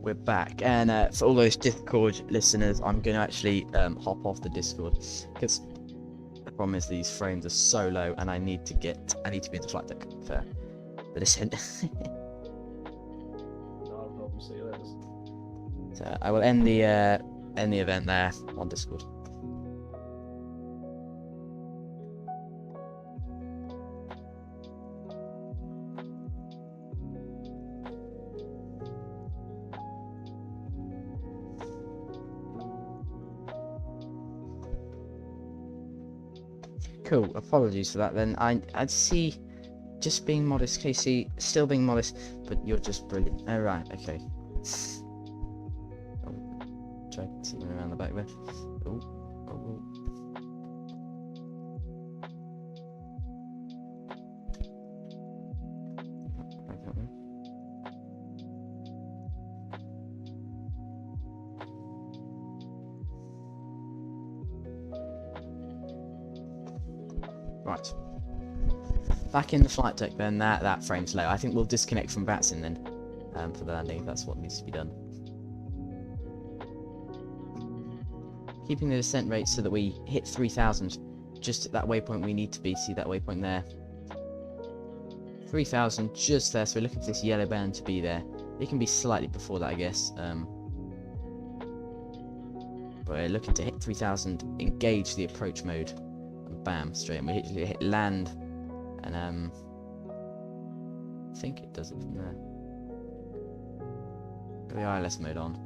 We're back, and for all those Discord listeners, I'm going to actually hop off the Discord because the problem is these frames are so low, and I need to be in the flight deck for the descent. No problem. See you later. So I will end the event there on Discord. Cool, apologies for that then. I'd see, just being modest, Casey, still being modest, but you're just brilliant. Oh, right, okay. Oh, try to see me around the back there. Oh, oh. Back up there. Right. Back in the flight deck then, that frame's low. I think we'll disconnect from Vatsim then, for the landing, if that's what needs to be done. Keeping the descent rate so that we hit 3,000, just at that waypoint we need to be. See that waypoint there? 3,000, just there, so we're looking for this yellow band to be there. It can be slightly before that, I guess. But we're looking to hit 3,000, engage the approach mode. Bam, straight, and we hit land, and I think it does it from there. Got the ILS mode on.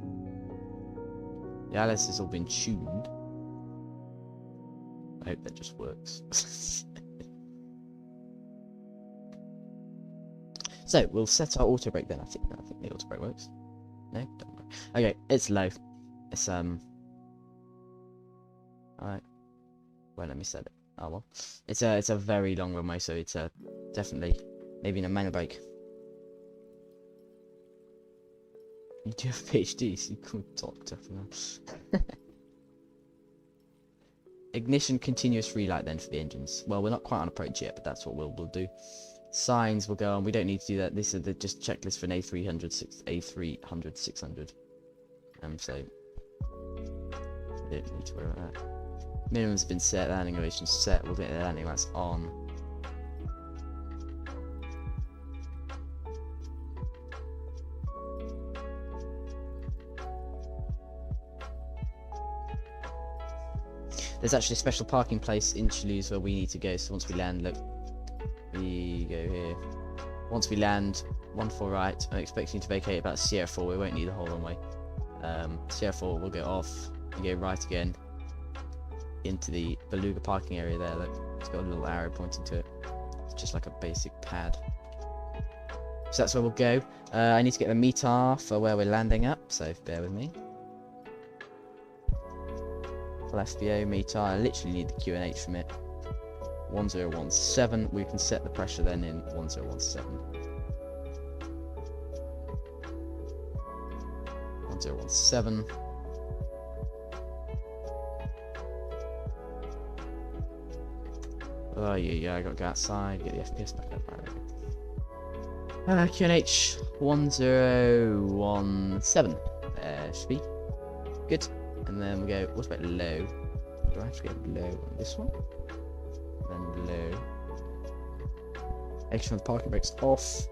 The ILS has all been tuned. I hope that just works. So we'll set our auto brake then. I think the auto brake works. No, don't worry. Okay, it's low. It's Alright. Won't let me set it. Oh well. It's a very long runway, so it's definitely maybe in a manual brake. You do have a PhD, so you could doctor for that. Ignition continuous relight then for the engines. Well, we're not quite on approach yet, but that's what we'll do. Signs will go on. We don't need to do that. This is the just checklist for an A300, 600. So we don't need to worry about that. Minimum's been set. Landing elevation set. We'll get the landing lights on. There's actually a special parking place in Toulouse where we need to go. So once we land, look. We go here. Once we land, 14 right. I'm expecting to vacate about Sierra 4. We won't need the whole runway. Sierra 4 will go off and go right again into the Beluga parking area there. Look, it's got a little arrow pointing to it. It's just like a basic pad. So that's where we'll go. I need to get the METAR for where we're landing up, so bear with me. FBO METAR. I literally need the QNH from it. 1017. We can set the pressure then in 1017. 1017. Oh yeah, I got to go outside, get the FPS back up. Right, QNH 1017. Should be good. And then we go. What's about low? Do I have to go low on this one? Then low. Action of the parking brakes off.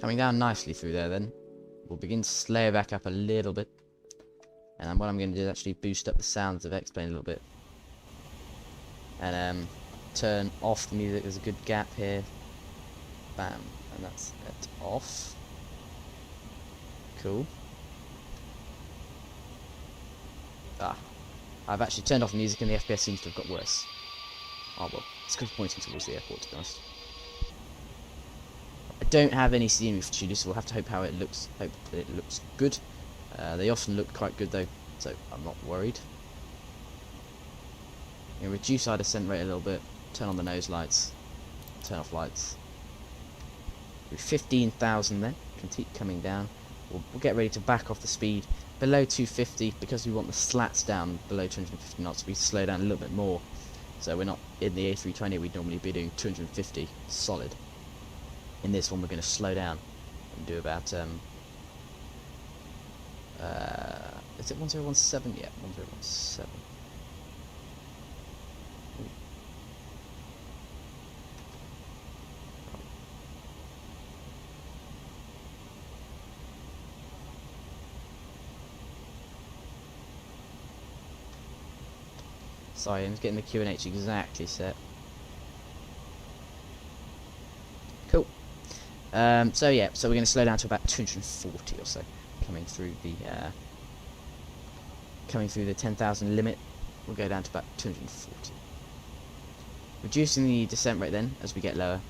Coming down nicely through there then. We'll begin to slow back up a little bit. And what I'm going to do is actually boost up the sounds of Xplane a little bit. And turn off the music. There's a good gap here. Bam. And that's it off. Cool. I've actually turned off the music and the FPS seems to have got worse. Oh well, it's because we're pointing towards the airport, to be honest. I don't have any scenery for Toulouse, so we'll have to hope it looks good. They often look quite good though, so I'm not worried. You know, reduce our descent rate a little bit, turn on the nose lights, turn off lights. Do 15,000 then, can keep coming down. We'll get ready to back off the speed below 250 because we want the slats down below 250 knots. We slow down a little bit more, so we're not in the A320. We'd normally be doing 250 solid. In this one, we're going to slow down and do about is it 1017? Yeah, 1017. Sorry, I'm just getting the QNH exactly set. Cool. So yeah, so we're going to slow down to about 240 or so, coming through the 10,000 limit. We'll go down to about 240. Reducing the descent rate then as we get lower,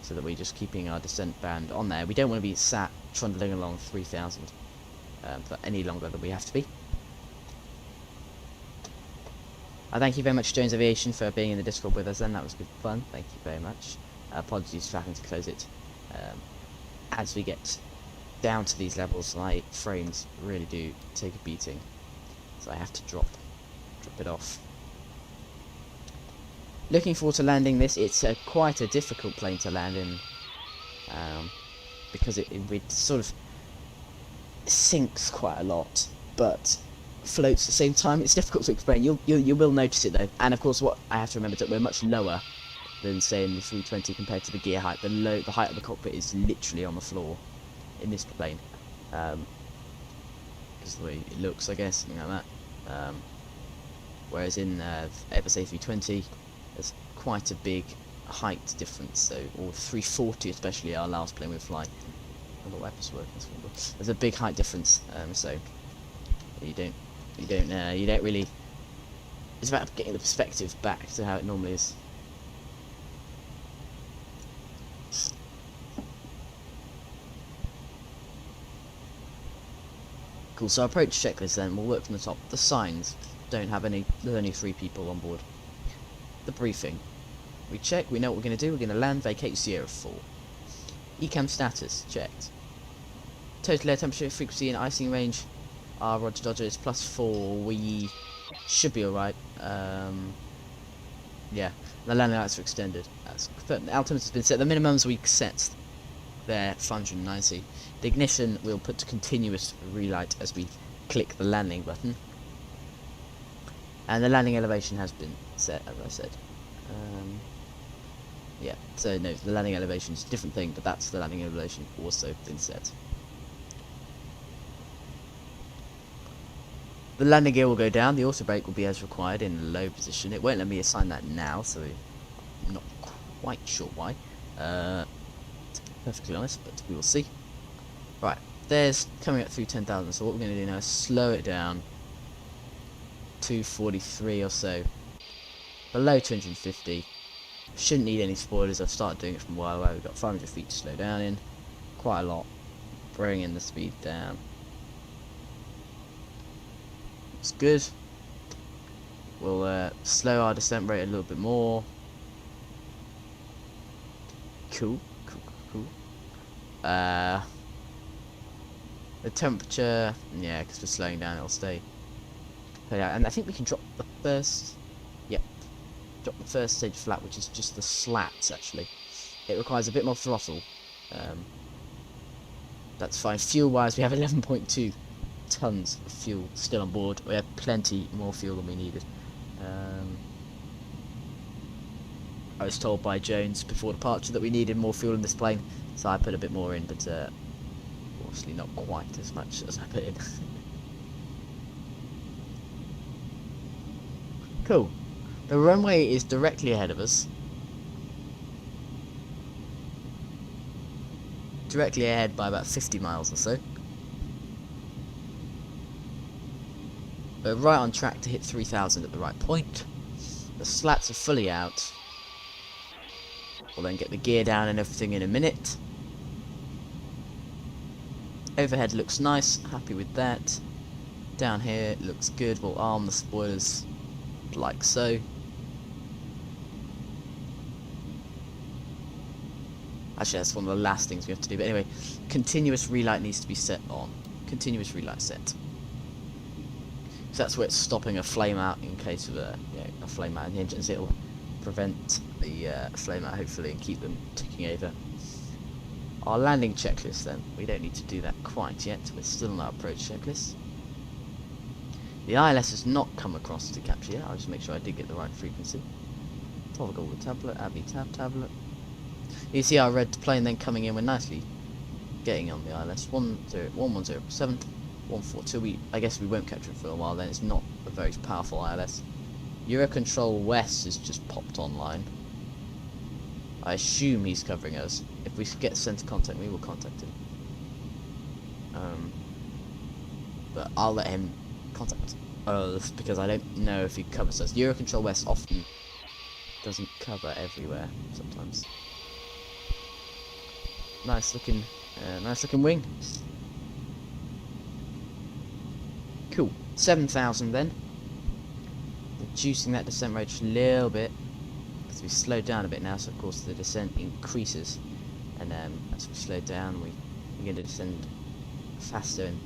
so that we're just keeping our descent band on there. We don't want to be sat trundling along 3,000 for any longer than we have to be. I thank you very much, Jones Aviation, for being in the Discord with us then. That was good fun. Thank you very much. Apologies for having to close it. As we get down to these levels, my frames really do take a beating. So I have to drop it off. Looking forward to landing this. It's quite a difficult plane to land in. Because it sort of sinks quite a lot. But floats at the same time. It's difficult to explain. You will notice it though. And of course, what I have to remember is that we're much lower than say in the 320 compared to the gear height. The height of the cockpit is literally on the floor in this plane, because the way it looks, I guess, something like that. Whereas in Airbus A320, there's quite a big height difference, so, or 340 especially, our last plane we fly. Oh, the weapons working. There's a big height difference, so you don't really. It's about getting the perspective back to how it normally is. Cool. So our approach checklist then, we'll work from the top. The signs don't have any. There's only 3 people on board. The briefing. We check. We know what we're going to do. We're going to land, vacate Sierra 4. Ecam status checked. Total air temperature, frequency, and icing range. Roger Dodger is +4. We should be alright. Yeah, the landing lights are extended. The altimeter has been set. The minimums we set there, 590. The ignition we'll put to continuous relight as we click the landing button. And the landing elevation has been set, as I said. Yeah, so no, the landing elevation is a different thing, but that's the landing elevation also been set. The landing gear will go down, the auto brake will be as required in low position. It won't let me assign that now, so I'm not quite sure why. To be perfectly honest, but we will see. Right, there's coming up through 10,000, so what we're going to do now is slow it down. 243 or so. Below 250. Shouldn't need any spoilers, I've started doing it from a while away. We've got 500 feet to slow down in. Quite a lot. Bringing the speed down. It's good. We'll slow our descent rate a little bit more. Cool. The temperature, yeah, because we're slowing down, it'll stay. Yeah, and I think we can drop the first. Yep, drop the first stage flat, which is just the slats. Actually, it requires a bit more throttle. That's fine. Fuel-wise, we have 11.2 tons of fuel still on board. We have plenty more fuel than we needed. I was told by Jones before departure that we needed more fuel in this plane, so I put a bit more in, but obviously not quite as much as I put in. Cool. The runway is directly ahead of us. Directly ahead by about 50 miles or so. We're right on track to hit 3,000 at the right point. The slats are fully out. We'll then get the gear down and everything in a minute. Overhead looks nice, happy with that. Down here it looks good, we'll arm the spoilers like so. Actually, that's one of the last things we have to do, but anyway, continuous relight needs to be set on. Continuous relight set. So that's where it's stopping a flame out in case of a flame out in the engines. It'll prevent the flame out hopefully and keep them ticking over. Our landing checklist then, we don't need to do that quite yet, we're still on our approach checklist. The ILS has not come across to capture yet, I'll just make sure I did get the right frequency. Toggle the tablet, Abby tablet. You see our red plane then coming in, we're nicely getting on the ILS. 1107, 142, I guess we won't capture it for a while then, it's not a very powerful ILS. Eurocontrol West has just popped online. I assume he's covering us. If we get sent to contact, we will contact him. But I'll let him contact us because I don't know if he covers us. Eurocontrol West often doesn't cover everywhere. Sometimes. Nice looking wing. Cool. 7,000 then. Reducing that descent rate just a little bit because we slowed down a bit now, so of course the descent increases, and as we slow down we're going to descend faster and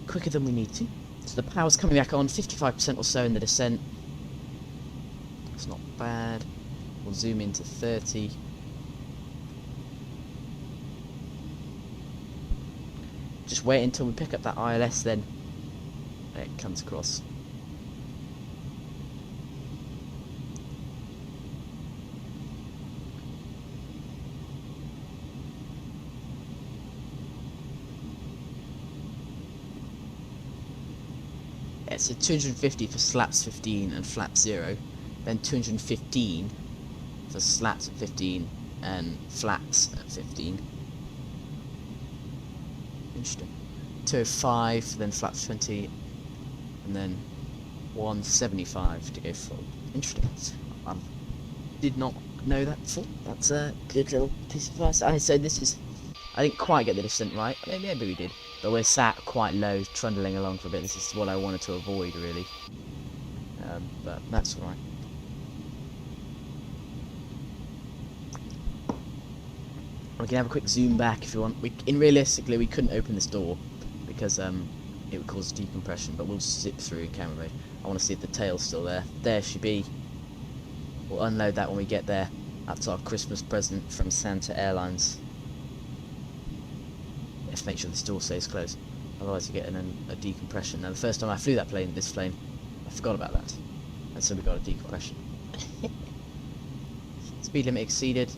quicker than we need to. So the power's coming back on, 55% or so in the descent. It's not bad. We'll zoom into 30. Just wait until we pick up that ILS, then it comes across. So 250 for slaps 15 and flap 0, then 215 for slats at 15 and flats at 15. Interesting. 205, then flats 20, and then 175 to go full. Interesting. Did not know that before. That's a good little piece of advice. So this is, I didn't quite get the descent right. Maybe we did, but we're sat quite low, trundling along for a bit. This is what I wanted to avoid, really. But that's all right. We can have a quick zoom back if you want. Realistically, we couldn't open this door because it would cause decompression, but we'll zip through in camera mode. I want to see if the tail's still there. There she be. We'll unload that when we get there. That's our Christmas present from Santa Airlines. You have to make sure this door stays closed, otherwise you're getting a decompression. Now, the first time I flew this plane, I forgot about that, and so we got a decompression. Speed limit exceeded.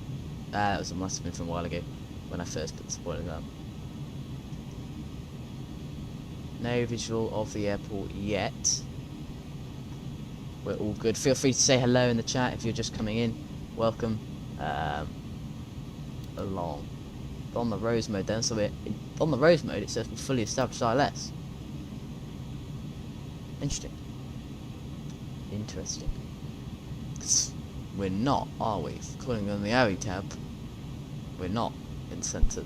That must have been from a while ago when I first put the spoilers up. No visual of the airport yet. We're all good. Feel free to say hello in the chat if you're just coming in. Welcome along. On the Rose mode then, so we're on the Rose mode. It says we're fully established ILS. Interesting. Interesting. We're not, are we? Calling on the ARI tab. We're not in centre.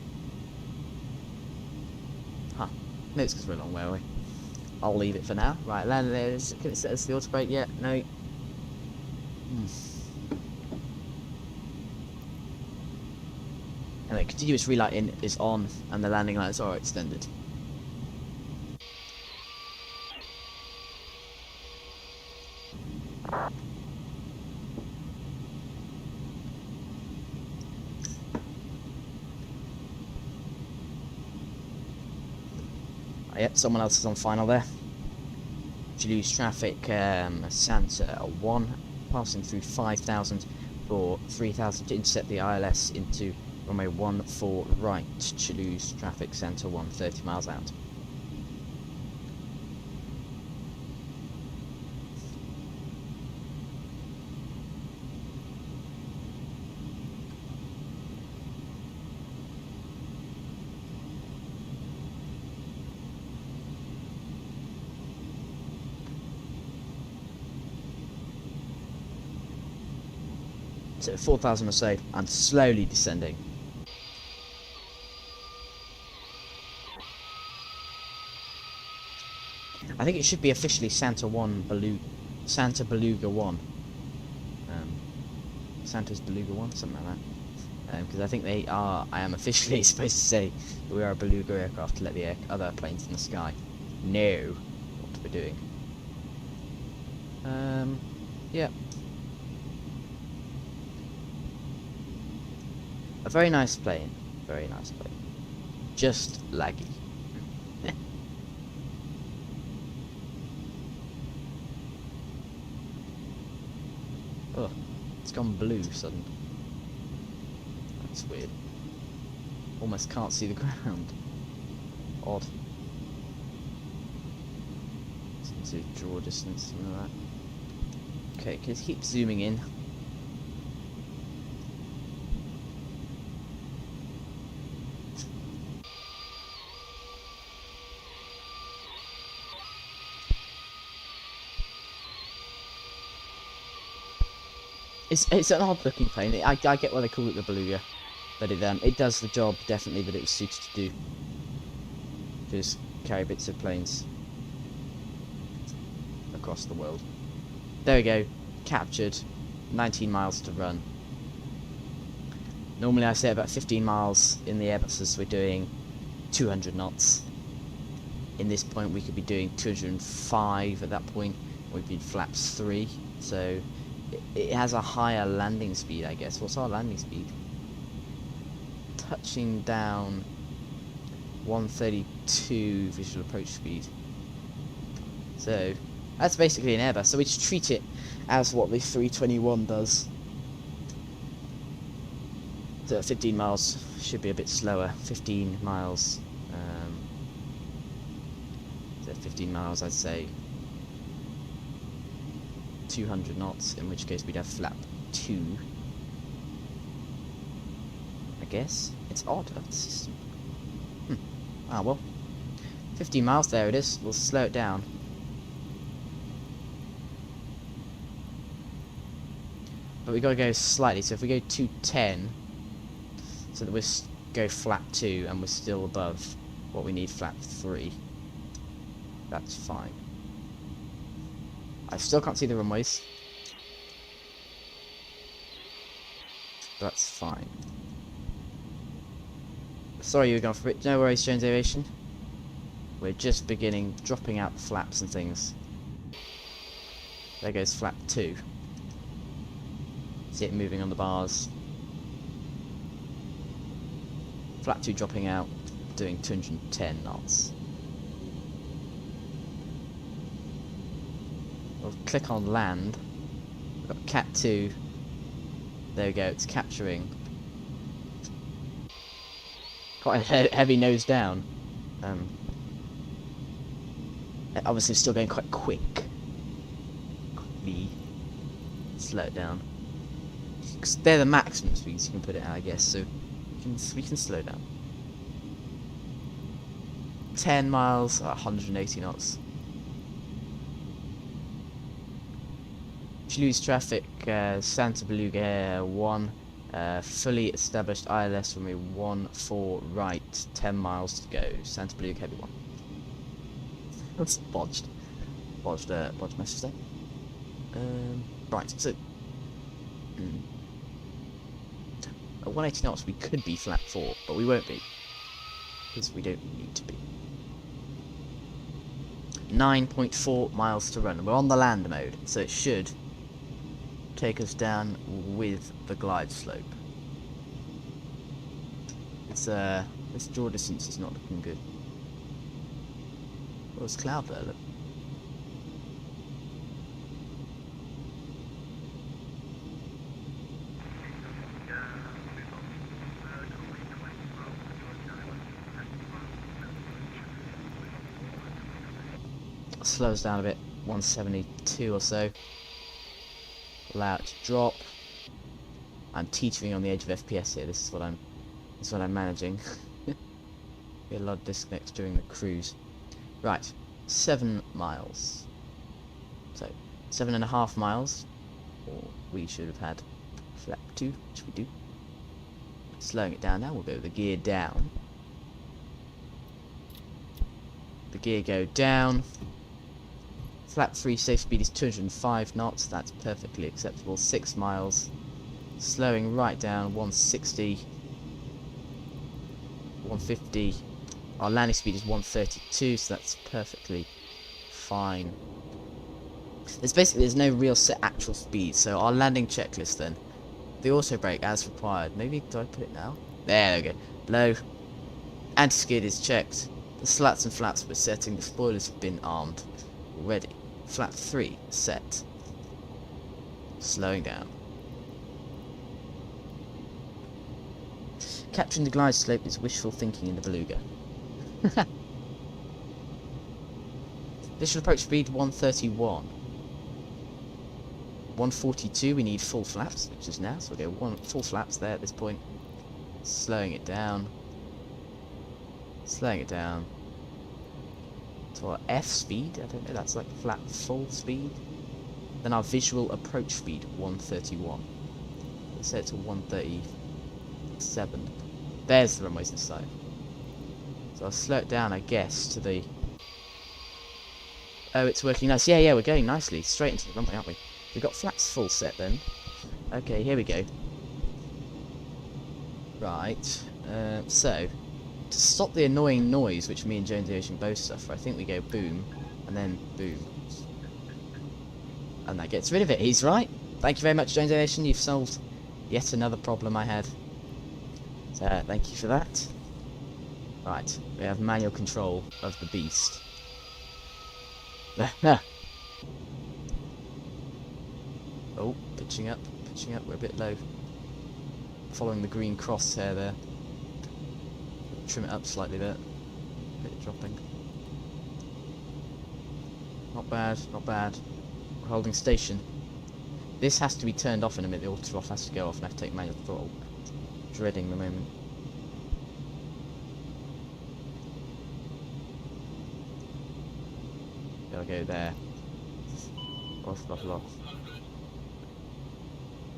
Huh. No, it's because we're a long way away. I'll leave it for now. Right, landing there. Can it set us the auto brake yet? No. Anyway, continuous relighting is on, and the landing lights are extended. Yep, someone else is on final there. Toulouse traffic, Santa 1, passing through 5,000 for 3,000 to intercept the ILS into runway 14 right. Toulouse traffic, Santa 1, 30 miles out. So 4,000 or so, and slowly descending. I think it should be officially Santa Beluga 1. Santa's Beluga 1, something like that. Because I think I am officially supposed to say that we are a Beluga aircraft to let the other planes in the sky know what we're doing. Yeah. A very nice plane. Very nice plane. Just laggy. Oh, it's gone blue suddenly. That's weird. Almost can't see the ground. Odd. To draw distance, something like that. Okay, let's keep zooming in. It's an odd looking plane. I get why they call it the Beluga, but it does the job definitely that it was suited to do. Just carry bits of planes across the world. There we go, captured. 19 miles to run. Normally I say about 15 miles in the Airbuses. We're doing 200 knots. In this point we could be doing 205 at that point. We'd be flaps 3, so it has a higher landing speed, I guess. What's our landing speed? Touching down 132 visual approach speed. So that's basically an Airbus. So we just treat it as what the 321 does. So 15 miles should be a bit slower. 15 miles. So 15 miles, I'd say 200 knots, in which case we'd have flap 2. I guess. It's odd. It's... Ah, well. 15 miles, there it is. We'll slow it down. But we gotta go slightly, so if we go 210, so that we go flat 2 and we're still above what we need flat 3, that's fine. I still can't see the runways. That's fine. Sorry you were gone for it. No worries, Jones Aviation. We're just beginning, dropping out the flaps and things. There goes flap 2. See it moving on the bars. Flap 2 dropping out, doing 210 knots. We'll click on land. We've got Cat 2. There we go, it's capturing. Quite a heavy nose down. Obviously still going quite quick. Quickly. Slow it down. Because they're the maximum speeds you can put it at, I guess, so we can slow down. 10 miles at 180 knots. Toulouse traffic, Santa Beluga 1, fully established ILS runway 14 right, 10 miles to go. Santa Beluga heavy 1. That's bodged message there. Right, so at 180 knots we could be flat 4, but we won't be, because we don't need to be. 9.4 miles to run. We're on the land mode, so it should take us down with the glide slope. It's this draw distance is not looking good. Oh, there's cloud there, look. Slows down a bit, 172 or so. Allow it to drop. I'm teetering on the edge of FPS here. This is what I'm managing. Be a lot of disconnects during the cruise. Right, 7 miles. So 7.5 miles, or we should have had flap 2, which we do. Slowing it down now. We'll go the gear down. The gear go down. Flap 3 safe speed is 205 knots, that's perfectly acceptable. 6 miles, slowing right down, 160, 150. Our landing speed is 132, so that's perfectly fine. There's no real set actual speed, so our landing checklist then. The auto brake as required. Maybe, do I put it now? There we go. Low. Anti-skid is checked. The slats and flaps we're setting, the spoilers have been armed already. Flap 3 set. Slowing down. Capturing the glide slope is wishful thinking in the Beluga. Visual approach speed 131. 142 we need full flaps, which is now, so we'll go full flaps there at this point. Slowing it down. Slowing it down. To our F speed, I don't know, that's like flat full speed. Then our visual approach speed, 131. Let's set it to 137. There's the runways inside. So I'll slow it down, I guess, to the... Oh, it's working nice. Yeah, we're going nicely. Straight into the runway, aren't we? We've got flaps full set then. Okay, here we go. Right. So... to stop the annoying noise which me and Jones Aviation both suffer, I think we go boom, and then boom. And that gets rid of it. He's right. Thank you very much, Jones Aviation. You've solved yet another problem I had. So, thank you for that. Right, we have manual control of the beast. Oh, pitching up, we're a bit low. Following the green crosshair there. Trim it up slightly there. Bit dropping. Not bad, not bad. We're holding station. This has to be turned off in a minute. The auto throttle has to go off and I have to take manual throttle. dreading the moment. Gotta go there. Off.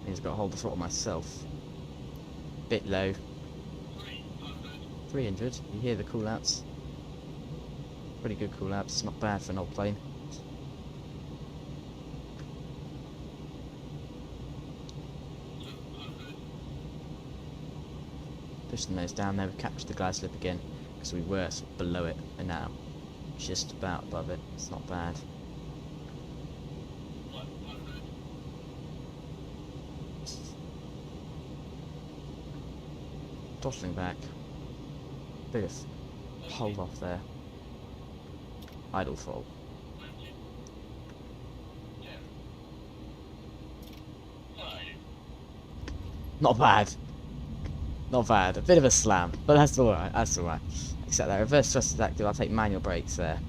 Means I've got to hold the throttle myself. Bit low. 300. You hear the call-outs. Pretty good call-outs. It's not bad for an old plane. Push the nose down there. We captured the glide slip again because we were sort of below it, and now just about above it. It's not bad. Throttling back. Bit of hold off there. Idle throttle. Not bad. Not bad. A bit of a slam, but that's alright. That's alright. Except that reverse thrust is active. I'll take manual brakes there.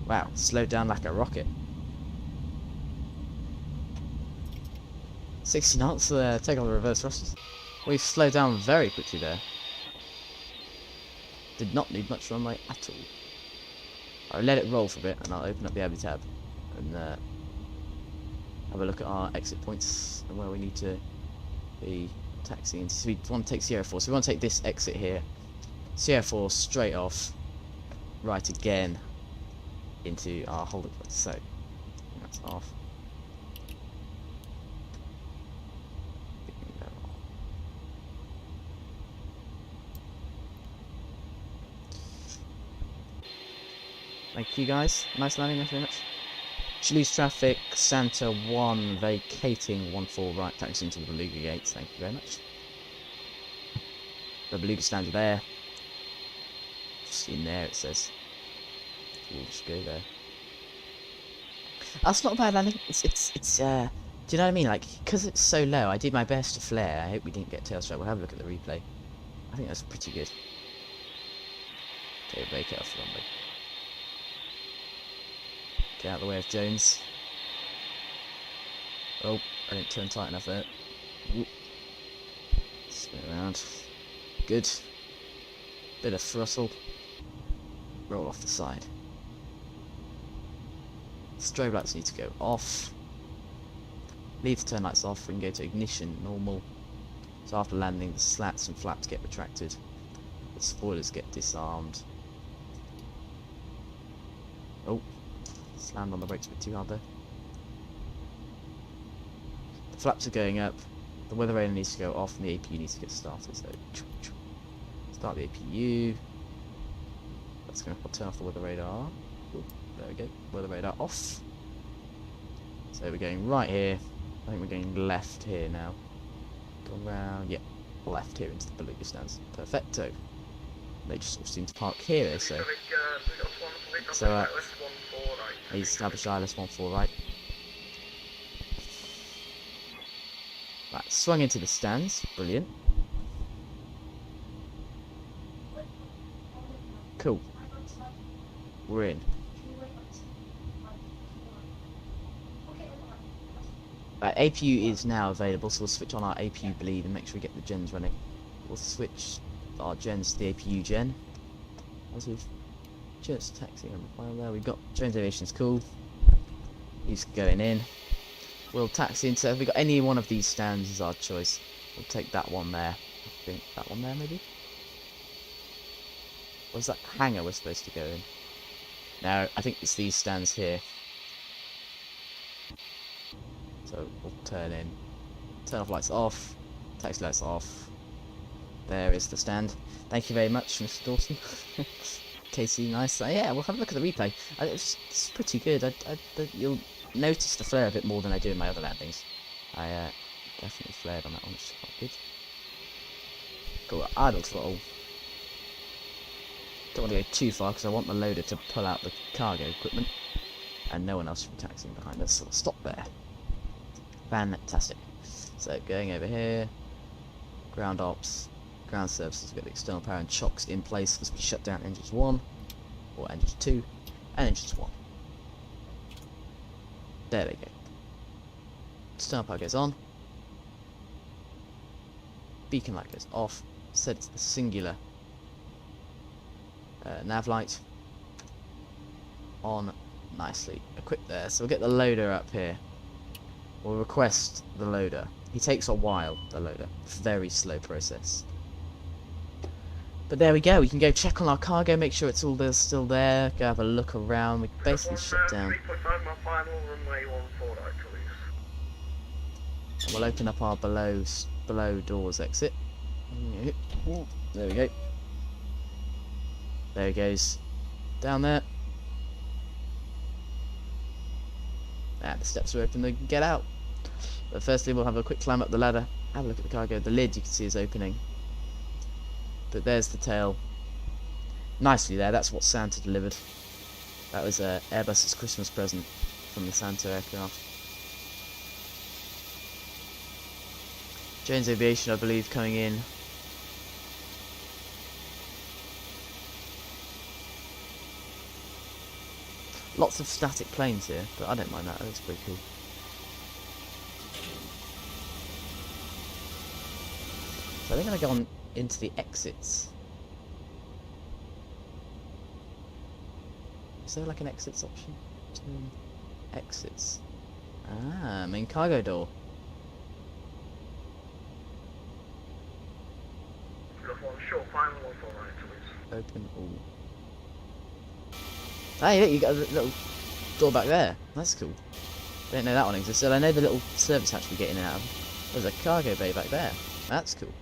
Wow, slowed down like a rocket. 60 knots. Take off the reverse thrusters. We've slowed down very quickly there. Did not need much runway at all. I'll let it roll for a bit, and I'll open up the Abbey tab and have a look at our exit points and where we need to be taxiing. So we want to take Sierra 4. So we want to take this exit here. Sierra 4 straight off, right again into our holding place. So that's off. Thank you guys. Nice landing, thank you very much. Toulouse traffic, Santa 1 vacating 14 right, taxi into the Beluga gates. Thank you very much. The Beluga stands there. Just in there it says. We'll just go there. That's not a bad landing. It's do you know what I mean? Like, because it's so low, I did my best to flare. I hope we didn't get tail strike. We'll have a look at the replay. I think that's pretty good. Okay, vacate off the runway. Get out of the way of Jones. Oh, I didn't turn tight enough there. Ooh. Spin around. Good. Bit of throttle. Roll off the side. Strobe lights need to go off. Leave the turn lights off. We can go to ignition, normal. So after landing, the slats and flaps get retracted. The spoilers get disarmed. Oh. Slammed on the brakes a bit too hard there. The flaps are going up. The weather radar needs to go off and the APU needs to get started. So start the APU. That's going to turn off the weather radar. Ooh, there we go. Weather radar off. So we're going right here. I think we're going left here now. Go around. Yep. Left here into the Beluga stands. Perfecto. They just all seem to park here, so. He's established ILS 14 right. Right, swung into the stands. Brilliant. Cool. We're in. APU is now available, so we'll switch on our APU bleed and make sure we get the gens running. We'll switch our gens to the APU gen. As we've just taxiing on the file there. We've got Jones Aviation's cool. He's going in. We'll taxi into. If we got any one of these stands is our choice. We'll take that one there. I think that one there maybe. Where's that hangar we're supposed to go in? No, I think it's these stands here. So we'll turn in. Turn off lights off. Taxi lights off. There is the stand. Thank you very much, Mr. Dawson. Casey, nice. Yeah, we'll have a look at the replay. It's pretty good. You'll notice the flare a bit more than I do in my other landings. I definitely flared on that one, which is quite good. Cool, idle throttle. Don't want to go too far because I want the loader to pull out the cargo equipment. And no one else should be taxiing behind us, so we'll stop there. Fantastic. So, going over here. Ground ops. Ground services, we've got the external power and chocks in place as we shut down engines 1, or engines 2, and engines 1. There we go. External power goes on. beacon light goes off. Set it to the singular nav light on nicely. Equip there. So we'll get the loader up here. We'll request the loader. He takes a while, the loader. Very slow process. But there we go. We can go check on our cargo, make sure it's all there, still there. Go have a look around. We can basically shut down. 3.5 my final runway 14 right, Toulouse. And we'll open up our below doors exit. There we go. There he goes. Down there. And the steps are open, they can get out. But firstly we'll have a quick climb up the ladder. Have a look at the cargo. The lid you can see is opening. But there's the tail. Nicely there, that's what Santa delivered. That was Airbus's Christmas present from the Santa aircraft. Jones Aviation, I believe, coming in. Lots of static planes here, but I don't mind that, that looks pretty cool. So they're going to go on into the exits. Is there like an exits option? Exits. Ah, main cargo door. Got one short final 14 right, Toulouse. Open all. Hey, look, you got a little door back there. That's cool. Didn't know that one existed. I know the little service hatch we get in and out of. There's a cargo bay back there. That's cool.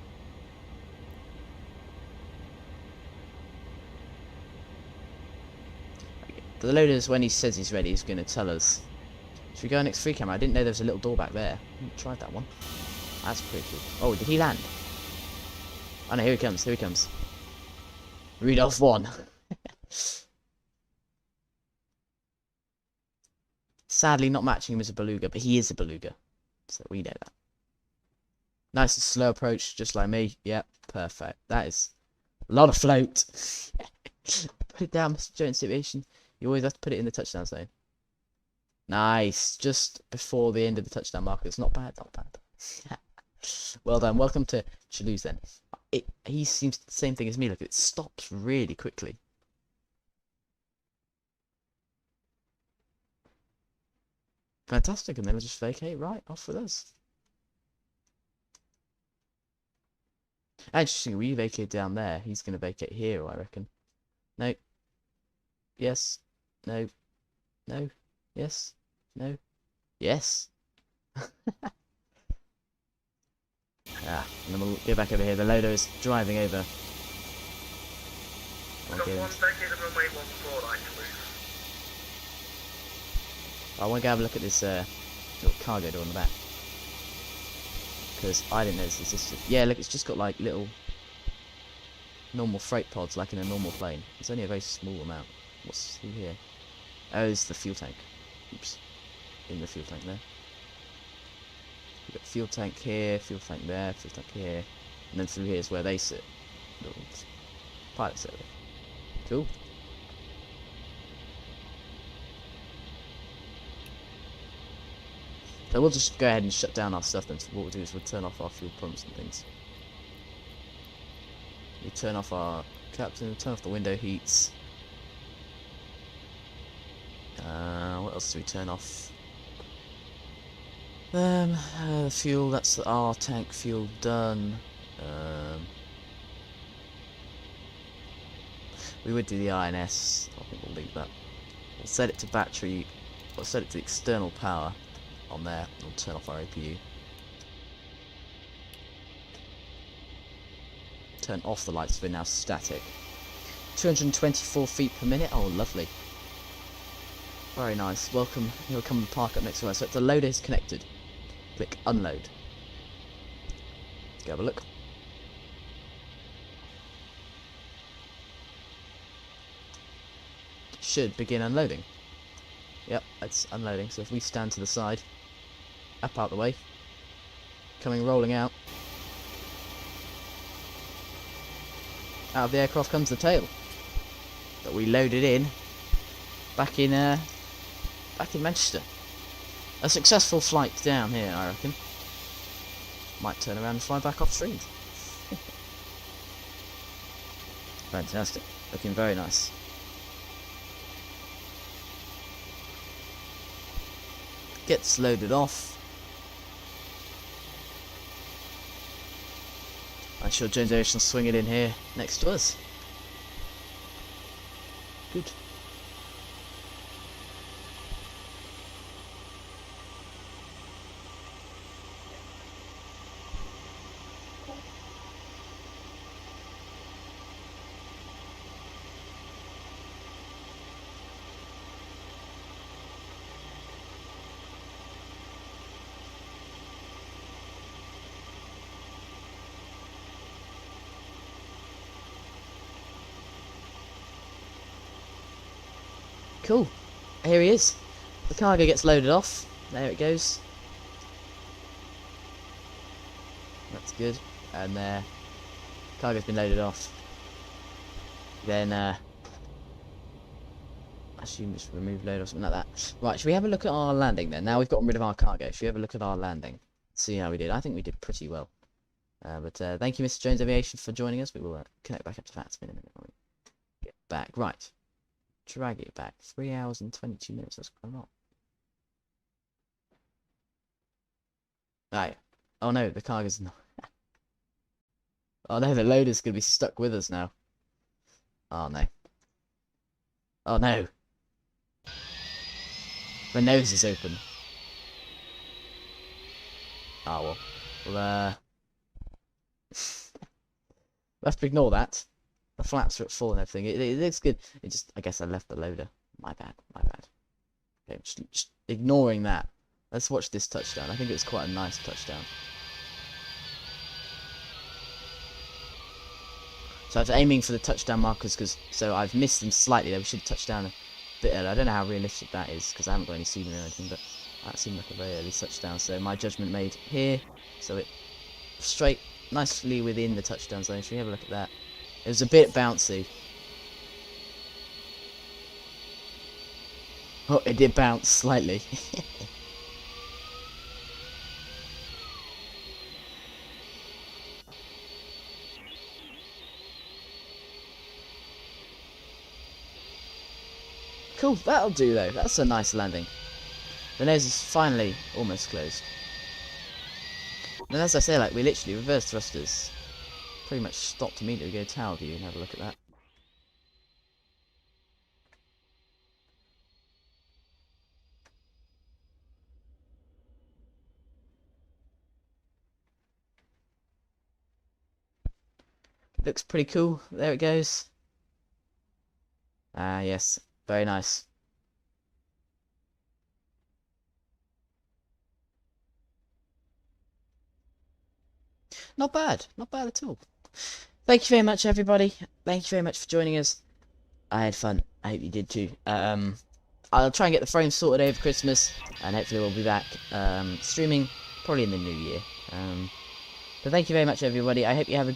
The loader's, when he says he's ready, he's going to tell us. Should we go next free camera? I didn't know there was a little door back there. I haven't tried that one. That's pretty cool. Oh, did he land? Oh no, here he comes, here he comes. Rudolph 1. Sadly not matching him as a Beluga, but he is a Beluga. So we know that. Nice and slow approach, just like me. Yep, perfect. That is a lot of float. Put it down, Mr. Jones Situation. You always have to put it in the touchdown zone. Nice. Just before the end of the touchdown marker. It's not bad, not bad. Well done. Welcome to Toulouse then. He seems the same thing as me. Look, it stops really quickly. Fantastic. And then we'll just vacate right off with us. Interesting. We vacate down there. He's going to vacate here, I reckon. No. Yes. No. No. Yes. No. Yes. Ah, and then we'll get back over here. The loader is driving over. Got one vacated runway 14 right, Toulouse. I want to go have a look at this little cargo door in the back. Because I didn't know this existed. Yeah, look, it's just got like little normal freight pods like in a normal plane. It's only a very small amount. What's through here? Oh, it's the fuel tank. Oops. In the fuel tank there. We've got fuel tank here, fuel tank there, fuel tank here. And then through here is where they sit. Little pilot sit there. Cool. So we'll just go ahead and shut down our stuff then. So what we'll do is we'll turn off our fuel pumps and things. We turn off our captain, turn off the window heats. What else do we turn off? Fuel, that's our tank fuel done. We would do the INS. I think we'll leave that. We'll set it to battery, we'll set it to external power on there. We'll turn off our APU. Turn off the lights, we're now static. 224 feet per minute. Oh, lovely. Very nice. Welcome. He'll come and park up next to us. So the loader is connected. Click unload. Go have a look. Should begin unloading. Yep, it's unloading. So if we stand to the side, up out the way, coming rolling out. Out of the aircraft comes the tail that we loaded in back in Manchester. A successful flight down here, I reckon. Might turn around and fly back off stream. Fantastic. Looking very nice. Gets loaded off. I'm sure Jones Aviation will swing it in here next to us. Good. Cool. Here he is. The cargo gets loaded off. There it goes. That's good. And there. Cargo's been loaded off. Then, I assume just remove load or something like that. Right, should we have a look at our landing then? Now we've gotten rid of our cargo. Should we have a look at our landing? See how we did. I think we did pretty well. But thank you, Mr. Jones Aviation, for joining us. We will connect back up to Vatsim in a minute when we get back. Right. Drag it back. 3 hours and 22 minutes. That's quite a lot. Right. Oh no, the cargo's not. Oh no, the loader's going to be stuck with us now. Oh no. Oh no. The nose is open. Oh well. We'll have to ignore that. The flaps are at full and everything. It looks good. It just, I guess I left the loader. My bad. My bad. Okay, just ignoring that. Let's watch this touchdown. I think it was quite a nice touchdown. So I was aiming for the touchdown markers so I've missed them slightly. We should touch down a bit early. I don't know how realistic that is because I haven't got any signal or anything, but that seemed like a very early touchdown. So my judgment made here. So it straight, nicely within the touchdown zone. Should we have a look at that? It was a bit bouncy. Oh, it did bounce slightly. Cool, that'll do though. That's a nice landing. The nose is finally almost closed. And as I say, like, we literally reverse thrusters. Pretty much stopped immediately. Go tower view and have a look at that. Looks pretty cool. There it goes. Ah, yes. Very nice. Not bad. Not bad at all. Thank you very much, everybody. Thank you very much for joining us. I had fun. I hope you did too. I'll try and get the frames sorted over Christmas, and hopefully we'll be back streaming probably in the new year. But thank you very much, everybody. I hope you have a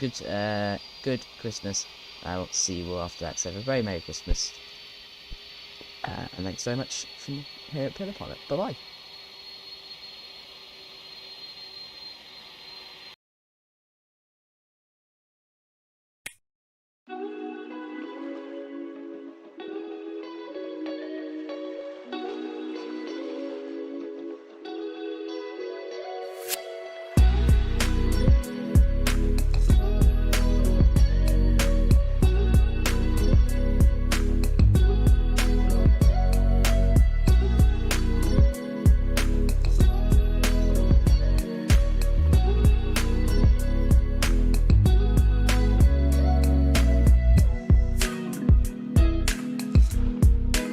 good Christmas. I will see you all after that. So have a very Merry Christmas. And thanks very much from here at Pillar Pilot. Bye bye.